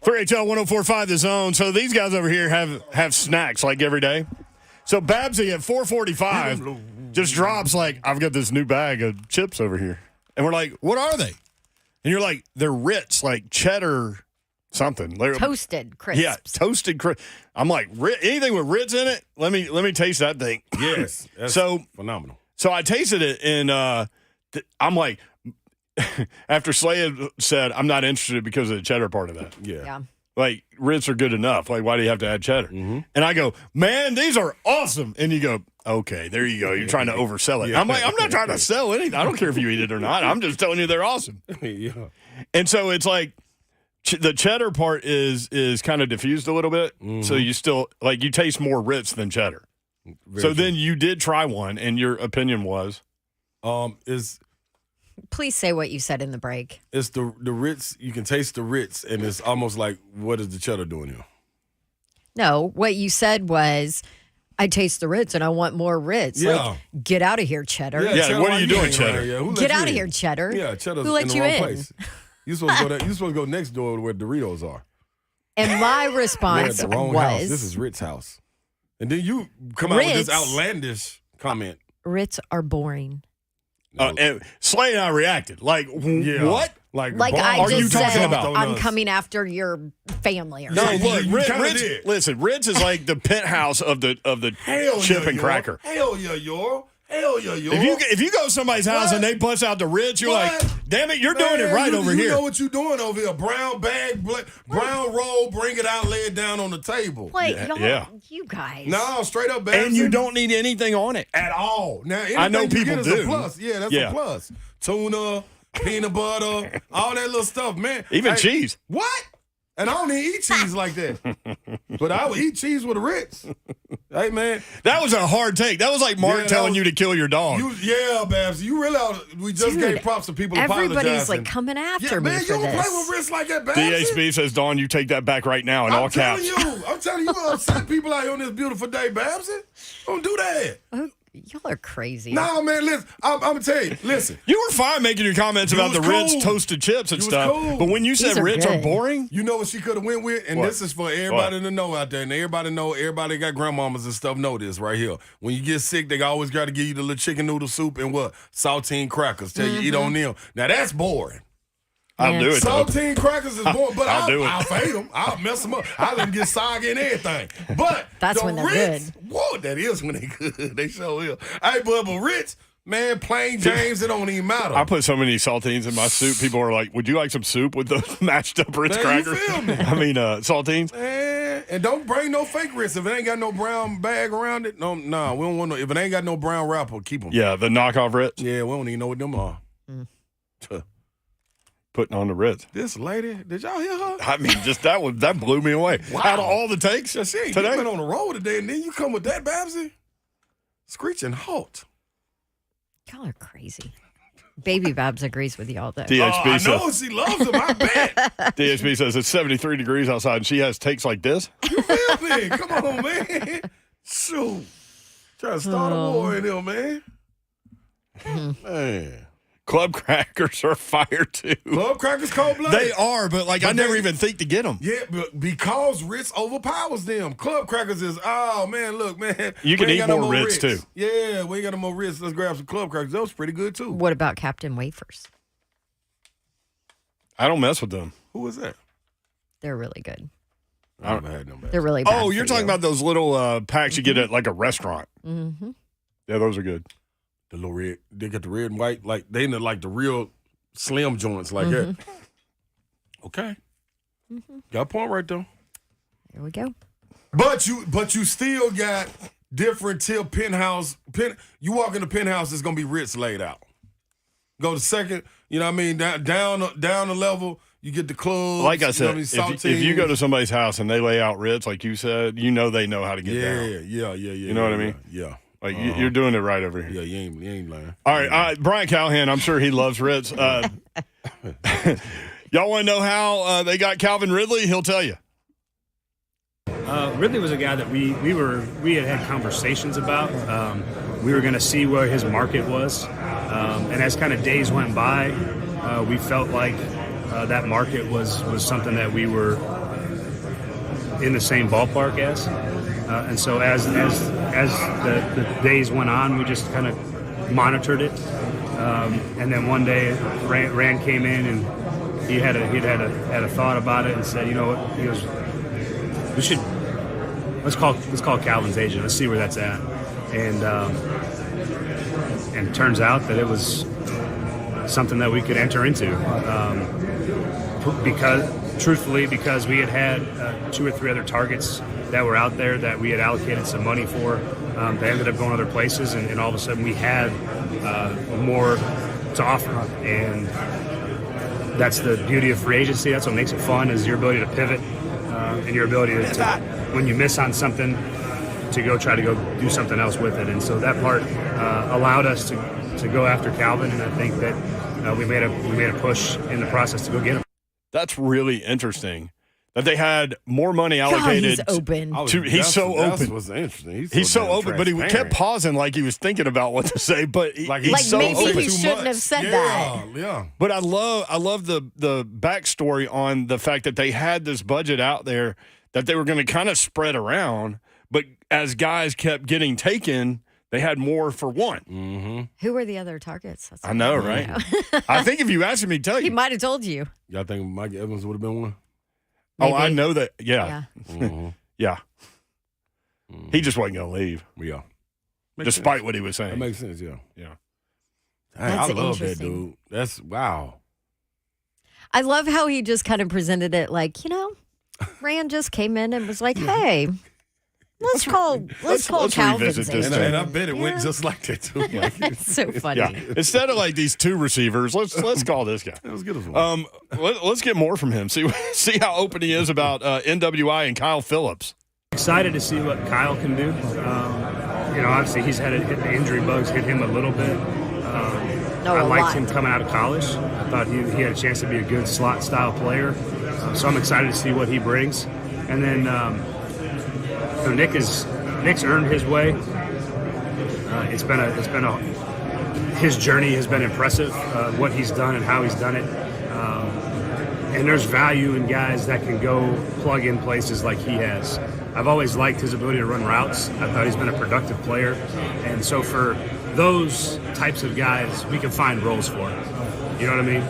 Speaker 2: 3HL 1045 The Zone. So these guys over here have snacks like every day. So Babsy at 4:45 just drops like, I've got this new bag of chips over here. And we're like, what are they? And you're like, they're Ritz, like cheddar something. They're,
Speaker 3: Toasted crisps.
Speaker 2: Yeah, toasted crisp. I'm like, anything with Ritz in it? Let me taste that thing.
Speaker 4: Yes. That's
Speaker 2: so
Speaker 4: phenomenal.
Speaker 2: So I tasted it, and I'm like, after Slay had said, I'm not interested because of the cheddar part of that.
Speaker 3: Yeah.
Speaker 2: Like, Ritz are good enough. Like, why do you have to add cheddar?
Speaker 4: Mm-hmm.
Speaker 2: And I go, man, these are awesome. And you go, okay, there you go. You're trying to oversell it.
Speaker 4: Yeah.
Speaker 2: I'm like, I'm not trying to sell anything. I don't care if you eat it or not. I'm just telling you they're awesome.
Speaker 4: Yeah.
Speaker 2: And so it's like, the cheddar part is kind of diffused a little bit.
Speaker 4: Mm-hmm.
Speaker 2: So you still, like, you taste more Ritz than cheddar.
Speaker 4: Very
Speaker 2: Then you did try one, and your opinion was?
Speaker 3: Please say what you said in the break.
Speaker 4: It's the Ritz. You can taste the Ritz, and it's almost like, what is the cheddar doing here?
Speaker 3: No, what you said was, I taste the Ritz and I want more Ritz.
Speaker 4: Yeah.
Speaker 3: Like, get out of here, cheddar.
Speaker 2: Yeah, what are you doing, cheddar?
Speaker 3: Get out of here, cheddar.
Speaker 4: Yeah, cheddar's
Speaker 3: Who let
Speaker 4: in the
Speaker 3: you
Speaker 4: wrong
Speaker 3: in?
Speaker 4: place. You're supposed to go next door where Doritos are.
Speaker 3: And my
Speaker 4: They're at
Speaker 3: response
Speaker 4: the wrong house.
Speaker 3: was,
Speaker 4: This is Ritz house. And then you come out with this
Speaker 3: Ritz-
Speaker 4: outlandish comment.
Speaker 3: Ritz are boring.
Speaker 2: And Slay and I reacted. Like,
Speaker 4: Yeah.
Speaker 2: what?
Speaker 3: Like
Speaker 4: bar-
Speaker 3: I
Speaker 2: are
Speaker 3: just
Speaker 2: you talking
Speaker 3: said,
Speaker 2: about?
Speaker 3: I'm coming after your family or
Speaker 2: No,
Speaker 3: something.
Speaker 2: look,
Speaker 4: you kinda
Speaker 2: Ritz.
Speaker 4: did.
Speaker 2: Listen, Ritz is like the penthouse of the
Speaker 4: Hell
Speaker 2: chip
Speaker 4: yeah,
Speaker 2: and cracker.
Speaker 4: Hell yeah, y'all. Hell yeah, y'all.
Speaker 2: If you go to somebody's house and they bust out the Ritz, you're
Speaker 4: What?
Speaker 2: like, damn it, you're doing it
Speaker 4: Man,
Speaker 2: right over
Speaker 4: you
Speaker 2: here.
Speaker 4: know what you're doing over here. Brown bag, brown roll, bring it out, lay it down on the table.
Speaker 3: Wait,
Speaker 2: Yeah,
Speaker 3: y'all,
Speaker 2: yeah.
Speaker 3: you guys.
Speaker 4: No, straight up, Babson.
Speaker 2: And you don't need anything on it.
Speaker 4: at all. Now,
Speaker 2: I know
Speaker 4: anything you
Speaker 2: people
Speaker 4: get is
Speaker 2: do.
Speaker 4: a plus. Yeah, that's
Speaker 2: Yeah.
Speaker 4: a plus. Tuna, peanut butter, all that little stuff, man.
Speaker 2: Even
Speaker 4: Hey,
Speaker 2: cheese.
Speaker 4: What? And I don't even eat cheese like that. But I would eat cheese with a Ritz. Hey, man.
Speaker 2: That was a hard take. That was like Mark
Speaker 4: Yeah, that
Speaker 2: telling
Speaker 4: was-
Speaker 2: you to kill your dog.
Speaker 4: Babs. You realize we just
Speaker 3: Dude,
Speaker 4: gave props to people
Speaker 3: Everybody's
Speaker 4: apologizing.
Speaker 3: like coming after
Speaker 4: Yeah,
Speaker 3: me
Speaker 4: man,
Speaker 3: for
Speaker 4: you don't
Speaker 3: this.
Speaker 4: play with Ritz like that, Babs.
Speaker 2: DHB says, Dawn, you take that back right now in all caps.
Speaker 4: I'm telling you, upset people out here on this beautiful day, Babson. Don't do that.
Speaker 3: Oh, y'all are crazy.
Speaker 4: No, man, listen. I'm going to tell you, listen.
Speaker 2: You were fine making your comments
Speaker 4: You
Speaker 2: about the
Speaker 4: was
Speaker 2: Ritz
Speaker 4: cool.
Speaker 2: toasted chips and
Speaker 4: You was
Speaker 2: stuff.
Speaker 4: cool.
Speaker 2: But when you said
Speaker 3: are
Speaker 2: Ritz are
Speaker 3: good.
Speaker 2: boring,
Speaker 4: You know what she could have went with? And
Speaker 2: What?
Speaker 4: this is for everybody to know out there. And everybody got grandmamas and stuff know this right here. When you get sick, they always got to give you the little chicken noodle soup and what? Saltine crackers. Tell you eat on them. Now, that's boring.
Speaker 2: I'll do it. though.
Speaker 4: Saltine crackers is boring, but
Speaker 2: I'll do it.
Speaker 4: I'll fade them. I'll mess them up. I'll let them get soggy and everything. But
Speaker 3: That's
Speaker 4: the
Speaker 3: when they're
Speaker 4: Ritz,
Speaker 3: good.
Speaker 4: Whoa, that is when they good. They sure will. Hey, but Ritz, man, plain James, it don't even matter.
Speaker 2: I put so many saltines in my soup. People are like, would you like some soup with those mashed up Ritz
Speaker 4: Man, you
Speaker 2: crackers?
Speaker 4: feel me?
Speaker 2: I mean, saltines.
Speaker 4: And don't bring no fake Ritz. If it ain't got no brown bag around it, no, nah, we don't want no. If it ain't got no brown wrapper, keep them.
Speaker 2: Yeah, the knockoff Ritz.
Speaker 4: Yeah, we don't even know what them are.
Speaker 2: Putting on the Ritz.
Speaker 4: This lady, did y'all hear her?
Speaker 2: I mean, just that blew me away.
Speaker 4: Wow.
Speaker 2: Out of all the takes
Speaker 4: Yeah, she ain't
Speaker 2: today.
Speaker 4: been on the road today, and then you come with that, Babsy? Screeching halt.
Speaker 3: Y'all are crazy. Baby Babs agrees with y'all though.
Speaker 2: DHB
Speaker 4: I
Speaker 2: says,
Speaker 4: know she loves them, I bet.
Speaker 2: DHB says it's 73 degrees outside, and she has takes like this.
Speaker 4: You feel me? Come on, man. Shoot. Trying to start a war in here, man. Man.
Speaker 2: Club crackers are fire too.
Speaker 4: Club crackers cold-blooded.
Speaker 2: They are, but like
Speaker 4: But
Speaker 2: I never
Speaker 4: they-
Speaker 2: even think to get them.
Speaker 4: Yeah, but because Ritz overpowers them. Club crackers is, oh, man, look, man.
Speaker 2: You can
Speaker 4: we ain't
Speaker 2: eat
Speaker 4: got no
Speaker 2: more Ritz, too.
Speaker 4: Yeah, we ain't got no more Ritz. Let's grab some club crackers. Those pretty good, too.
Speaker 3: What about Captain Wafers?
Speaker 2: I don't mess with them.
Speaker 4: Who was that?
Speaker 3: They're really good.
Speaker 4: I haven't had them.
Speaker 3: They're really bad
Speaker 2: Oh,
Speaker 3: for
Speaker 2: you're talking
Speaker 3: you.
Speaker 2: about those little packs you get at like a restaurant.
Speaker 3: Mm-hmm.
Speaker 2: Yeah, those are good.
Speaker 4: The little red, they got the red and white, like they in the, like the real slim joints like that. Okay. Got a point right there.
Speaker 3: Here we go.
Speaker 4: But you still got different tip penthouse. You walk in the penthouse, it's gonna be Ritz laid out. Go to second, you know what I mean? Down the level, you get the clubs.
Speaker 2: Like I
Speaker 4: you know
Speaker 2: said,
Speaker 4: what I mean?
Speaker 2: if you go to somebody's house and they lay out Ritz, like you said, you know they know how to get down.
Speaker 4: Yeah.
Speaker 2: You know what I mean?
Speaker 4: Yeah.
Speaker 2: Like you're doing it right over here.
Speaker 4: Yeah, you ain't lying.
Speaker 2: All right, Brian Callahan, I'm sure he loves Ritz. Y'all want to know how they got Calvin Ridley? He'll tell you.
Speaker 11: Ridley was a guy that we had conversations about. We were going to see where his market was, and as kind of days went by, we felt like that market was something that we were in the same ballpark as. And so as the days went on, we just kind of monitored it. And then one day, Rand came in and he had a thought about it and said, you know what? He goes, let's call Calvin's agent. Let's see where that's at. And it turns out that it was something that we could enter into. Because we had 2 or 3 other targets that were out there that we had allocated some money for. They ended up going other places, and all of a sudden we had more to offer. And that's the beauty of free agency. That's what makes it fun, is your ability to pivot and your ability to when you miss on something, to try to go do something else with it. And so that part allowed us to go after Calvin, and I think that we made a push in the process to go get him.
Speaker 2: That's really interesting. That they had more money allocated.
Speaker 3: God, he's open.
Speaker 2: He's so open.
Speaker 4: That was interesting.
Speaker 2: He's so open, but he kept pausing like he was thinking about what to say. But he's so
Speaker 3: maybe
Speaker 2: open.
Speaker 3: he shouldn't have said that.
Speaker 4: Yeah.
Speaker 2: But I love the backstory on the fact that they had this budget out there that they were going to kind of spread around. But as guys kept getting taken, they had more for one.
Speaker 4: Mm-hmm.
Speaker 3: Who were the other targets?
Speaker 2: I know, right? I think if you asked me, tell you.
Speaker 3: He might have told you.
Speaker 4: Y'all think Mike Evans would have been one?
Speaker 3: Maybe.
Speaker 2: Oh, I know that. Yeah.
Speaker 4: Mm-hmm.
Speaker 2: Yeah. He just wasn't going to leave.
Speaker 4: Yeah.
Speaker 2: Despite what he was saying.
Speaker 4: That makes sense, yeah.
Speaker 2: Yeah.
Speaker 4: Dang, I love that
Speaker 3: interesting.
Speaker 4: dude. That's wow.
Speaker 3: I love how he just kind of presented it like, Rand just came in and was like, hey, let's call Calvin's
Speaker 2: revisit this
Speaker 3: agent.
Speaker 2: thing.
Speaker 4: And I bet it went just like that too.
Speaker 3: That's so funny.
Speaker 2: Yeah. Instead of like these 2 receivers, let's call this guy.
Speaker 4: That was good.
Speaker 2: Let's get more from him. See how open he is about NWI and Kyle Phillips.
Speaker 11: Excited to see what Kyle can do. Obviously he's had the injury bugs hit him a little bit. I liked him coming out of college. I thought he had a chance to be a good slot style player. So I'm excited to see what he brings. And then Nick's earned his way. His journey has been impressive. What he's done and how he's done it. And there's value in guys that can go plug in places like he has. I've always liked his ability to run routes. I thought he's been a productive player. And so for those types of guys, we can find roles for. You know what I mean?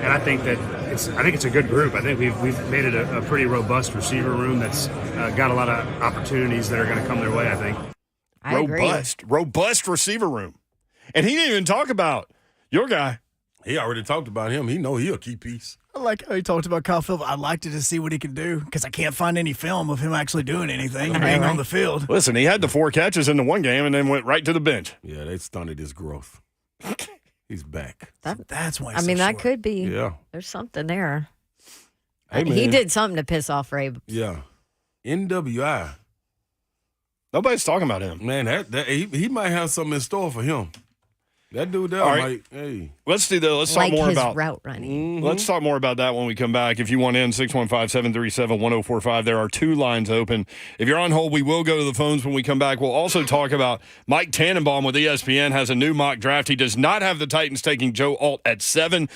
Speaker 11: And I think that it's a good group. I think we've made it a pretty robust receiver room that's got a lot of opportunities that are going to come their way, I think.
Speaker 3: I agree.
Speaker 2: Robust receiver room. And he didn't even talk about your guy.
Speaker 4: He already talked about him. He know he a key piece.
Speaker 1: I like how he talked about Kyle Phillips. I'd like to see what he can do because I can't find any film of him actually doing anything and being on the field.
Speaker 2: Listen, he had the 4 catches in the one game and then went right to the bench.
Speaker 4: Yeah, they stunted his growth. He's back.
Speaker 1: That's why.
Speaker 3: That could be.
Speaker 4: Yeah.
Speaker 3: There's something there.
Speaker 4: Hey, man.
Speaker 3: He did something to piss off Ray.
Speaker 4: Yeah. NWI.
Speaker 2: Nobody's talking about him.
Speaker 4: Man, he might have something in store for him. That dude there,
Speaker 2: right.
Speaker 4: hey.
Speaker 2: Let's do that. Let's talk
Speaker 3: like
Speaker 2: more
Speaker 3: his
Speaker 2: about
Speaker 3: route running.
Speaker 2: Let's talk more about that when we come back. If you want in, 615-737-1045. There are 2 lines open. If you're on hold, we will go to the phones when we come back. We'll also talk about Mike Tannenbaum with ESPN has a new mock draft. He does not have the Titans taking Joe Alt at 7.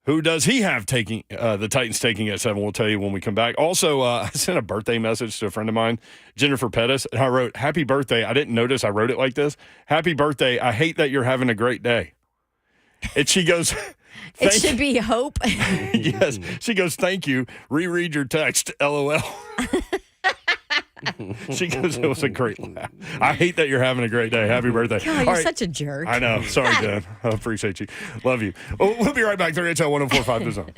Speaker 2: Who does he have taking the Titans taking at 7? We'll tell you when we come back. Also, I sent a birthday message to a friend of mine, Jennifer Pettis, and I wrote, happy birthday. I didn't notice I wrote it like this. Happy birthday. I hate that you're having a great day. And she goes,
Speaker 3: it should be hope.
Speaker 2: Yes. She goes, thank you. Reread your text. LOL. She goes, it was a great laugh. I hate that you're having a great day. Happy birthday.
Speaker 3: God, you're such a jerk.
Speaker 2: I know. Sorry, Jen. I appreciate you. Love you. We'll be right back. 3HL 1045 The Zone.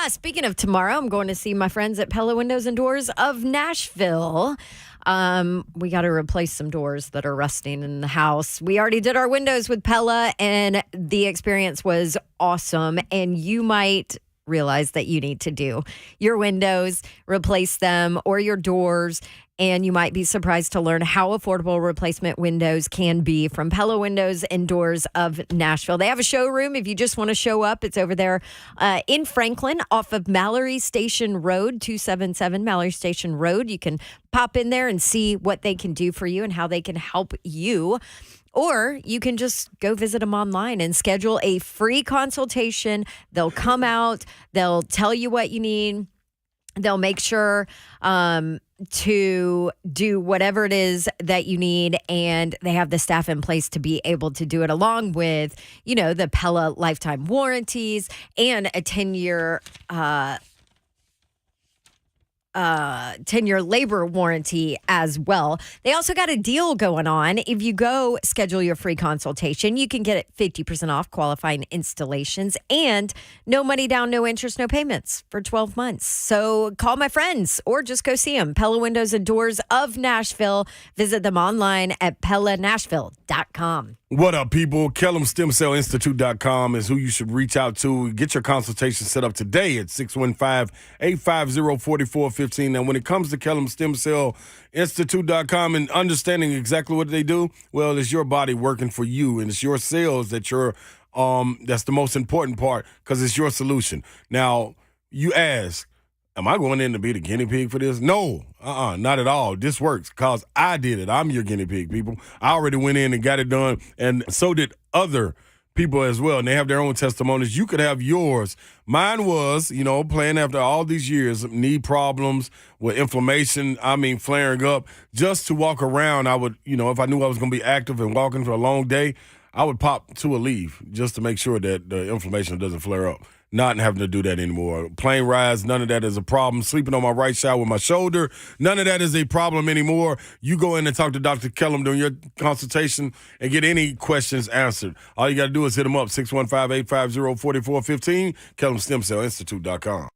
Speaker 3: Speaking of tomorrow, I'm going to see my friends at Pella Windows and Doors of Nashville. We got to replace some doors that are rusting in the house. We already did our windows with Pella, and the experience was awesome. And you might realize that you need to do. Your windows, replace them, or your doors. And you might be surprised to learn how affordable replacement windows can be from Pella Windows and Doors of Nashville. They have a showroom. If you just want to show up, it's over there in Franklin off of Mallory Station Road, 277 Mallory Station Road. You can pop in there and see what they can do for you and how they can help you. Or you can just go visit them online and schedule a free consultation. They'll come out. They'll tell you what you need. They'll make sure to do whatever it is that you need, and they have the staff in place to be able to do it, along with, the Pella lifetime warranties and a 10-year 10-year labor warranty as well. They also got a deal going on. If you go schedule your free consultation, you can get it 50% off qualifying installations and no money down, no interest, no payments for 12 months. So call my friends or just go see them. Pella Windows and Doors of Nashville. Visit them online at pellanashville.com.
Speaker 4: What up, people? KellumStemCellInstitute.com is who you should reach out to. Get your consultation set up today at 615-850-4415. Now, when it comes to KellumStemCellInstitute.com and understanding exactly what they do, well, it's your body working for you, and it's your cells that's the most important part because it's your solution. Now, you ask, am I going in to be the guinea pig for this? No, not at all. This works because I did it. I'm your guinea pig, people. I already went in and got it done, and so did other people as well, and they have their own testimonies. You could have yours. Mine was, playing after all these years, knee problems with inflammation, flaring up. Just to walk around, I would, if I knew I was going to be active and walking for a long day, I would pop 2 Aleve just to make sure that the inflammation doesn't flare up. Not having to do that anymore. Plane rides, none of that is a problem. Sleeping on my right side with my shoulder, none of that is a problem anymore. You go in and talk to Dr. Kellum during your consultation and get any questions answered. All you got to do is hit him up, 615-850-4415, KellumStemCellInstitute.com.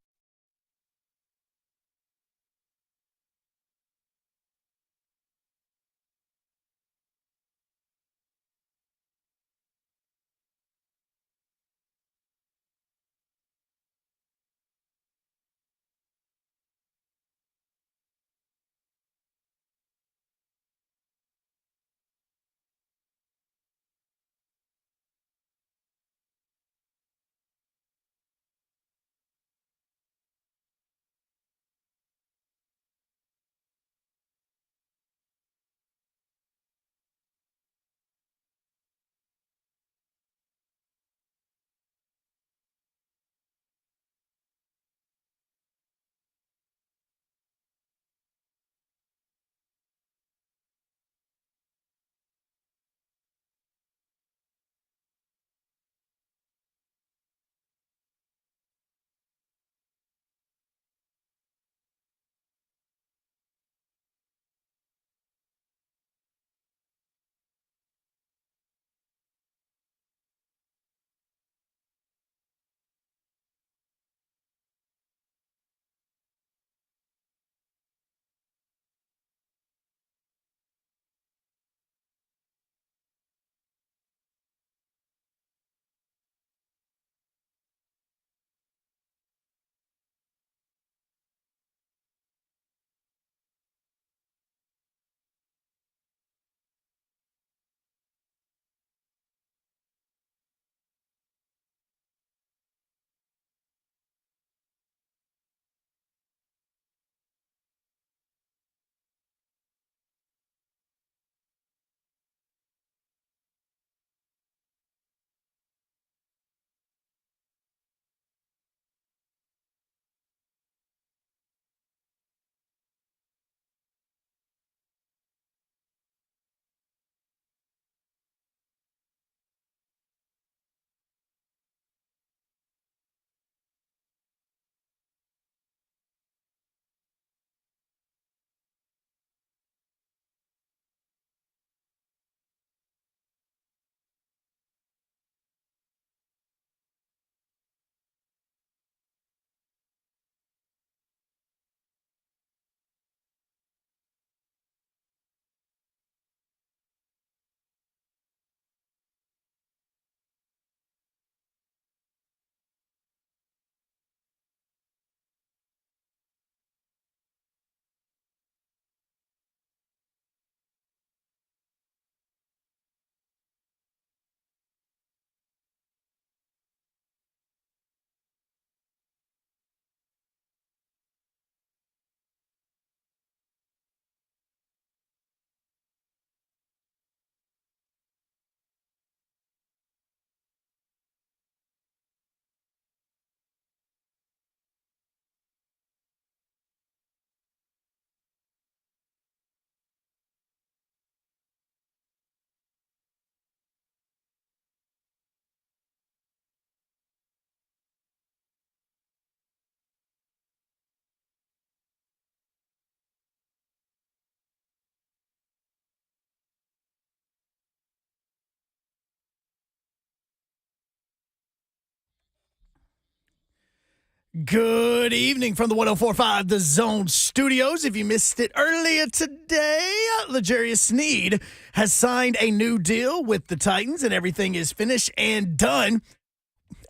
Speaker 1: Good evening from the 104.5 The Zone Studios. If you missed it earlier today, L'Jarius Sneed has signed a new deal with the Titans, and everything is finished and done.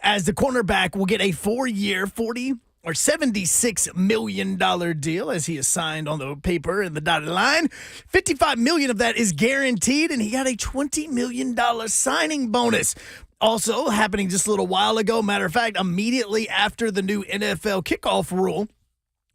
Speaker 1: As the cornerback will get a 4-year, $76 million deal, as he is signed on the paper in the dotted line. $55 million of that is guaranteed, and he got a $20 million signing bonus. Also happening just a little while ago, matter of fact, immediately after the new NFL kickoff rule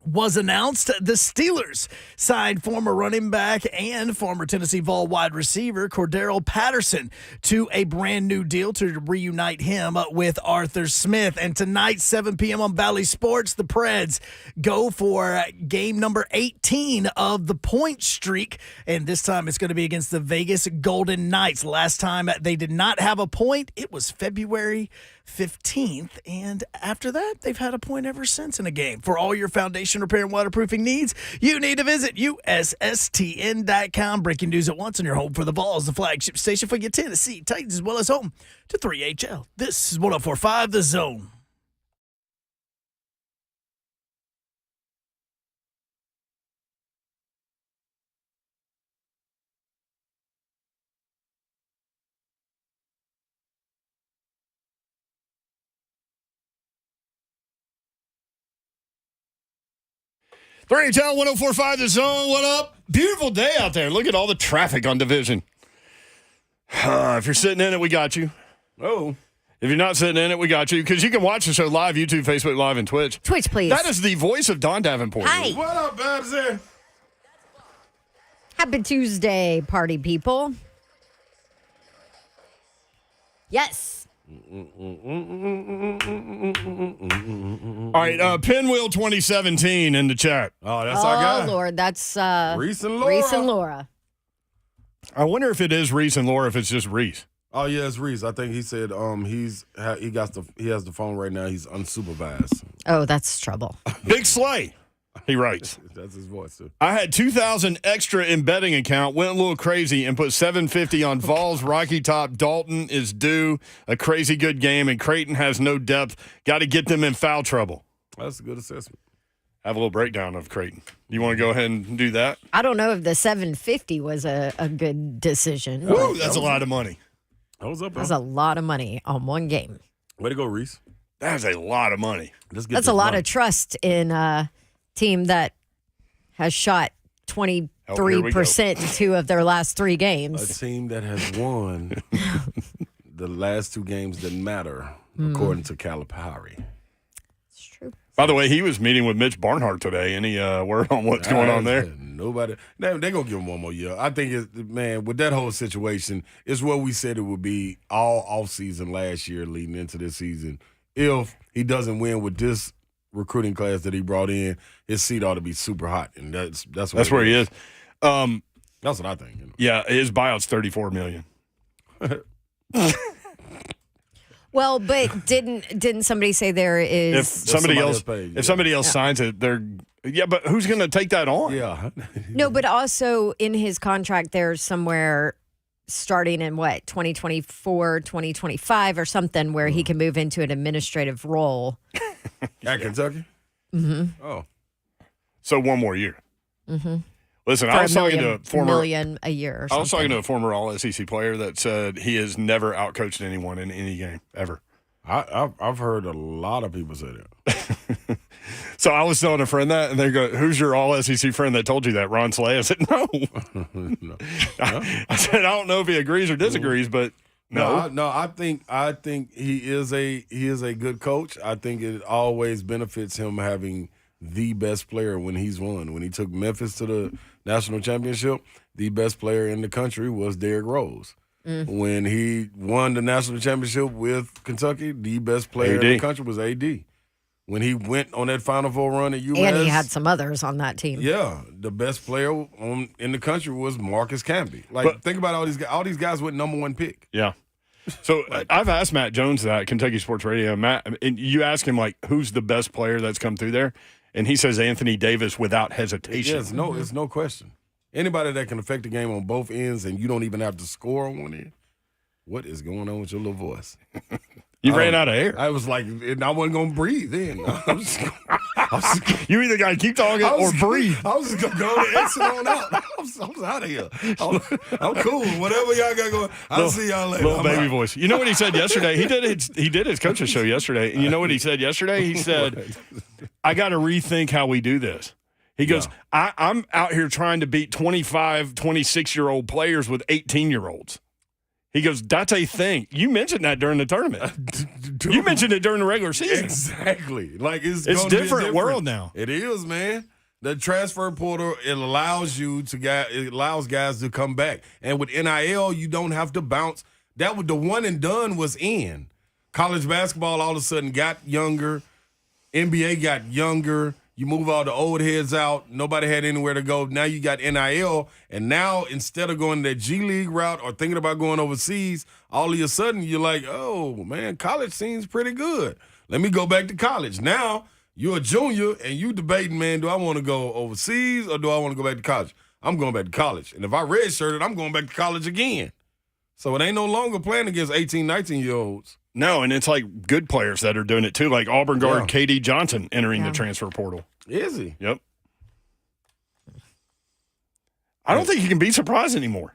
Speaker 1: was announced, the Steelers signed former running back and former Tennessee Vol wide receiver Cordero Patterson to a brand new deal to reunite him with Arthur Smith. And tonight, 7 p.m. on Valley Sports, the Preds go for game number 18 of the point streak. And this time it's going to be against the Vegas Golden Knights. Last time they did not have a point, it was February 15th, and after that, they've had a point ever since in a game. For all your foundation repair and waterproofing needs, you need to visit USSTN.com. Breaking news at once on your home for the Vols, the flagship station for your Tennessee Titans, as well as home to 3HL. This is 104.5 The Zone.
Speaker 2: Tell 104.5 The Zone. What up? Beautiful day out there. Look at all the traffic on Division. If you're sitting in it, we got you. Oh. If you're not sitting in it, we got you. Because you can watch the show live, YouTube, Facebook Live, and Twitch.
Speaker 3: Twitch, please.
Speaker 2: That is the voice of Don Davenport.
Speaker 3: Hi.
Speaker 4: What up, Babsy?
Speaker 3: Happy Tuesday, party people. Yes.
Speaker 2: All right, Pinwheel 2017 in the chat.
Speaker 4: Oh, that's our guy.
Speaker 3: Oh, Lord, that's
Speaker 4: Reese and Laura.
Speaker 3: Reese and Laura.
Speaker 2: I wonder if it is Reese and Laura, if it's just Reese.
Speaker 4: Oh yeah, it's Reese. I think he said he has the phone right now. He's unsupervised.
Speaker 3: Oh, that's trouble.
Speaker 2: Big Slay, he writes.
Speaker 4: That's his voice too.
Speaker 2: I had 2,000 extra in betting account, went a little crazy, and put $750 on Vols, Rocky Top. Dalton is due a crazy good game, and Creighton has no depth. Got to get them in foul trouble.
Speaker 4: That's a good assessment.
Speaker 2: Have a little breakdown of Creighton. You want to go ahead and do that?
Speaker 3: I don't know if the 750 was a good decision.
Speaker 2: Woo, that's a lot of money.
Speaker 3: That's a lot of money on one game.
Speaker 4: Way to go, Reese.
Speaker 2: That is a lot of money.
Speaker 3: That's a lot of trust in a team that has shot 23% in 2 of their last 3 games.
Speaker 4: A team that has won the last 2 games that matter, according to Calipari.
Speaker 3: It's true.
Speaker 2: By the way, he was meeting with Mitch Barnhart today. Any word on what's going on there?
Speaker 4: Nobody. They're going to give him one more year. I think, with that whole situation, it's what we said it would be all offseason last year leading into this season. If he doesn't win with this recruiting class that he brought in, his seat ought to be super hot, and that's
Speaker 2: where he is.
Speaker 4: That's what I think. You know?
Speaker 2: Yeah, his buyout's $34 million.
Speaker 3: Well, but didn't somebody say there is
Speaker 2: If somebody else signs it, but who's going to take that on?
Speaker 4: Yeah.
Speaker 3: No, but also in his contract there's somewhere starting in 2024, 2025 or something where he can move into an administrative role.
Speaker 4: At Kentucky?
Speaker 3: Mm-hmm.
Speaker 4: Oh.
Speaker 2: So one more year.
Speaker 3: Mm-hmm.
Speaker 2: Listen,
Speaker 3: For
Speaker 2: I was talking to a former
Speaker 3: $1 million a year or something.
Speaker 2: I was talking to a former All-SEC player that said he has never outcoached anyone in any game ever.
Speaker 4: I've heard a lot of people say that.
Speaker 2: So I was telling a friend that, and they go, "Who's your All-SEC friend that told you that?" Ron Slay. I said, "No."
Speaker 4: No.
Speaker 2: I said, "I don't know if he agrees or disagrees, but no."
Speaker 4: No. I think he is a good coach. I think it always benefits him having the best player when he's won. When he took Memphis to the national championship, the best player in the country was Derrick Rose. When he won the national championship with Kentucky, the best player in the country was AD. When he went on that Final Four run at UMass.
Speaker 3: And he had some others on that team.
Speaker 4: Yeah, the best player in the country was Marcus Camby. Think about all these guys. All these guys went #1 pick.
Speaker 2: Yeah. So I've asked Matt Jones that at Kentucky Sports Radio. Matt, and you ask him, who's the best player that's come through there? And he says Anthony Davis without hesitation.
Speaker 4: Yes, it's no question. Anybody that can affect the game on both ends and you don't even have to score on one end, what is going on with your little voice?
Speaker 2: You ran out of air.
Speaker 4: I was like, and I wasn't gonna breathe then.
Speaker 2: You either got to keep talking or breathe.
Speaker 4: I was just gonna go to exit on out. I was out of here. I'm cool. Whatever y'all got going, I'll see y'all later.
Speaker 2: Little baby voice. You know what he said yesterday? He did his coach's show yesterday. And you know what he said yesterday? He said, I got to rethink how we do this. He goes, I'm out here trying to beat 25, 26-year-old players with 18-year-olds. He goes, that's a thing. You mentioned that during the tournament. You mentioned it during the regular season.
Speaker 4: Exactly. Like it's
Speaker 2: different world now.
Speaker 4: It is, man. The transfer portal, it allows guys to come back. And with NIL, you don't have to bounce. That was the one and done was in. College basketball all of a sudden got younger. NBA got younger. You move all the old heads out. Nobody had anywhere to go. Now you got NIL. And now instead of going that G League route or thinking about going overseas, all of a sudden you're like, oh, man, college seems pretty good. Let me go back to college. Now you're a junior and you debating, man, do I want to go overseas or do I want to go back to college? I'm going back to college. And if I redshirted, I'm going back to college again. So it ain't no longer playing against 18, 19-year-olds.
Speaker 2: No, and it's like good players that are doing it too, like Auburn guard KD Johnson entering the transfer portal.
Speaker 4: Is he?
Speaker 2: Yep. I don't think you can be surprised anymore.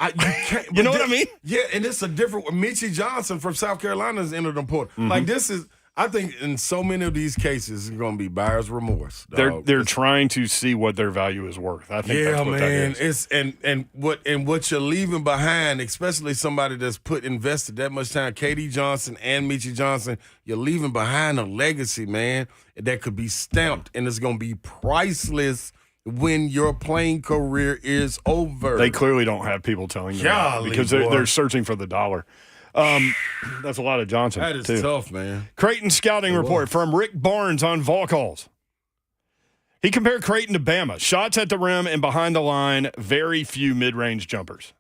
Speaker 2: You know what I mean?
Speaker 4: Yeah, and it's a different – Mitchie Johnson from South Carolina has entered the portal. Mm-hmm. Like this is – I think in so many of these cases, it's going to be buyer's remorse.
Speaker 2: They're trying to see what their value is worth. I think that's what that is.
Speaker 4: It's what you're leaving behind, especially somebody that's invested that much time. KD Johnson and Mitchie Johnson, you're leaving behind a legacy, man, that could be stamped and it's going to be priceless when your playing career is over.
Speaker 2: They clearly don't have people telling them that because they're searching for the dollar. That's a lot of Johnson.
Speaker 4: That is tough, man.
Speaker 2: Creighton scouting report from Rick Barnes on vol calls. He compared Creighton to Bama. Shots at the rim and behind the line, very few mid-range jumpers.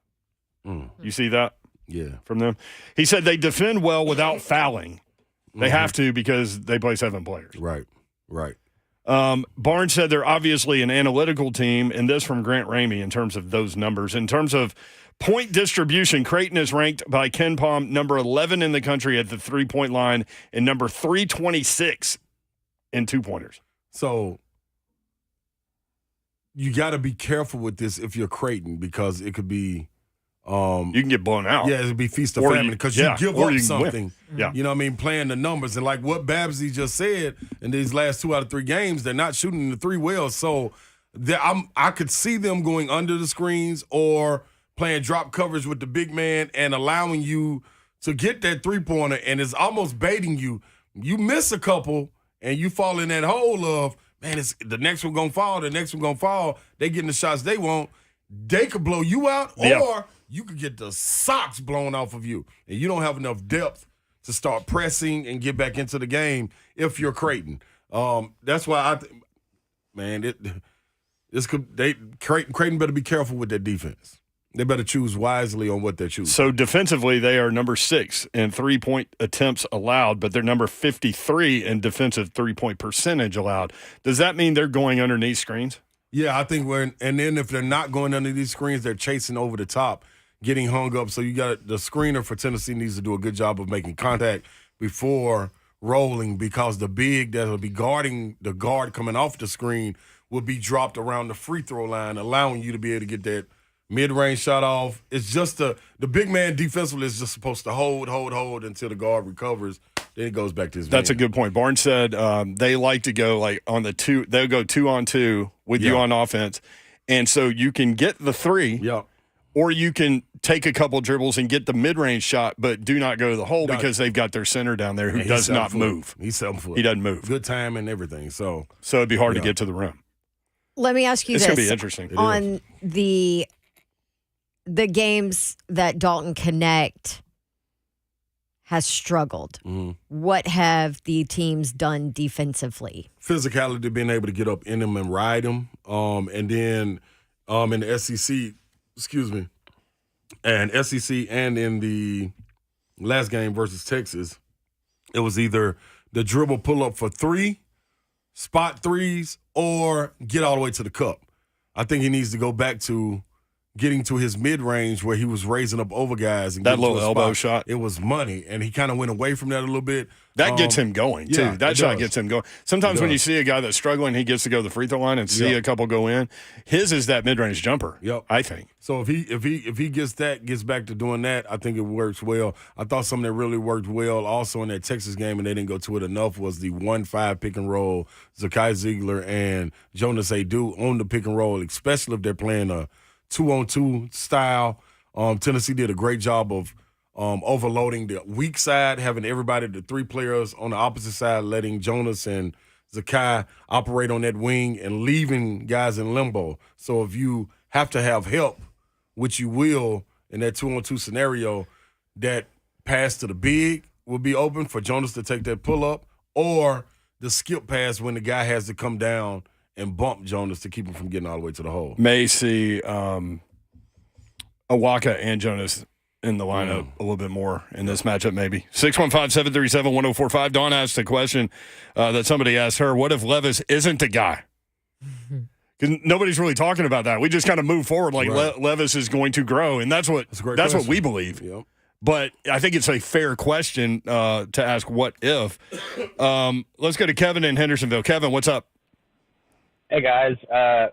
Speaker 2: You see that?
Speaker 4: Yeah.
Speaker 2: From them? He said they defend well without fouling. They have to because they play 7 players.
Speaker 4: Right.
Speaker 2: Barnes said they're obviously an analytical team, and this from Grant Ramey in terms of those numbers. In terms of point distribution, Creighton is ranked by Ken Pom number 11 in the country at the three-point line and number 326 in two-pointers.
Speaker 4: So you got to be careful with this if you're Creighton because it could be
Speaker 2: you can get blown out.
Speaker 4: Yeah, it'd be feast or famine because you give up something.
Speaker 2: Yeah.
Speaker 4: You know what I mean? Playing the numbers. And like what Babsy just said in these last 2 out of 3 games, they're not shooting the 3 well. So I could see them going under the screens or playing drop coverage with the big man and allowing you to get that three-pointer, and it's almost baiting you. You miss a couple, and you fall in that hole of, man, the next one going to fall, the next one going to fall. They getting the shots they want. They could blow you out, or you could get the socks blown off of you, and you don't have enough depth to start pressing and get back into the game if you're Creighton. That's why Creighton better be careful with that defense. They better choose wisely on what they're choosing.
Speaker 2: So defensively, they are number 6 in three-point attempts allowed, but they're number 53 in defensive three-point percentage allowed. Does that mean they're going underneath screens?
Speaker 4: Yeah, I think and then if they're not going under these screens, they're chasing over the top, getting hung up. So you got the screener for Tennessee needs to do a good job of making contact before rolling because the big that will be guarding the guard coming off the screen will be dropped around the free throw line, allowing you to be able to get that mid-range shot off. It's just the big man defensively is just supposed to hold until the guard recovers. Then it goes back to his
Speaker 2: That's
Speaker 4: man.
Speaker 2: A good point. Barnes said they like to go like on the 2. They'll go 2-on-2 with you on offense. And so you can get the 3.
Speaker 4: Yeah.
Speaker 2: Or you can take a couple dribbles and get the mid-range shot, but do not go to the hole because they've got their center down there who does not move.
Speaker 4: He's 7 foot.
Speaker 2: He doesn't move.
Speaker 4: Good time and everything. So
Speaker 2: it'd be hard to get to the rim.
Speaker 3: Let me ask you
Speaker 2: this.
Speaker 3: It's
Speaker 2: going to be interesting.
Speaker 3: On the games that Dalton Connect has struggled, what have the teams done defensively?
Speaker 4: Physicality, being able to get up in them and ride them. And then in the SEC, and in the last game versus Texas, it was either the dribble pull up for 3, spot 3s, or get all the way to the cup. I think he needs to go back to getting to his mid-range where he was raising up over guys. And
Speaker 2: That
Speaker 4: getting to
Speaker 2: little
Speaker 4: a
Speaker 2: elbow
Speaker 4: spot.
Speaker 2: shot.
Speaker 4: It was money, and he kind of went away from that a little bit.
Speaker 2: That gets him going, too.
Speaker 4: yeah,
Speaker 2: That
Speaker 4: it
Speaker 2: shot
Speaker 4: does.
Speaker 2: gets him going. Sometimes when you see a guy that's struggling, he gets to go to the free throw line and see a couple go in. His is that mid-range jumper, I think.
Speaker 4: So if he gets back to doing that, I think it works well. I thought something that really worked well also in that Texas game, and they didn't go to it enough, was the 1-5 pick and roll. Zakai Ziegler and Jonas Adu on the pick and roll, especially if they're playing a 2-on-2 style. Tennessee did a great job of overloading the weak side, having everybody, the three players on the opposite side, letting Jonas and Zakai operate on that wing and leaving guys in limbo. So if you have to have help, which you will in that 2-on-2 scenario, that pass to the big will be open for Jonas to take that pull-up, or the skip pass when the guy has to come down and bump Jonas to keep him from getting all the way to the hole.
Speaker 2: May see Awaka and Jonas in the lineup a little bit more in this matchup, maybe. 615-737-1045. Dawn asked a question that somebody asked her, what if Levis isn't the guy? Because nobody's really talking about that. We just kind of move forward like Levis is going to grow, and that's what we believe.
Speaker 4: Yep.
Speaker 2: But I think it's a fair question to ask what if. Let's go to Kevin in Hendersonville. Kevin, what's up?
Speaker 12: Hey, guys.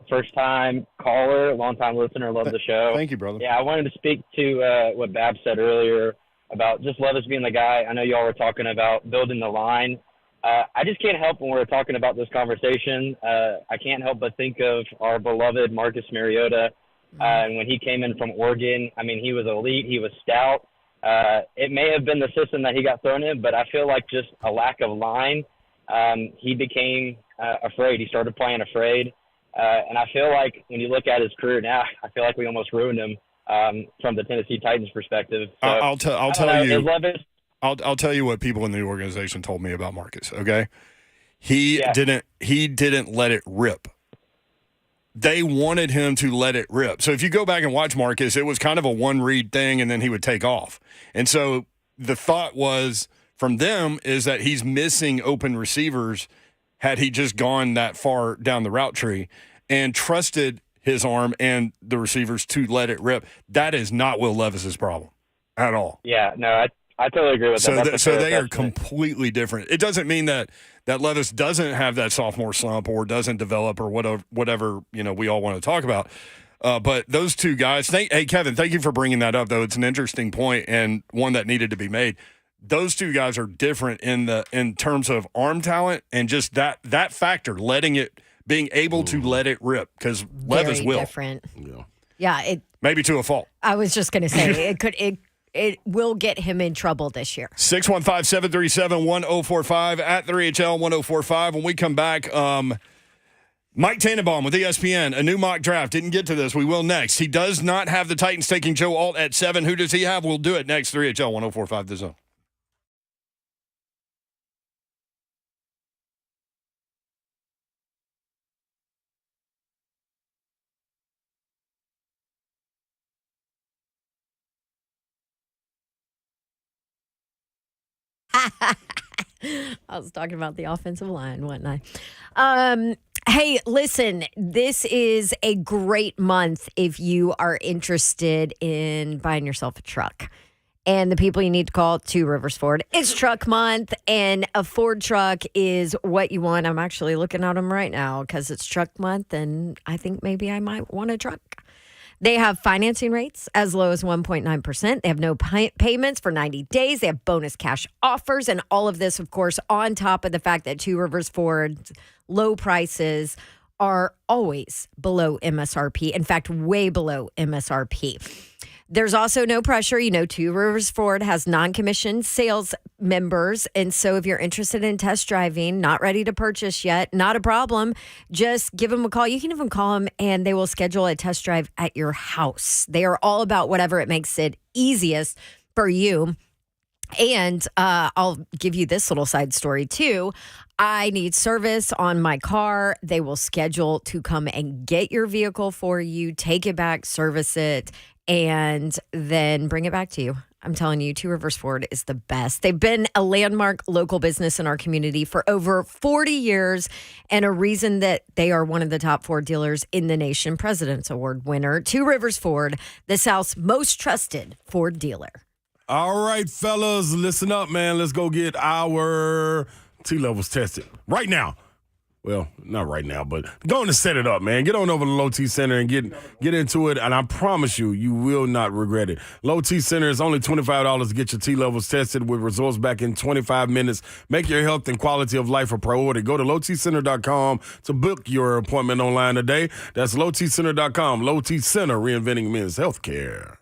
Speaker 12: First time caller, long time listener. Love the show.
Speaker 2: Thank you, brother.
Speaker 12: Yeah, I wanted to speak to what Bab said earlier about just Levis being the guy. I know y'all were talking about building the line. I just can't help when we're talking about this conversation. I can't help but think of our beloved Marcus Mariota. And when he came in from Oregon, I mean, he was elite. He was stout. It may have been the system that he got thrown in, but I feel like just a lack of line. He became afraid. He started playing afraid. And I feel like when you look at his career now, I feel like we almost ruined him from the Tennessee Titans perspective. So,
Speaker 2: I'll tell you.
Speaker 12: Is Levis
Speaker 2: I'll tell you what people in the organization told me about Marcus, okay? He didn't let it rip. They wanted him to let it rip. So if you go back and watch Marcus, it was kind of a one-read thing, and then he would take off. And so the thought was from them is that he's missing open receivers had he just gone that far down the route tree and trusted his arm and the receivers to let it rip. That is not Will Levis's problem at all.
Speaker 12: Yeah, no, I totally agree with that.
Speaker 2: So they are completely different. It doesn't mean that Levis doesn't have that sophomore slump or doesn't develop or whatever we all want to talk about. But those two guys, hey, Kevin, thank you for bringing that up, though. It's an interesting point and one that needed to be made. Those two guys are different in terms of arm talent and just that factor, being able to let it rip, because Levis will.
Speaker 3: Different. Yeah.
Speaker 2: Maybe to a fault.
Speaker 3: I was just going to say it will get him in trouble this year.
Speaker 2: 615-737-1045 at 3HL1045. When we come back, Mike Tannenbaum with ESPN, a new mock draft. Didn't get to this. We will next. He does not have the Titans taking Joe Alt at 7. Who does he have? We'll do it next. 3HL1045 The Zone.
Speaker 3: I was talking about the offensive line, wasn't I? Hey, listen, this is a great month if you are interested in buying yourself a truck. And the people you need to call, Two Rivers Ford. It's truck month, and a Ford truck is what you want. I'm actually looking at them right now because it's truck month, and I think maybe I might want a truck. They have financing rates as low as 1.9%. They have no payments for 90 days. They have bonus cash offers, and all of this, of course, on top of the fact that Two Rivers Ford's low prices are always below MSRP. In fact, way below MSRP. There's also no pressure. Two Rivers Ford has non-commissioned sales members. And so if you're interested in test driving, not ready to purchase yet, not a problem. Just give them a call. You can even call them and they will schedule a test drive at your house. They are all about whatever it makes it easiest for you. And I'll give you this little side story too. I need service on my car. They will schedule to come and get your vehicle for you, take it back, service it, and then bring it back to you. I'm telling you, Two Rivers Ford is the best. They've been a landmark local business in our community for over 40 years and a reason that they are one of the top Ford dealers in the nation. President's Award winner. Two Rivers Ford, the South's most trusted Ford dealer.
Speaker 4: All right, fellas, listen up, man. Let's go get our T-levels tested right now. Well, not right now, but go on and set it up, man. Get on over to Low T Center and get into it, and I promise you, you will not regret it. Low T Center is only $25 to get your T-levels tested with results back in 25 minutes. Make your health and quality of life a priority. Go to lowtcenter.com to book your appointment online today. That's lowtcenter.com. Low T Center, reinventing men's healthcare.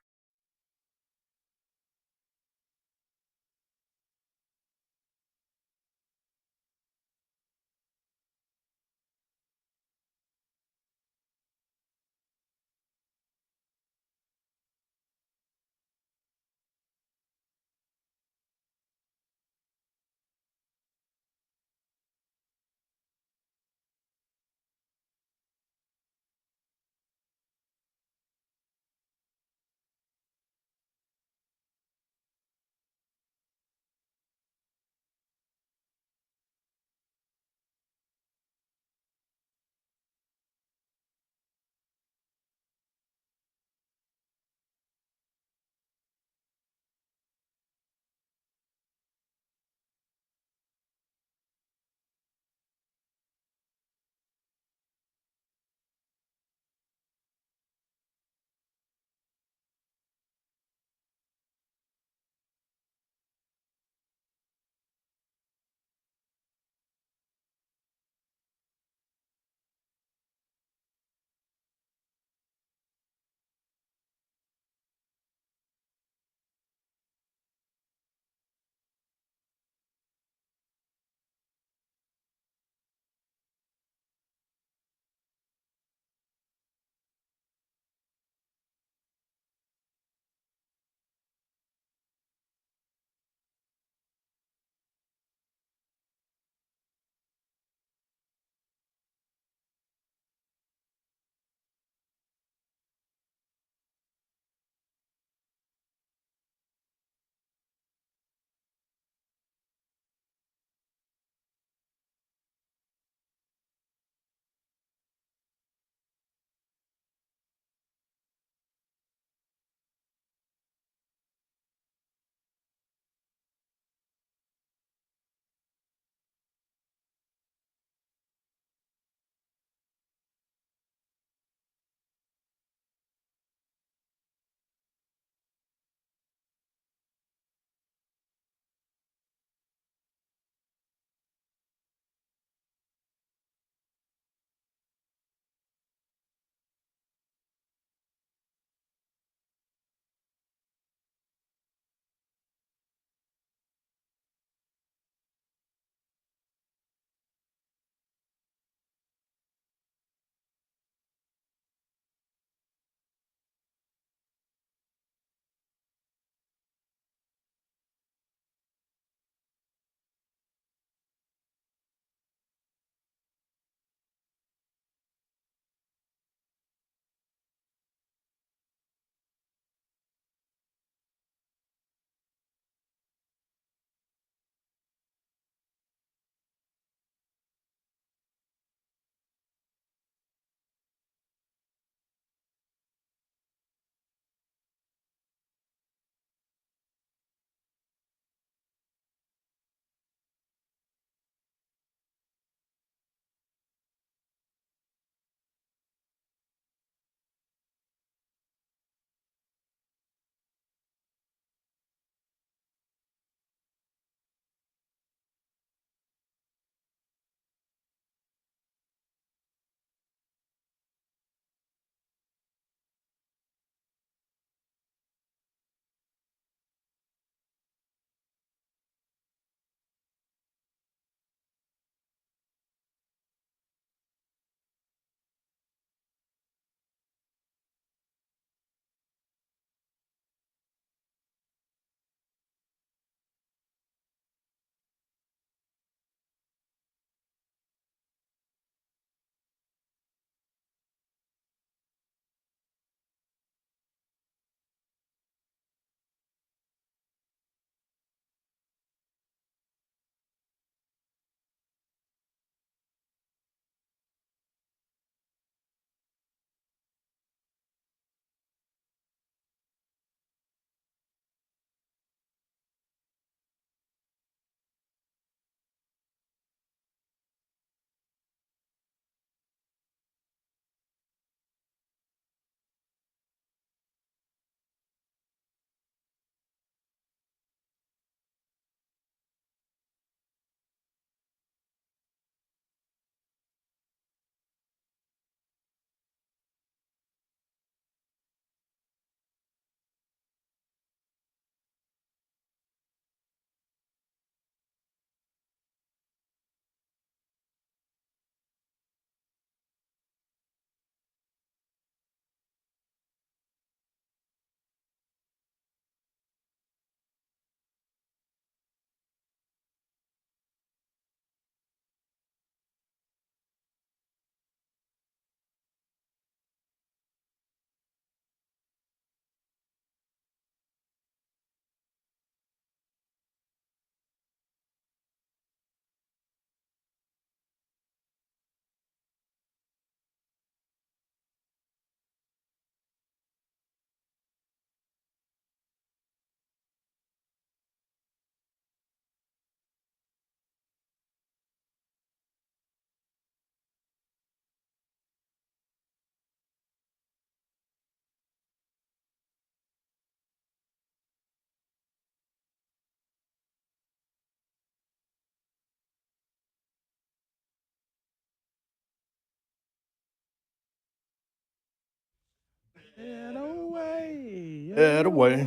Speaker 2: Better way.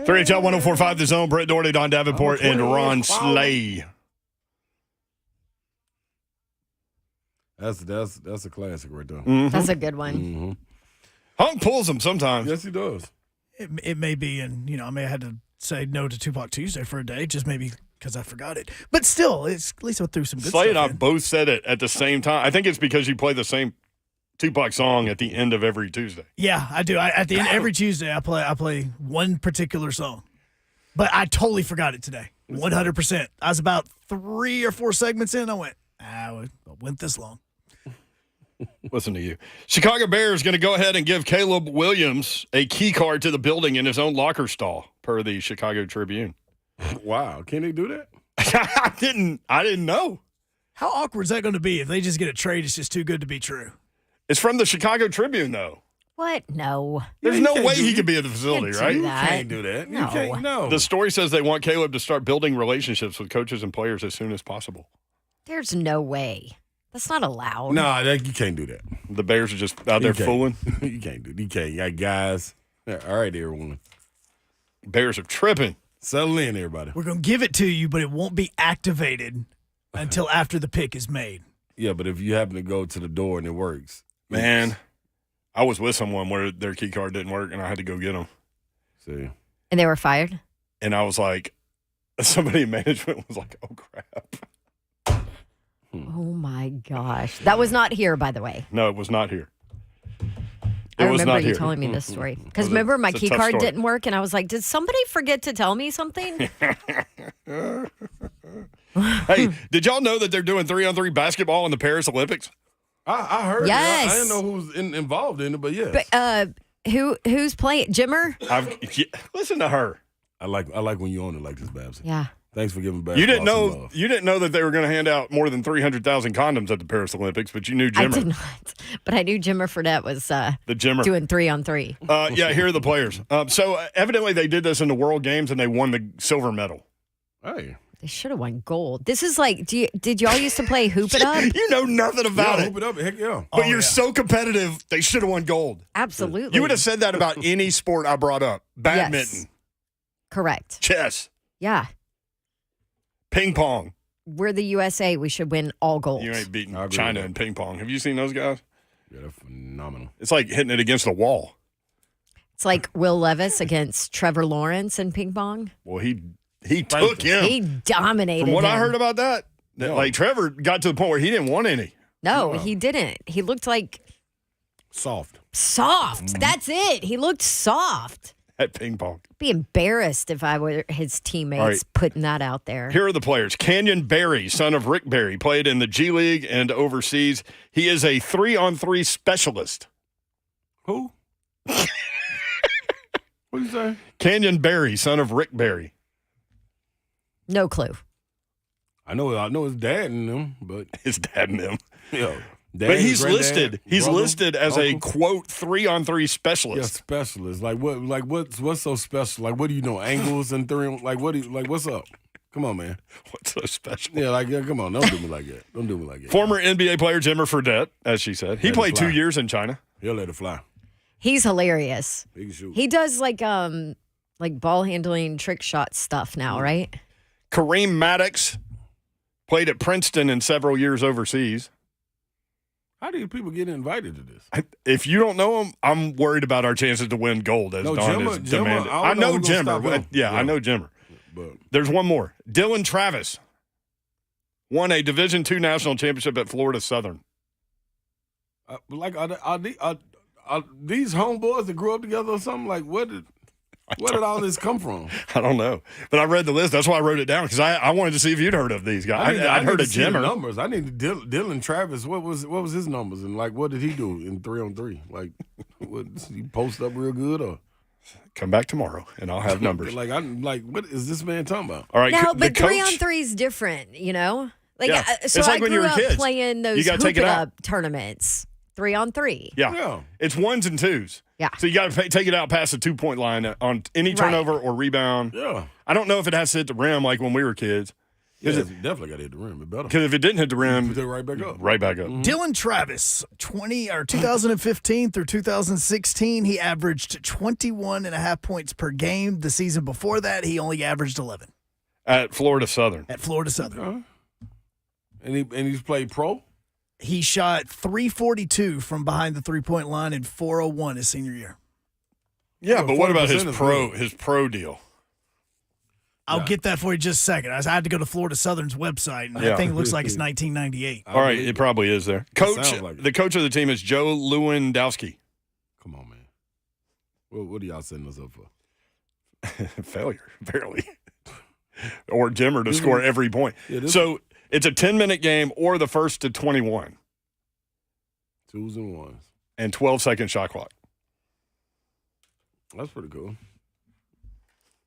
Speaker 2: 3HL 1045 The Zone. Brett Doherty, Don Davenport, and Ron Slay.
Speaker 4: That's a classic right there.
Speaker 2: Mm-hmm.
Speaker 3: That's a good one.
Speaker 4: Mm-hmm.
Speaker 2: Hunk pulls them sometimes.
Speaker 4: Yes, he does.
Speaker 1: It may be, and I may have had to say no to Tupac Tuesday for a day, just maybe because I forgot it. But still, it's at least I threw some good
Speaker 2: Slay
Speaker 1: stuff
Speaker 2: and I
Speaker 1: in.
Speaker 2: both said it at the same time. I think it's because you play the same Tupac song at the end of every Tuesday.
Speaker 1: Yeah, I do. At the end every Tuesday, I play one particular song, but I totally forgot it today. 100%. I was about 3 or 4 segments in. I went, it went this long.
Speaker 2: Listen to you. Chicago Bears going to go ahead and give Caleb Williams a key card to the building in his own locker stall, per the Chicago Tribune.
Speaker 4: Wow, can they do that?
Speaker 2: I didn't know.
Speaker 1: How awkward is that going to be if they just get a trade? It's just too good to be true.
Speaker 2: It's from the Chicago Tribune, though.
Speaker 3: What? No.
Speaker 2: There's no way he could be at the facility,
Speaker 3: Can't
Speaker 2: right?
Speaker 3: do that.
Speaker 4: You can't do that.
Speaker 3: No.
Speaker 4: You can't. No.
Speaker 2: The story says they want Caleb to start building relationships with coaches and players as soon as possible.
Speaker 3: There's no way. That's not allowed.
Speaker 4: No, you can't do that.
Speaker 2: The Bears are just out there fooling.
Speaker 4: You can't do. You can't. You got guys. Yeah, all right, everyone.
Speaker 2: Bears are tripping.
Speaker 4: Settle in, everybody.
Speaker 1: We're going to give it to you, but it won't be activated until after the pick is made.
Speaker 4: Yeah, but if you happen to go to the door and it works.
Speaker 2: Man, I was with someone where their key card didn't work, and I had to go get them.
Speaker 4: See.
Speaker 3: And they were fired?
Speaker 2: And I was like, somebody in management was like, oh, crap.
Speaker 3: Oh, my gosh. That was not here, by the way.
Speaker 2: No, it was not here.
Speaker 3: I
Speaker 2: It was
Speaker 3: remember
Speaker 2: not
Speaker 3: you
Speaker 2: here.
Speaker 3: telling me this story. Because remember, my
Speaker 2: it's a
Speaker 3: key
Speaker 2: tough
Speaker 3: card
Speaker 2: story.
Speaker 3: didn't work, and I was like, did somebody forget to tell me something?
Speaker 2: Hey, did y'all know that they're doing 3-on-3 basketball in the Paris Olympics?
Speaker 4: I heard.
Speaker 3: Yes.
Speaker 4: I didn't know who was involved in it, but yes.
Speaker 3: But who's playing? Jimmer?
Speaker 2: Listen to her.
Speaker 4: I like when you own it like this, Babs.
Speaker 3: Yeah.
Speaker 4: Thanks for giving back.
Speaker 2: You didn't know that they were going to hand out more than 300,000 condoms at the Paris Olympics, but you knew Jimmer.
Speaker 3: I did not. But I knew Jimmer Fredette was
Speaker 2: The Jimmer.
Speaker 3: doing 3-on-3.
Speaker 2: Yeah, here are the players. So evidently they did this in the World Games, and they won the silver medal.
Speaker 4: Hey.
Speaker 3: They should have won gold. This is like, did y'all used to play Hoop It Up?
Speaker 2: You know nothing about
Speaker 4: Yeah,
Speaker 2: it.
Speaker 4: Hoop it up. Heck yeah.
Speaker 2: But you're so competitive, they should have won gold.
Speaker 3: Absolutely.
Speaker 2: You would have said that about any sport I brought up. Badminton,
Speaker 3: Yes. Correct.
Speaker 2: chess,
Speaker 3: Yeah.
Speaker 2: ping pong.
Speaker 3: We're the USA. We should win all gold.
Speaker 2: You ain't beating
Speaker 4: I agree
Speaker 2: China
Speaker 4: with
Speaker 2: in ping pong. Have you seen those guys?
Speaker 4: Yeah, they're phenomenal.
Speaker 2: It's like hitting it against a wall.
Speaker 3: It's like Will Levis against Trevor Lawrence in ping pong.
Speaker 2: Well, he took him.
Speaker 3: He dominated
Speaker 2: From what I
Speaker 3: him.
Speaker 2: heard about that, like Trevor got to the point where he didn't want any.
Speaker 3: No, he didn't. He looked like
Speaker 4: Soft.
Speaker 3: soft. That's it. He looked soft.
Speaker 2: At ping pong.
Speaker 3: Be embarrassed if I were his teammates
Speaker 2: All right.
Speaker 3: putting that out there.
Speaker 2: Here are the players. Canyon Barry, son of Rick Barry, played in the G League and overseas. He is a 3-on-3 specialist.
Speaker 4: Who? What do you say?
Speaker 2: Canyon Barry, son of Rick Barry.
Speaker 3: No clue.
Speaker 4: I know his dad and them, but
Speaker 2: His dad and him.
Speaker 4: dad,
Speaker 2: But he's
Speaker 4: granddad,
Speaker 2: listed. He's
Speaker 4: brother,
Speaker 2: listed as a
Speaker 4: uncle.
Speaker 2: quote 3-on-3
Speaker 4: Yeah,
Speaker 2: specialist.
Speaker 4: specialist. Like what? Like what's so special? Like what do you know? Angles and three. Like what? What's up? Come on, man.
Speaker 2: What's so special?
Speaker 4: Yeah, come on. Don't do me like that. Don't do me like that.
Speaker 2: Former NBA player Jimmer Fredette, as she said. He
Speaker 4: Let it
Speaker 2: played 2
Speaker 4: fly.
Speaker 2: years in China.
Speaker 4: He'll let it fly.
Speaker 3: He's hilarious.
Speaker 4: He can shoot.
Speaker 3: He does like ball handling trick shot stuff now, right?
Speaker 2: Kareem Maddox played at Princeton and several years overseas.
Speaker 4: How do you people get invited to this?
Speaker 2: If you don't know him, I'm worried about our chances to win gold, as
Speaker 4: No,
Speaker 2: Don
Speaker 4: Jimmer-
Speaker 2: is
Speaker 4: Jimmer,
Speaker 2: demanded.
Speaker 4: I
Speaker 2: I
Speaker 4: don't know
Speaker 2: know
Speaker 4: who's gonna stop
Speaker 2: Jimmer.
Speaker 4: him.
Speaker 2: Yeah, I
Speaker 4: Yeah.
Speaker 2: know Jimmer.
Speaker 4: But
Speaker 2: There's one more. Dylan Travis won a Division II national championship at Florida Southern.
Speaker 4: like are these homeboys that grew up together or something? Like where did all this come from?
Speaker 2: I don't know. But I read the list. That's why I wrote it down, because I wanted to see if you'd heard of these guys. I'd heard
Speaker 4: to
Speaker 2: of
Speaker 4: see the
Speaker 2: Jimmer.
Speaker 4: numbers. I need to Dylan Travis. What was his numbers and like what did he do in 3-on-3? Like what he post up real good or
Speaker 2: Come back tomorrow, and I'll have numbers.
Speaker 4: like what is this man talking about?
Speaker 2: All right.
Speaker 3: No,
Speaker 2: the
Speaker 3: but
Speaker 2: coach-
Speaker 3: 3-on-3 is different, you know? Like,
Speaker 2: Yeah.
Speaker 3: so
Speaker 2: It's like
Speaker 3: I
Speaker 2: when you
Speaker 3: grew
Speaker 2: were
Speaker 3: up
Speaker 2: kids.
Speaker 3: playing
Speaker 2: You
Speaker 3: those
Speaker 2: gotta
Speaker 3: Hoop
Speaker 2: take
Speaker 3: It
Speaker 2: it out.
Speaker 3: Up tournaments. 3-on-3.
Speaker 2: Yeah. It's 1s and 2s.
Speaker 3: Yeah.
Speaker 2: So you got to take it out past the 2-point line on any
Speaker 3: Right.
Speaker 2: turnover or rebound.
Speaker 4: Yeah.
Speaker 2: I don't know if it has to hit the rim like when we were kids.
Speaker 4: Yeah, definitely got to hit the rim. It better.
Speaker 2: Because if it didn't hit the rim,
Speaker 4: put it right back up.
Speaker 2: Right back up.
Speaker 1: Dylan Travis, 2015 through 2016, he averaged 21.5 points per game. The season before that, he only averaged 11.
Speaker 2: At Florida Southern.
Speaker 4: And he's played pro?
Speaker 1: He shot 342 from behind the three-point line and 401 his senior year.
Speaker 2: Yeah, but what about his
Speaker 4: 40%
Speaker 2: pro deal?
Speaker 1: I'll get that for you just a second. I had to go to Florida Southern's website, and that thing looks like it's 1998.
Speaker 2: All right, it probably is there. Coach, the coach of the team is Joe Lewandowski.
Speaker 4: Come on, man. What are y'all setting us up for?
Speaker 2: Failure, barely. Or Jimmer to score every point. So it's a 10-minute game or the first to 21.
Speaker 4: 2s and 1s.
Speaker 2: And 12-second shot clock.
Speaker 4: That's pretty cool.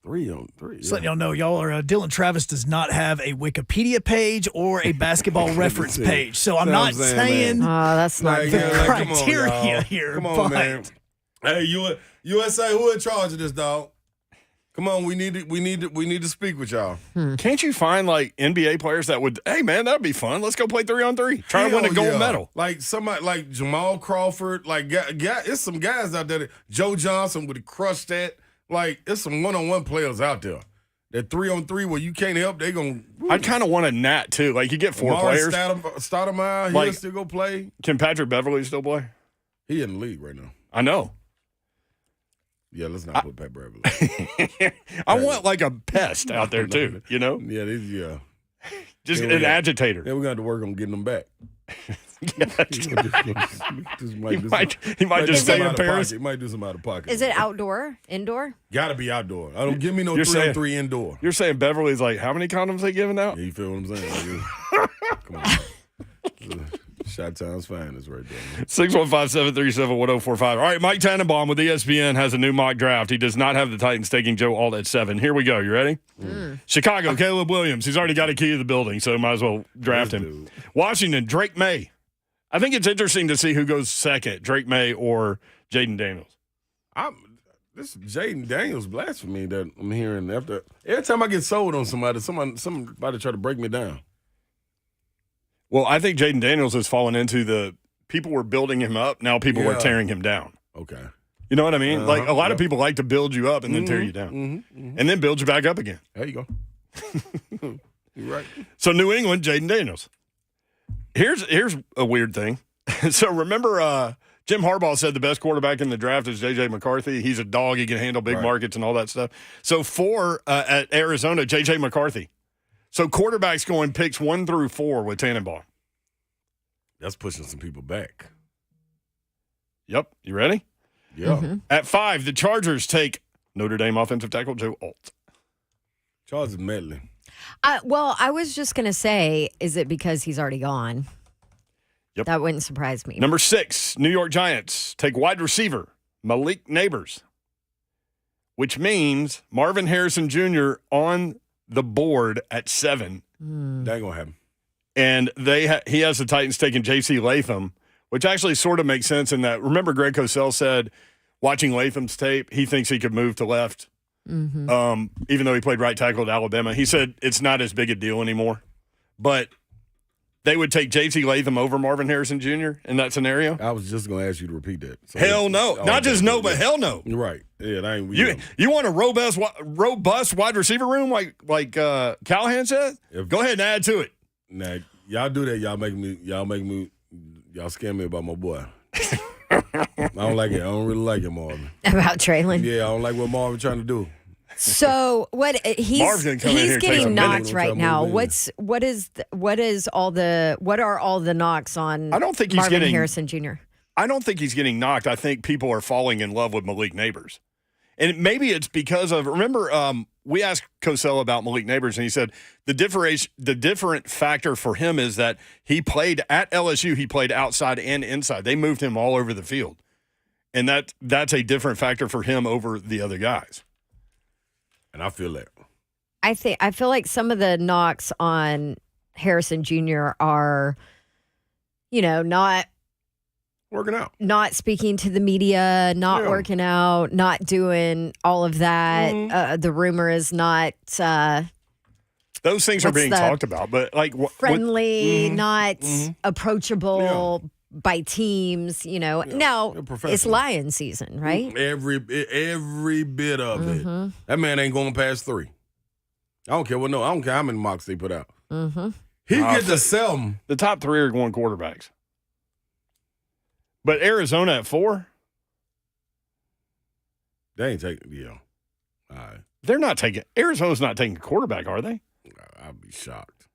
Speaker 4: 3 on 3.
Speaker 1: Just letting y'all know, Dylan Travis does not have a Wikipedia page or a basketball reference page. So I'm not saying
Speaker 3: that's not
Speaker 1: the criteria here.
Speaker 4: Come on, man. Hey, USA, who in charge of this, dog? Come on, we need to speak with y'all.
Speaker 2: Can't you find like NBA players that would? Hey, man, that'd be fun. Let's go play 3-on-3. Try to win a gold medal.
Speaker 4: Like somebody like Jamal Crawford. Like, it's some guys out there. Joe Johnson would have crushed that. Like, there's some one-on-one players out there. That 3-on-3 where you can't help, they going to.
Speaker 2: I kind of want a Nat, too. Like, you get 4 players.
Speaker 4: Stoudemire, he'll still go play.
Speaker 2: Can Patrick Beverly still play?
Speaker 4: He in the league right now.
Speaker 2: I know.
Speaker 4: Yeah, let's not put Pat Beverly.
Speaker 2: I want, like, a pest out there, too, you know?
Speaker 4: Yeah,
Speaker 2: Just an agitator.
Speaker 4: Yeah, we're going to have to work on getting them back.
Speaker 2: He might just stay in Paris.
Speaker 4: He might do some out of pocket.
Speaker 3: Is it outdoor? Indoor?
Speaker 4: Got to be outdoor. I don't give me no 3-on-3 indoor.
Speaker 2: You're saying Beverly's like, how many condoms they giving out?
Speaker 4: Yeah, you feel what I'm saying? Come on. Shot Town's finest right there.
Speaker 2: 615-737-1045. All right, Mike Tannenbaum with ESPN has a new mock draft. He does not have the Titans taking Joe Alt at 7. Here we go. You ready? Chicago, Caleb Williams. He's already got a key to the building, so might as well draft him.
Speaker 4: Dude.
Speaker 2: Washington, Drake May. I think it's interesting to see who goes second, Drake May or Jaden Daniels.
Speaker 4: This Jaden Daniels blasphemy that I'm hearing after. Every time I get sold on somebody try to break me down.
Speaker 2: Well, I think Jaden Daniels has fallen into the people were building him up. Now people are tearing him down.
Speaker 4: Okay.
Speaker 2: You know what I mean? Like a lot of people like to build you up and then tear you down. And then build you back up again.
Speaker 4: There you go. You're right.
Speaker 2: So New England, Jaden Daniels. Here's a weird thing. So remember Jim Harbaugh said the best quarterback in the draft is J.J. McCarthy. He's a dog. He can handle big markets and all that stuff. So 4 at Arizona, J.J. McCarthy. So quarterbacks going picks 1 through 4 with Tannenbaum.
Speaker 4: That's pushing some people back.
Speaker 2: Yep. You ready?
Speaker 4: Yeah.
Speaker 2: At 5, the Chargers take Notre Dame offensive tackle Joe Alt.
Speaker 4: Chargers medley.
Speaker 3: Well, I was just going to say, is it because he's already gone?
Speaker 2: Yep.
Speaker 3: That wouldn't surprise me.
Speaker 2: Number 6, New York Giants take wide receiver Malik Neighbors, which means Marvin Harrison Jr. on the board at 7.
Speaker 4: That ain't going to happen.
Speaker 2: And he has the Titans taking J.C. Latham, which actually sort of makes sense in that. Remember Greg Cosell said, watching Latham's tape, he thinks he could move to left. Even though he played right tackle at Alabama. He said it's not as big a deal anymore. But they would take J.C. Latham over Marvin Harrison Jr. in that scenario?
Speaker 4: I was just going to ask you to repeat that. So
Speaker 2: hell no. Not just no, but hell no.
Speaker 4: You're right. Yeah, that ain't
Speaker 2: you want a robust wide receiver room like Callahan said? Go ahead and add to it.
Speaker 4: Now, y'all do that. Y'all scare me about my boy. I don't like it. I don't really like it, Marvin.
Speaker 3: About Traylon?
Speaker 4: Yeah, I don't like what Marvin trying to do.
Speaker 3: So what he's getting knocked right now. What are all the knocks on?
Speaker 2: I don't think he's
Speaker 3: Marvin
Speaker 2: getting
Speaker 3: Harrison Jr.
Speaker 2: I don't think he's getting knocked. I think people are falling in love with Malik Neighbors. And maybe it's because of, remember, we asked Cosell about Malik Neighbors, and he said the different factor for him is that he played at LSU, he played outside and inside. They moved him all over the field. And that's a different factor for him over the other guys.
Speaker 4: And I feel that.
Speaker 3: I feel like some of the knocks on Harrison Jr. are, not
Speaker 4: working out,
Speaker 3: not speaking to the media, not working out, not doing all of that. The rumor is not
Speaker 2: Those things are being talked about, but like
Speaker 3: friendly, not approachable by teams. Now it's lion season, right?
Speaker 4: Every bit of it. That man ain't going past 3. I don't care what. No, I don't care how many mocks they put out. He get to sell them.
Speaker 2: The top 3 are going quarterbacks, but Arizona at 4.
Speaker 4: They ain't taking. Yeah, all right.
Speaker 2: They're not taking. Arizona's not taking a quarterback, are they?
Speaker 4: I'd be shocked.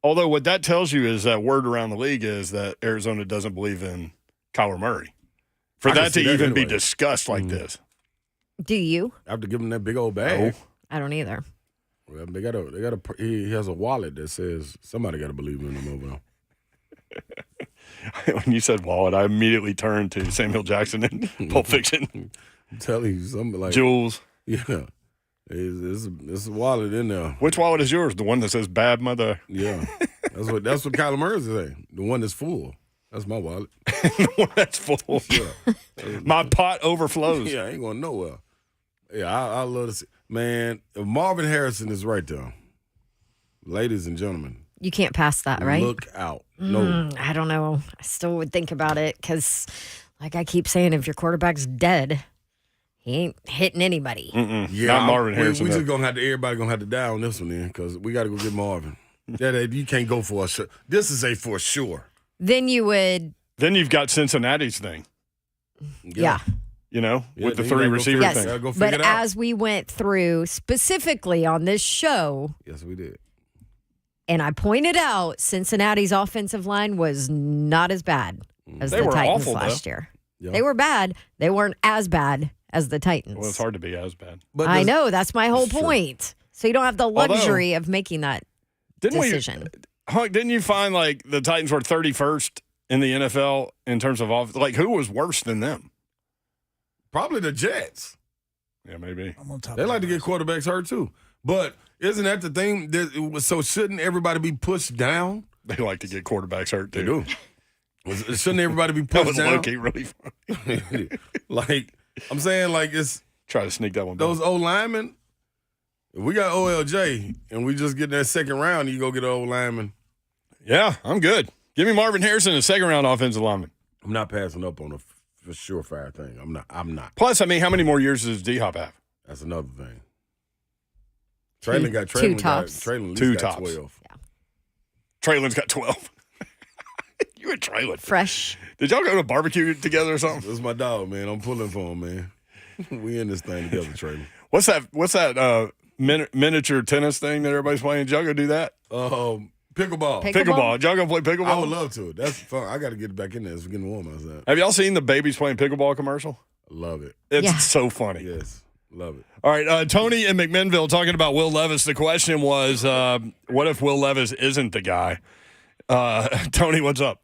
Speaker 2: Although what that tells you is that word around the league is that Arizona doesn't believe in Kyler Murray. For that to even be discussed like this.
Speaker 3: Do you?
Speaker 4: I have to give him that big old bag.
Speaker 3: I don't either.
Speaker 4: Well, he has a wallet that says somebody got to believe in him over there.
Speaker 2: When you said wallet, I immediately turned to Samuel Jackson and Pulp Fiction.
Speaker 4: I'm telling you, something like
Speaker 2: Jules.
Speaker 4: Yeah. It's a wallet in there.
Speaker 2: Which wallet is yours? The one that says bad mother?
Speaker 4: Yeah. That's what Kyler Murray saying. The one that's full. That's my wallet.
Speaker 2: The one that's full.
Speaker 4: Yeah.
Speaker 2: My pot overflows.
Speaker 4: Yeah, I ain't going nowhere. Yeah, I love to see. Man, if Marvin Harrison is right there, ladies and gentlemen.
Speaker 3: You can't pass that, right?
Speaker 4: Look out. No.
Speaker 3: I don't know. I still would think about it because, like I keep saying, if your quarterback's dead, he ain't hitting anybody.
Speaker 4: Yeah,
Speaker 2: not Marvin Harrison.
Speaker 4: We just everybody gonna have to die on this one then because we got to go get Marvin. You can't go for a sure. This is a for sure.
Speaker 3: Then
Speaker 2: you've got Cincinnati's thing.
Speaker 3: Yeah.
Speaker 2: With the 3 receiver thing.
Speaker 3: But as we went through specifically on this show.
Speaker 4: Yes, we did.
Speaker 3: And I pointed out Cincinnati's offensive line was not as bad as the Titans last year.
Speaker 4: Yeah.
Speaker 3: They were bad. They weren't as bad as the Titans.
Speaker 2: Well, it's hard to be as bad.
Speaker 3: But I know. That's my whole point. So you don't have the luxury of making that decision.
Speaker 2: Hunk, didn't you find like the Titans were 31st in the NFL in terms of offense? Like, who was worse than them?
Speaker 4: Probably the Jets.
Speaker 2: Yeah, maybe.
Speaker 4: They like to get quarterbacks hurt too. But isn't that the thing? So shouldn't everybody be pushed down?
Speaker 2: They like to get quarterbacks hurt too.
Speaker 4: They do. Shouldn't everybody be pushed down?
Speaker 2: That was low-key really funny.
Speaker 4: Like, I'm saying, like, it's...
Speaker 2: Try to sneak that one
Speaker 4: those old linemen, if we got OLJ and we just get that second round, you go get an old lineman.
Speaker 2: Yeah, I'm good. Give me Marvin Harrison, a second-round offensive lineman.
Speaker 4: I'm not passing up on a for sure fire thing. I'm not.
Speaker 2: Plus, I mean, how many more years does D-Hop have?
Speaker 4: That's another thing. Traylon got
Speaker 3: 2 tops.
Speaker 4: Traylon
Speaker 2: 2
Speaker 4: got
Speaker 2: tops.
Speaker 4: 12.
Speaker 2: Yeah. Traylon's got 12. You and Traylon.
Speaker 3: Fresh.
Speaker 2: Did y'all go to a barbecue together or something?
Speaker 4: This is my dog, man. I'm pulling for him, man. We in this thing together, Traylon.
Speaker 2: What's that miniature tennis thing that everybody's playing? Did y'all go do that?
Speaker 4: Pickleball.
Speaker 2: Did y'all go play pickleball?
Speaker 4: I would love to. That's fun. I got to get back in there. It's getting warm outside.
Speaker 2: Have y'all seen the babies playing pickleball commercial?
Speaker 4: Love it.
Speaker 2: It's so funny.
Speaker 4: Yes. Love it.
Speaker 2: All right. Tony in McMinnville talking about Will Levis. The question was, what if Will Levis isn't the guy? Tony, what's up?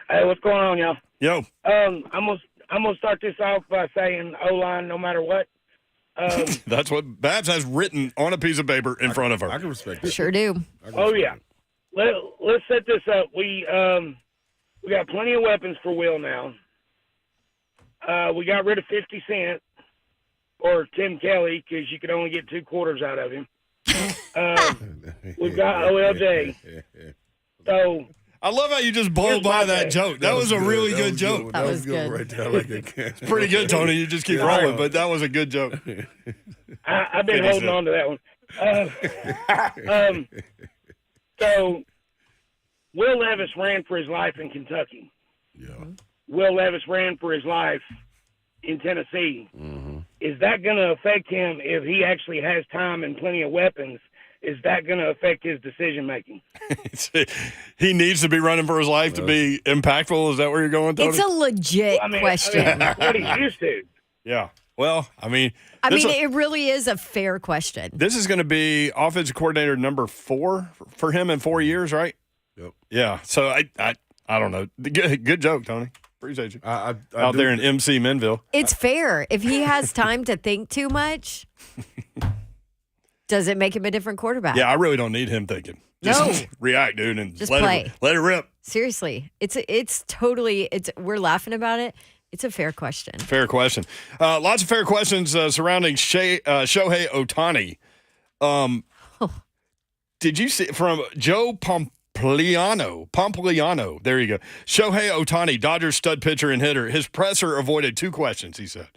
Speaker 13: Hey, what's going on, y'all?
Speaker 2: Yo.
Speaker 13: I'm gonna start this off by saying O-line no matter what.
Speaker 2: That's what Babs has written on a piece of paper in front of her.
Speaker 4: I can respect that.
Speaker 3: Sure do.
Speaker 13: Oh yeah. Let's set this up. We got plenty of weapons for Will now. We got rid of 50 Cent or Tim Kelly because you could only get 2 quarters out of him. We've got OLJ. So
Speaker 2: I love how you just blow by that joke. That was a really good joke.
Speaker 3: That was good.
Speaker 4: Right there. I like it.
Speaker 2: It's pretty good, Tony. You just keep rolling, but that was a good joke.
Speaker 13: I've been holding on to that one. So Will Levis ran for his life in Kentucky.
Speaker 4: Yeah.
Speaker 13: Will Levis ran for his life in Tennessee.
Speaker 4: Mm-hmm.
Speaker 13: Is that going to affect him if he actually has time and plenty of weapons? Is that going to affect his decision making?
Speaker 2: He needs to be running for his life to be impactful. Is that where you're going, Tony?
Speaker 3: It's a legit question.
Speaker 13: What he's used to.
Speaker 2: Yeah. Well, I mean,
Speaker 3: it really is a fair question.
Speaker 2: This is going to be offensive coordinator number 4 for him in 4 years, right?
Speaker 4: Yep.
Speaker 2: Yeah. So I don't know. Good joke, Tony. Appreciate you.
Speaker 4: I
Speaker 2: out there in MC Minville.
Speaker 3: It's fair. If he has time to think too much, does it make him a different quarterback?
Speaker 2: Yeah, I really don't need him thinking. Just react, dude, and
Speaker 3: just
Speaker 2: let
Speaker 3: play.
Speaker 2: Let it rip.
Speaker 3: Seriously, it's totally. We're laughing about it. It's a fair question.
Speaker 2: Fair question. Lots of fair questions surrounding Shohei Ohtani. Did you see from Joe Pompliano? There you go. Shohei Ohtani, Dodgers stud pitcher and hitter. His presser avoided 2 questions, he said.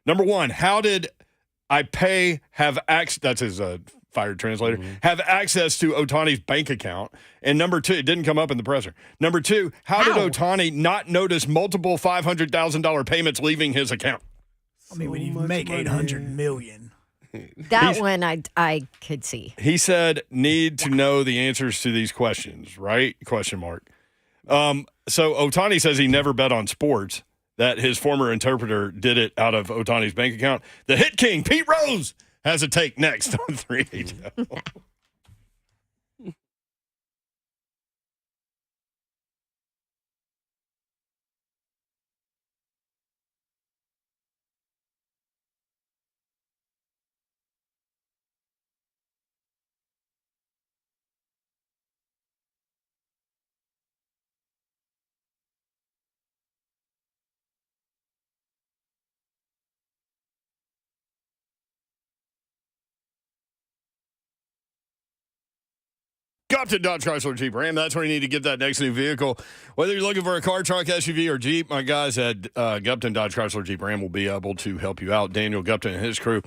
Speaker 2: Number 1, how did have access? That's his fired translator. Have access to Ohtani's bank account. And number 2, it didn't come up in the presser. Number 2, how did Ohtani not notice multiple $500,000 payments leaving his account?
Speaker 1: I mean, when you make $800 million.
Speaker 3: That one I could see.
Speaker 2: He said, need to know the answers to these questions, right? Question mark. So Ohtani says he never bet on sports, that his former interpreter did it out of Ohtani's bank account. The hit king, Pete Rose, has a take next on 3HL. Gupton Dodge Chrysler Jeep Ram. That's where you need to get that next new vehicle. Whether you're looking for a car, truck, SUV, or Jeep, my guys at Gupton Dodge Chrysler Jeep Ram will be able to help you out. Daniel Gupton and his crew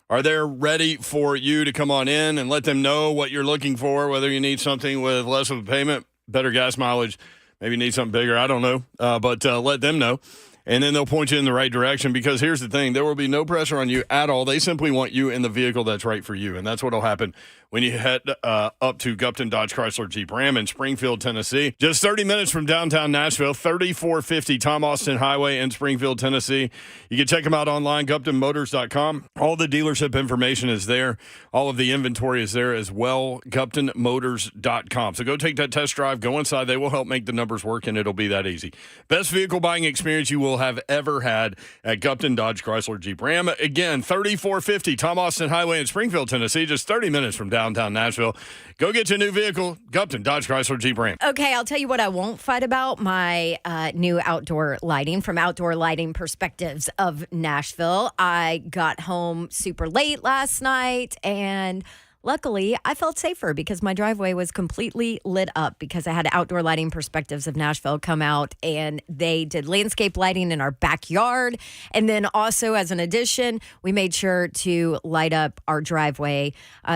Speaker 2: are there ready for you to come on in and let them know what you're looking for, whether you need something with less of a payment, better gas mileage, maybe need something bigger. I don't know, but let them know. And then they'll point you in the right direction, because here's the thing. There will be no pressure on you at all. They simply want you in the vehicle that's right for you. And that's what will happen when you head up to Gupton Dodge Chrysler Jeep Ram in Springfield, Tennessee. Just 30 minutes from downtown Nashville, 3450 Tom Austin Highway in Springfield, Tennessee. You can check them out online, GuptonMotors.com. All the dealership information is there. All of the inventory is there as well, GuptonMotors.com. So go take that test drive. Go inside. They will help make the numbers work, and it'll be that easy. Best vehicle buying experience you will have ever had at Gupton Dodge Chrysler Jeep Ram. Again, 3450 Tom Austin Highway in Springfield, Tennessee, just 30 minutes from downtown Nashville. Go get your new vehicle, Gupton Dodge Chrysler Jeep Ram.
Speaker 3: Okay, I'll tell you what I won't fight about, my new outdoor lighting from Outdoor Lighting Perspectives of Nashville. I got home super late last night, and luckily, I felt safer because my driveway was completely lit up, because I had Outdoor Lighting Perspectives of Nashville come out, and they did landscape lighting in our backyard. And then also, as an addition, we made sure to light up our driveway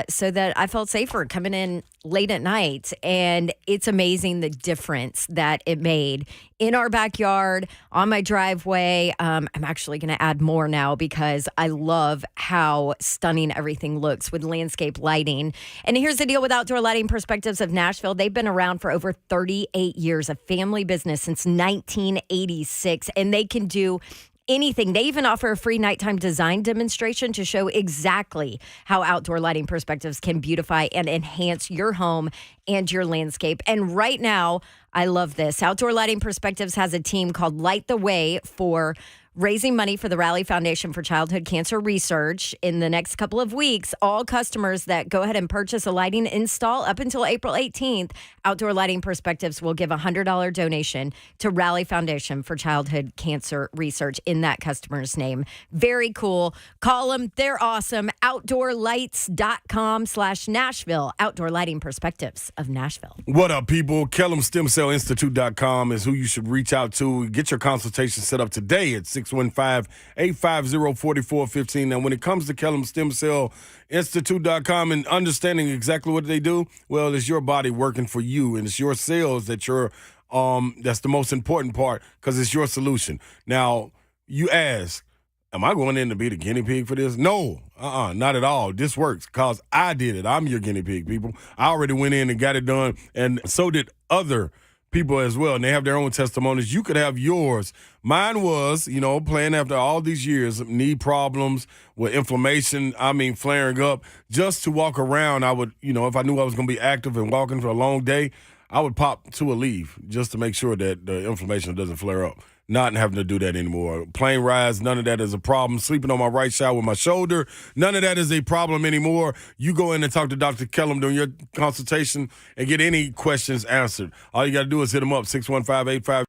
Speaker 3: so that I felt safer coming in late at night. And it's amazing the difference that it made in our backyard, on my driveway. I'm actually going to add more now, because I love how stunning everything looks with landscape lighting. And here's the deal with Outdoor Lighting Perspectives of Nashville. They've been around for over 38 years, a family business since 1986, and they can do anything. They even offer a free nighttime design demonstration to show exactly how Outdoor Lighting Perspectives can beautify and enhance your home and your landscape. And right now, I love this. Outdoor Lighting Perspectives has a team called Light the Way for raising money for the Raleigh Foundation for Childhood Cancer Research. In the next couple of weeks, all customers that go ahead and purchase a lighting install up until April 18th, Outdoor Lighting Perspectives will give a $100 donation to Raleigh Foundation for Childhood Cancer Research in that customer's name. Very cool. Call them. They're awesome. OutdoorLights.com/Nashville. Outdoor Lighting Perspectives of Nashville.
Speaker 4: What up, people? KellumStemCellInstitute.com is who you should reach out to. Get your consultation set up today at 615-850-4415. Now, when it comes to KellumStemCellInstitute.com and understanding exactly what they do, well, it's your body working for you, and it's your cells that you're that's the most important part, because it's your solution. Now, you ask, am I going in to be the guinea pig for this? No, not at all. This works because I did it. I'm your guinea pig, people. I already went in and got it done, and so did other people as well, and they have their own testimonies. You could have yours. Mine was, playing after all these years, knee problems with inflammation, flaring up. Just to walk around, I would, if I knew I was going to be active and walking for a long day, I would pop 2 Aleve just to make sure that the inflammation doesn't flare up. Not having to do that anymore. Plane rides, none of that is a problem. Sleeping on my right side with my shoulder, none of that is a problem anymore. You go in and talk to Dr. Kellum during your consultation and get any questions answered. All you got to do is hit him up, 615-85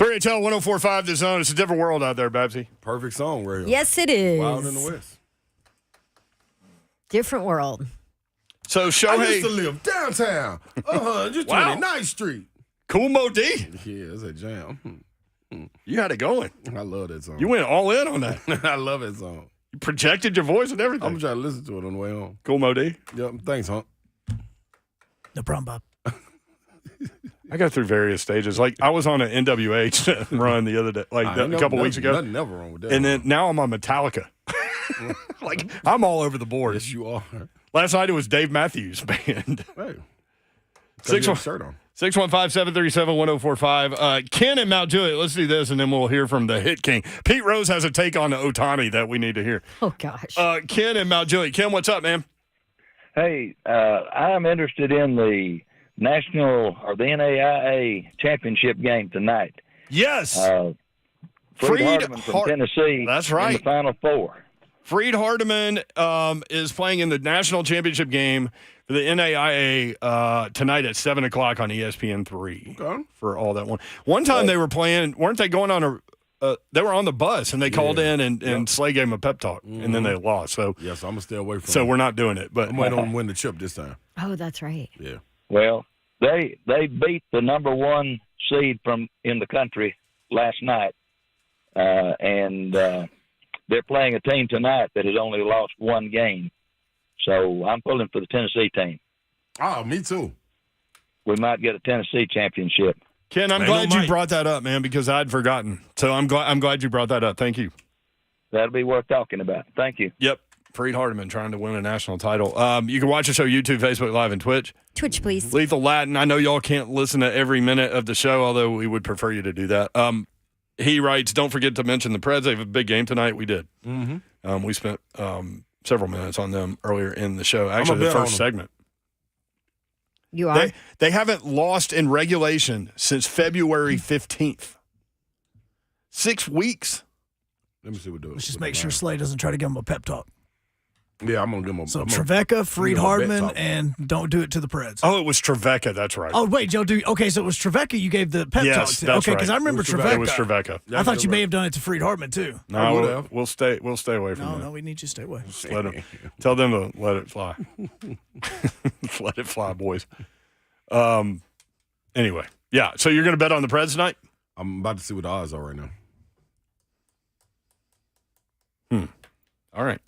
Speaker 2: 3HL 1045 The Zone. It's a different world out there, Babsy.
Speaker 4: Perfect song, right here.
Speaker 3: Yes, it is.
Speaker 4: Wild in the West.
Speaker 3: Different world.
Speaker 2: So
Speaker 4: I
Speaker 2: Shohei.
Speaker 4: used to live downtown. Just
Speaker 2: Wow.
Speaker 4: 29th Street.
Speaker 2: Cool Mo D.
Speaker 4: Yeah, it's a jam.
Speaker 2: You had it going.
Speaker 4: I love that song.
Speaker 2: You went all in on that.
Speaker 4: I love that song.
Speaker 2: You projected your voice and everything.
Speaker 4: I'm trying to listen to it on the way home.
Speaker 2: Cool Mo D.
Speaker 4: Yep. Thanks, Hunk.
Speaker 1: No problem, Bob.
Speaker 2: I got through various stages. Like I was on an NWH run the other day, a couple weeks ago.
Speaker 4: Nothing never wrong with that.
Speaker 2: And then now I'm on Metallica. Like I'm all over the board.
Speaker 4: Yes, you are.
Speaker 2: Last night it was Dave Matthews Band.
Speaker 4: Hey.
Speaker 2: 615
Speaker 4: shirt on.
Speaker 2: 615-737-1045. Ken and Mount Juliet, let's do this, and then we'll hear from the Hit King. Pete Rose has a take on Ohtani that we need to hear.
Speaker 3: Oh, gosh.
Speaker 2: Ken and Mount Juliet. Ken, what's up, man?
Speaker 14: Hey, I'm interested in the national or the NAIA championship game tonight.
Speaker 2: Yes.
Speaker 14: Freed Hardeman from Tennessee.
Speaker 2: That's right.
Speaker 14: In the Final Four.
Speaker 2: Freed Hardeman is playing in the national championship game for the NAIA tonight at 7 o'clock on ESPN3 for all that one. One time they were playing, weren't they going on they were on the bus and they called in and Slay gave them a pep talk and then they lost. So
Speaker 4: yes, I'm going to stay away from
Speaker 2: So we're not doing it. But
Speaker 4: I'm waiting on them to win the chip this time.
Speaker 3: Oh, that's right.
Speaker 4: Yeah.
Speaker 14: Well, they beat the number one seed in the country last night, and they're playing a team tonight that has only lost one game. So I'm pulling for the Tennessee team.
Speaker 4: Oh, me too.
Speaker 14: We might get a Tennessee championship.
Speaker 2: Ken, I'm glad you brought that up, man, because I'd forgotten. So I'm glad you brought that up. Thank you.
Speaker 14: That'll be worth talking about. Thank you.
Speaker 2: Yep. Freed Hardeman trying to win a national title. You can watch the show YouTube, Facebook Live, and Twitch.
Speaker 3: Twitch, please.
Speaker 2: Lethal Latin. I know y'all can't listen to every minute of the show, although we would prefer you to do that. He writes, don't forget to mention the Preds. They have a big game tonight. We did.
Speaker 4: Mm-hmm.
Speaker 2: We spent several minutes on them earlier in the show. Actually, the first segment.
Speaker 3: You are?
Speaker 2: They haven't lost in regulation since February 15th. 6 weeks.
Speaker 4: Let me see what do.
Speaker 1: Let's just make sure Slay doesn't try to give him a pep talk.
Speaker 4: Yeah, I'm going to give him a
Speaker 1: So Trevecca, Freed Hardman, and don't do it to the Preds.
Speaker 2: Oh, it was Trevecca. That's right.
Speaker 1: Oh, wait, Joe. Okay, so it was Trevecca you gave the pep talk
Speaker 2: Yes,
Speaker 1: to.
Speaker 2: that's
Speaker 1: Okay, because
Speaker 2: right.
Speaker 1: I remember
Speaker 2: It was
Speaker 1: Trevecca.
Speaker 2: It was Trevecca.
Speaker 1: I thought you may have done it to Freed Hardman, too.
Speaker 2: No, we'll stay away from that.
Speaker 1: No, we need you to stay away.
Speaker 2: Just let them, tell them to let it fly. Let it fly, boys. Anyway, yeah. So you're going to bet on the Preds tonight?
Speaker 4: I'm about to see what the odds are right now.
Speaker 2: All right.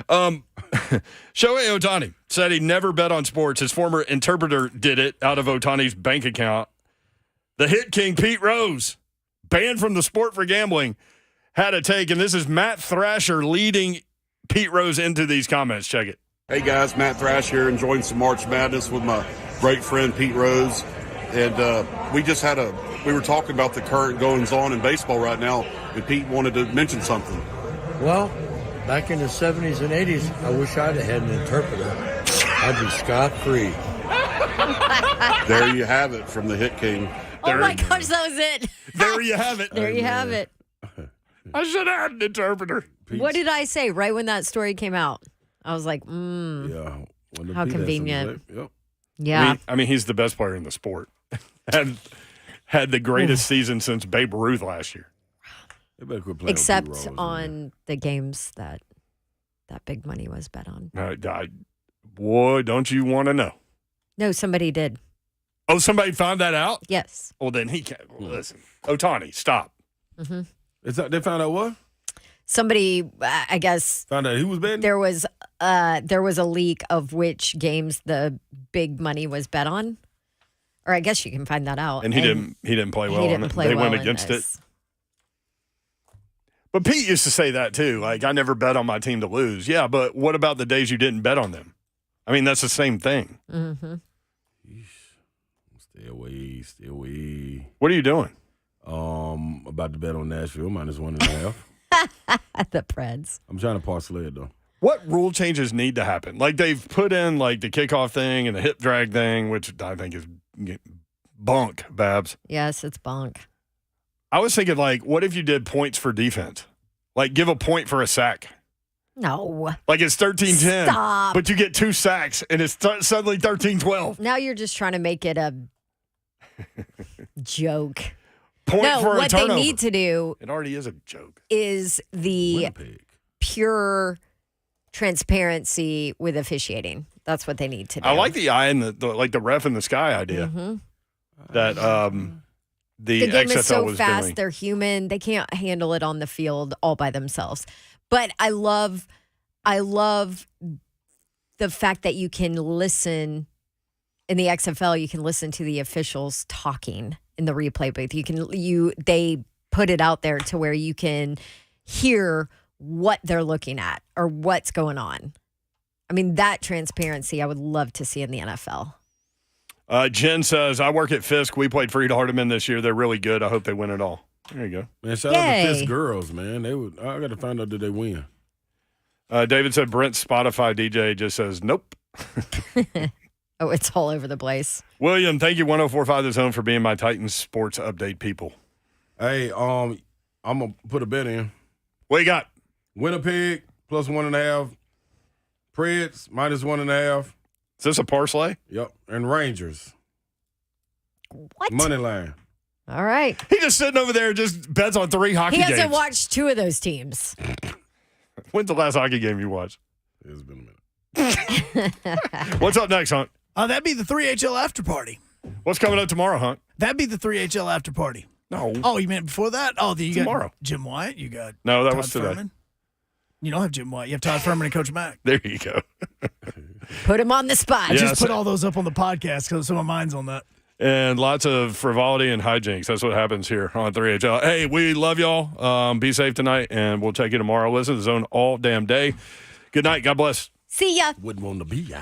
Speaker 2: Shohei Ohtani said he never bet on sports. His former interpreter did it out of Ohtani's bank account. The Hit King, Pete Rose, banned from the sport for gambling, had a take. And this is Matt Thrasher leading Pete Rose into these comments. Check it.
Speaker 15: Hey, guys. Matt Thrasher here, enjoying some March Madness with my great friend Pete Rose. And we were talking about the current goings-on in baseball right now, and Pete wanted to mention something.
Speaker 16: Well, back in the 70s and 80s, I wish I'd have had an interpreter. I'd be scot-free.
Speaker 15: There you have it from the Hit King.
Speaker 3: Oh, my gosh, that was it.
Speaker 2: There you have it.
Speaker 3: There you have it.
Speaker 2: I should have had an interpreter.
Speaker 3: What did I say right when that story came out? I was like, how convenient.
Speaker 4: Yep.
Speaker 3: Yeah.
Speaker 2: I mean, he's the best player in the sport. had the greatest season since Babe Ruth last year.
Speaker 3: Except on the games that big money was bet on.
Speaker 2: Boy, don't you want to know?
Speaker 3: No, somebody did.
Speaker 2: Oh, somebody found that out?
Speaker 3: Yes.
Speaker 2: Well, then he can't. Listen, Ohtani, stop.
Speaker 3: Mm-hmm.
Speaker 4: They found out what?
Speaker 3: Somebody, I guess,
Speaker 4: found out he was betting.
Speaker 3: There was a leak of which games the big money was bet on, or I guess you can find that out.
Speaker 2: And he didn't play well. They went against it. But Pete used to say that too. Like, I never bet on my team to lose. Yeah, but what about the days you didn't bet on them? I mean, that's the same thing.
Speaker 3: Mm-hmm.
Speaker 4: Stay away.
Speaker 2: What are you doing?
Speaker 4: About to bet on Nashville -1.5.
Speaker 3: The Preds.
Speaker 4: I'm trying to parlay it though.
Speaker 2: What rule changes need to happen? Like, they've put in like the kickoff thing and the hip drag thing, which I think is bunk, Babs.
Speaker 3: Yes, it's bunk.
Speaker 2: I was thinking, like, what if you did points for defense? Like, give a point for a sack.
Speaker 3: No.
Speaker 2: Like, it's 13-10.
Speaker 3: Stop.
Speaker 2: But you get 2 sacks, and it's suddenly 13-12.
Speaker 3: Now you're just trying to make it a joke.
Speaker 2: point
Speaker 3: No,
Speaker 2: for a
Speaker 3: what
Speaker 2: turnover.
Speaker 3: they need to do
Speaker 2: It already is a joke.
Speaker 3: is the pure transparency with officiating. That's what they need to do.
Speaker 2: I like the eye and the ref in the sky idea that the
Speaker 3: game
Speaker 2: XFL
Speaker 3: is so
Speaker 2: was
Speaker 3: fast.
Speaker 2: doing.
Speaker 3: They're human. They can't handle it on the field all by themselves. But I love the fact that you can listen in the XFL. You can listen to the officials talking in the replay booth. They put it out there to where you can hear what they're looking at or what's going on. I mean, that transparency I would love to see in the NFL.
Speaker 2: Jen says, I work at Fisk. We played Freed Hardeman this year. They're really good. I hope they win it all. There you go.
Speaker 4: Man, shout out to Fisk girls, man. I got to find out, did they win?
Speaker 2: David said Brent's Spotify DJ just says, nope.
Speaker 3: Oh, it's all over the place.
Speaker 2: William, thank you, 104.5 The Zone, for being my Titans sports update people.
Speaker 4: Hey, I'm going to put a bet in.
Speaker 2: What you got?
Speaker 4: Winnipeg, plus 1.5. Preds, minus 1.5.
Speaker 2: Is this a parlay?
Speaker 4: Yep. And Rangers.
Speaker 3: What?
Speaker 4: Money line.
Speaker 3: All right.
Speaker 2: He just sitting over there, just bets on 3 hockey
Speaker 3: He
Speaker 2: games.
Speaker 3: hasn't watched 2 of those teams.
Speaker 2: When's the last hockey game you watched?
Speaker 4: It's been a minute.
Speaker 2: What's up next, Hunt?
Speaker 1: That'd be the 3HL after party.
Speaker 2: What's coming up tomorrow, Hunt?
Speaker 1: That'd be the 3HL after party.
Speaker 2: No.
Speaker 1: Oh, you meant before that? Oh, you
Speaker 2: Tomorrow.
Speaker 1: got Jim Wyatt. You got
Speaker 2: No, that
Speaker 1: Todd
Speaker 2: was today.
Speaker 1: Furman. You don't have Jim Wyatt. You have Todd Furman and Coach Mack.
Speaker 2: There you go.
Speaker 3: Put him on the spot.
Speaker 1: I just put all those up on the podcast because some of mine's on that.
Speaker 2: And lots of frivolity and hijinks. That's what happens here on 3HL. Hey, we love y'all. Be safe tonight, and we'll check you tomorrow. Listen to The Zone all damn day. Good night. God bless.
Speaker 3: See ya.
Speaker 4: Wouldn't want to be.